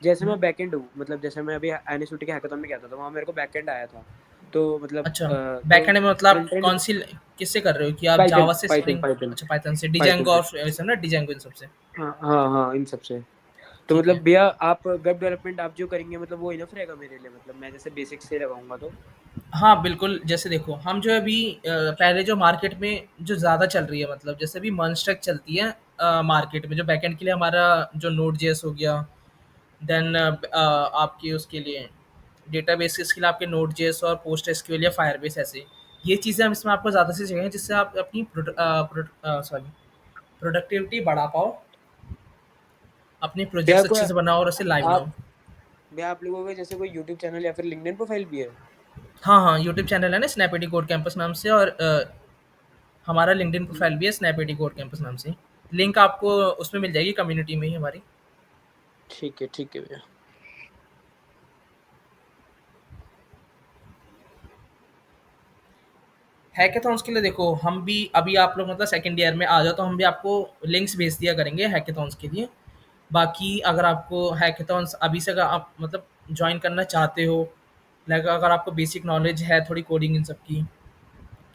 जैसे हुँ, मैं बैकएंड हूँ, मतलब जैसे मैं अभी एनएसयूटी के हैकाथॉन में गया था तो वहाँ मेरे को बैकएंड आया था। तो मतलब अच्छा, तो बैकएंड में मतलब आप फ्रंट एंड कौन-सी किससे कर रहे हो कि आप पाइथन जावा से, पाइथन स्प्रिंग, पाइथन अच्छा पाइथन से, पाइथन डिजेंगो से। और ये सब ना, डिजेंगो इन सब से? हाँ, हाँ, हाँ, इन सब से। तो ठीक मतलब है। भैया आप वेब डेवलपमेंट आप जो करेंगे मतलब वो इनफ रहेगा मेरे लिए, मतलब मैं जैसे बेसिक से लगाऊँगा तो? हाँ, बिल्कुल, जैसे देखो हम जो अभी पहले जो मार्केट में जो ज़्यादा चल रही है, मतलब जैसे अभी मनस्ट्रक चलती है मार्केट में, जो बैकएंड के लिए हमारा जो नोड जेएस हो गया, देन आपकी उसके लिए डेटाबेसेस के लिए आपके नोड जेएस और पोस्ट एसक्यूएल या फायरबेस ऐसे। ये चीज़ें हम इसमें आपको ज़्यादा से सिखाएँगे, जिससे आप अपनी प्रोडक्टिविटी बढ़ा पाओ, अपने भैया प्रोजेक्ट्स कोई अच्छे से बनाओ और उसे लाइव आप लाओ। भैया आप लोगों का जैसे कोई यूट्यूब चैनल या फिर लिंक्डइन प्रोफाइल भी है? हाँ, हाँ, यूट्यूब चैनल है ना स्नैपएडी कोड कैंपस नाम से, और हमारा लिंक्डइन प्रोफाइल भी है स्नैपएडी कोड कैंपस नाम से। लिंक आपको उसमें मिल जाएगी कम्युनिटी में ही हमारी। ठीक है भैया। हैकेथॉन्स के लिए देखो, हम भी अभी आप लोग मतलब सेकंड ईयर में आ जाओ तो हम भी आपको लिंक्स भेज दिया करेंगे हैकेथॉन्स के लिए। बाकी अगर आपको हैकेथॉन्स अभी से अगर आप मतलब जॉइन करना चाहते हो, लाइक अगर आपको बेसिक नॉलेज है थोड़ी कोडिंग इन सब की,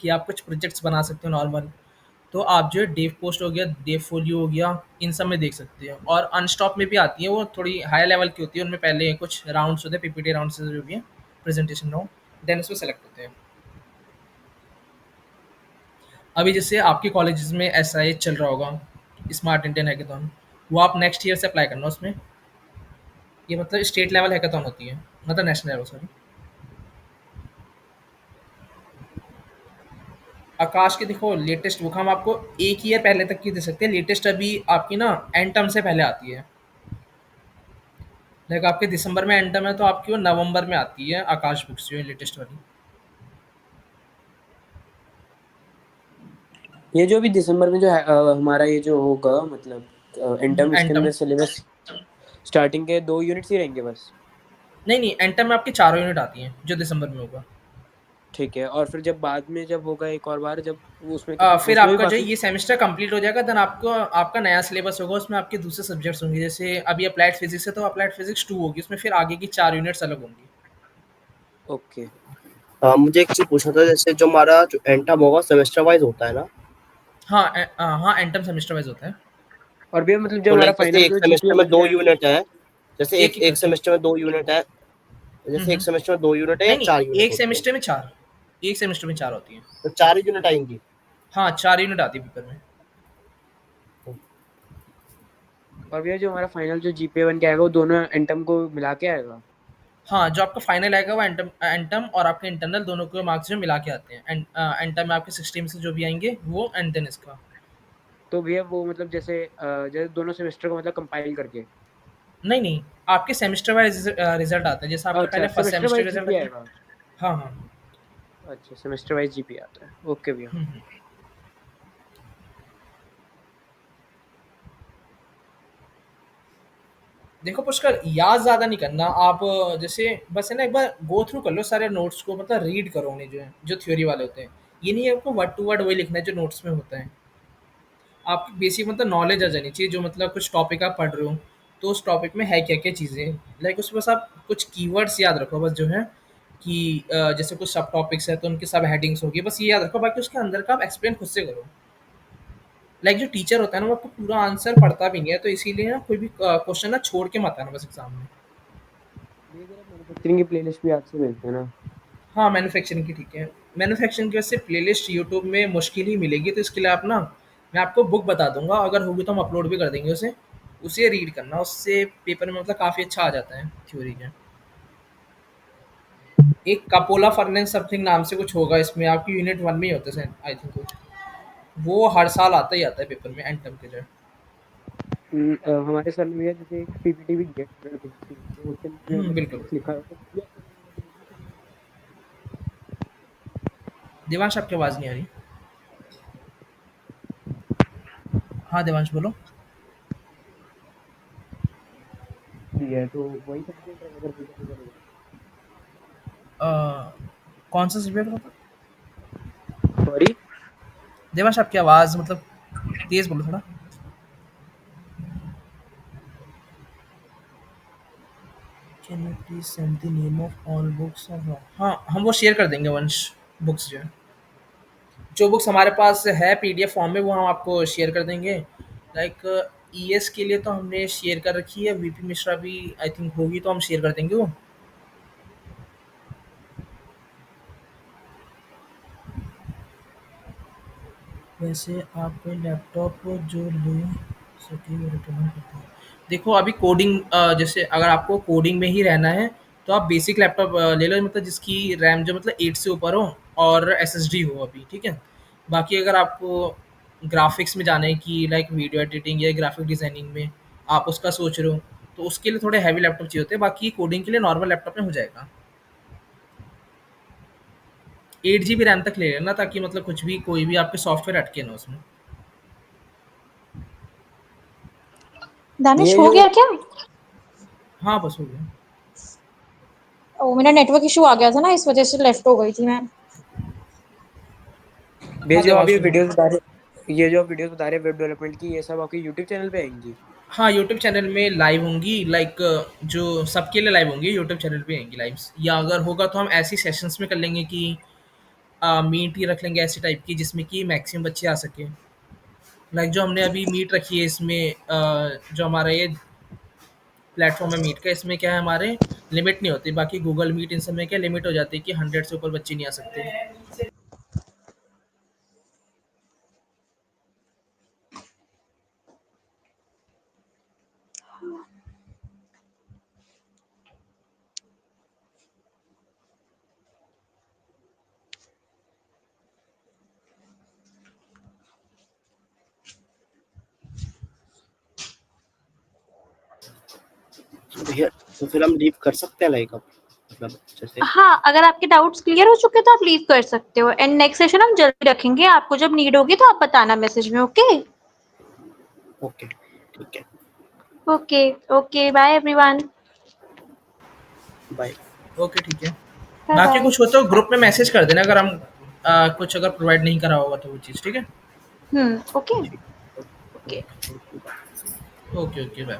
कि आप कुछ प्रोजेक्ट्स बना सकते हो नॉर्मल, तो आप जो है डेव पोस्ट हो गया, देव फोलियो हो गया, इन सब में देख सकते हो। और अनस्टॉप में भी आती है, वो थोड़ी हाई लेवल की होती है, उनमें पहले कुछ राउंड्स होते हैं, पीपीटी राउंड्स जो भी है, प्रेजेंटेशन राउंड, देन उसमें सेलेक्ट होते हैं। अभी जैसे आपके कॉलेजेस में एसआई चल रहा होगा, स्मार्ट इंडियन हैकेथॉन, वो आप नेक्स्ट ईयर से अप्लाई करना उसमें। ये मतलब स्टेट लेवल हैकेथॉन होती है, मतलब नेशनल लेवल, सॉरी। आकाश के देखो लेटेस्ट बुक हम आपको एक ईयर पहले तक की दे सकते हैं, लेटेस्ट अभी आपकी ना एंड टर्म से पहले आती है। लाइक आपके दिसंबर में एंड टर्म है तो आपकी वो नवंबर में आती है, आकाश बुक्स जो है लेटेस्ट वाली। ये जो अभी दिसंबर में जो है हमारा ये जो होगा मतलब एंड टर्म, एंड इसके टर्म, अंदर सिलेबस स्टार्टिंग के 2 यूनिट्स ही रहेंगे बस? नहीं, नहीं, एंड टर्म में आपकी चारों यूनिट आती हैं जो दिसंबर में होगा। ठीक है, और फिर जब बाद में जब होगा एक और बार, जब उसमें फिर उसमें भी आपका जो है बाकी ये सेमेस्टर कंप्लीट हो जाएगा, देन आपको आपका नया सिलेबस होगा, उसमें आपके दूसरे सब्जेक्ट्स होंगे। जैसे अभी अप्लाइड फिजिक्स है तो अप्लाइड फिजिक्स 2 होगी, उसमें फिर आगे की 4 यूनिट्स अलग होंगी। ओके। मुझे एक चीज पूछना था, जैसे जो हमारा जो एंटम होगा सेमेस्टर वाइज होता है ना? हाँ, एंटम सेमेस्टर वाइज होता है। और भैया मतलब जो तो हमारा लाइक फाइनल जैसे एक जो सेमेस्टर जीपीए में बन 2 रहा है, यूनिट है, जैसे एक एक ही एक करके। सेमेस्टर में 2 यूनिट है, जैसे एक सेमेस्टर में 2 यूनिट है या नहीं, 4 नहीं, यूनिट एक होती है? सेमेस्टर में 4, एक सेमेस्टर में 4 होती हैं। तो 4 ही यूनिट आएंगी? हाँ, 4 यूनिट आती है पेपर में। और भैया जो हमारा फाइनल जो जीपीए बन के आएगा वो दोनों एंटम को मिला के आएगा? हाँ, जो आपका फाइनल आएगा वो एंटम एंटम और आपके इंटरनल दोनों के मार्क्स जो मिला के आते हैं। एंटम में आपके 60 में से जो भी आएंगे वो, एंड देन इसका। तो भैया वो मतलब जैसे दोनों सेमेस्टर को मतलब कंपाइल करके? नहीं, नहीं, आपके सेमेस्टर वाइज रिजल्ट आता है। जैसे आपका अच्छा, पहले first semester semester wise result GPA आता है। आएगा? हाँ, हाँ। अच्छा, सेमेस्टर वाइज जीपीए आता है। ओके भैया। देखो पुष्कर, याद ज़्यादा नहीं करना आप। जैसे बस है ना, एक बार गो थ्रू कर लो सारे नोट्स को, मतलब रीड करो उन्हें, जो है जो थ्योरी वाले होते हैं। ये नहीं है आपको वर्ड टू वर्ड वही लिखना है जो नोट्स में होता है। आपकी बेसिक मतलब नॉलेज आ जानी चाहिए, जो मतलब कुछ टॉपिक आप पढ़ रहे हो तो उस टॉपिक में है क्या क्या चीज़ें। लाइक उसमें बस आप कुछ कीवर्ड्स याद रखो बस, जो है कि जैसे कुछ सब टॉपिक्स है तो उनकी सब हेडिंग्स होगी, बस ये याद रखो। बाकी उसके अंदर का आप एक्सप्लेन खुद से करो। लाइक जो टीचर होता है ना वो आपको पूरा आंसर पढ़ता भी नहीं है, तो इसीलिए ना कोई भी क्वेश्चन ना छोड़ के मत आना बस एग्जाम में। भैया जरा मैन्युफैक्चरिंग की प्लेलिस्ट भी आपसे मिलते हैं ना? हाँ, मैन्युफैक्चरिंग की ठीक है। मैन्युफैक्चरिंग की वैसे प्लेलिस्ट यूट्यूब में मुश्किल ही मिलेगी, तो इसके लिए आप ना, मैं आपको बुक बता दूंगा, अगर होगी तो हम अपलोड भी कर देंगे उसे। उसे रीड करना, उससे पेपर में मतलब काफ़ी अच्छा आ जाता है थ्योरी के। एक कपोला फर्नेस समथिंग नाम से कुछ होगा, इसमें आपकी यूनिट 1 में ही होता है आई थिंक कुछ। वो हर साल आता है पेपर में एंड टर्म के जो है। हमारे सर ने भैया जैसे एक पीपीटी भी दिया है फिजिक्स की, तो उसके अंदर जो मतलब बिल्कुल, टॉपिक्स लिखा बिल्कुल। है तो भैया उसके अंदर मैं देख लूँ तो मैं देवांश, आपकी आवाज़ नहीं आ रही। हाँ देवांश, बोलो। दिया है तो वही सब्जेक्ट है अगर भैया अगर होगा? अ, कौन सा सब्जेक्ट होता? सॉरी? देवांश, आपकी आवाज़ मतलब तेज़ बोलो थोड़ा। Can you please send the name of all books? हाँ, हम वो शेयर कर देंगे वंश, बुक्स जो है, जो बुक्स हमारे पास है पीडीएफ फॉर्म में वो हम आपको शेयर कर देंगे। लाइक ईएस के लिए तो हमने शेयर कर रखी है, वीपी मिश्रा भी आई थिंक होगी तो हम शेयर कर देंगे वो। वैसे आप लैपटॉप जो ले सके वो रिकमेंड करते हैं। देखो अभी कोडिंग, जैसे अगर आपको कोडिंग में ही रहना है तो आप बेसिक लैपटॉप ले लो, मतलब जिसकी रैम जो मतलब 8 से ऊपर हो और एसएसडी हो अभी, ठीक है। बाकी अगर आपको ग्राफिक्स में जाना है कि लाइक वीडियो एडिटिंग या ग्राफिक डिज़ाइनिंग में आप उसका सोच रहे हो, तो उसके लिए थोड़े हैवी लैपटॉप चाहिए होते हैं। बाकी कोडिंग के लिए नॉर्मल लैपटॉप में हो जाएगा। 8 जीबी रैम तक ले लेना, ताकि मतलब कुछ भी कोई भी आपके सॉफ्टवेयर अटके ना उसमें। दानिश भैया हो जो गया क्या? हाँ, बस हो गया। ओ, मेरा नेटवर्क इशू आ गया था ना, इस वजह से लेफ्ट हो गई थी मैं। भैया हाँ जो आप देवांश, ये सुनो। वीडियोस बता रहे, ये जो वीडियोस बता रहे वेब डेवलपमेंट की, ये सब आपके यूट्यूब चैनल पे आएंगी? हाँ, यूट्यूब चैनल में लाइव होंगी। लाइक जो सबके लिए लाइव होंगी यूट्यूब चैनल पे आएंगी लाइव्स, या अगर होगा तो हम ऐसी सेशंस में कर लेंगे कि मीट ही रख लेंगे ऐसी टाइप की जिसमें कि मैक्सिमम बच्चे आ सकें। लाइक जो हमने अभी मीट रखी है इसमें, जो हमारा ये प्लेटफॉर्म है मीट का, इसमें क्या है हमारे लिमिट नहीं होती। बाकी गूगल मीट इन सब में क्या लिमिट हो जाती है कि 100 से ऊपर बच्चे नहीं आ सकते। भैया तो फिर हम लीव कर सकते हैं लाइक अब, मतलब जैसे? हाँ, अगर आपके डाउट्स क्लियर हो चुके तो आप लीव कर सकते हो, एंड नेक्स्ट सेशन हम जल्दी रखेंगे, आपको जब नीड होगी तो आप बताना मैसेज में। ओके? ओके, ठीक है। Okay, okay, bye everyone. Bye. Okay, ठीक है। बाकी बाय। कुछ हो तो ग्रुप में मैसेज कर देना, अगर हम कुछ अगर प्रोवाइड नहीं करा होगा तो वो चीज़, ठीक है? Okay okay. Okay, okay, bye.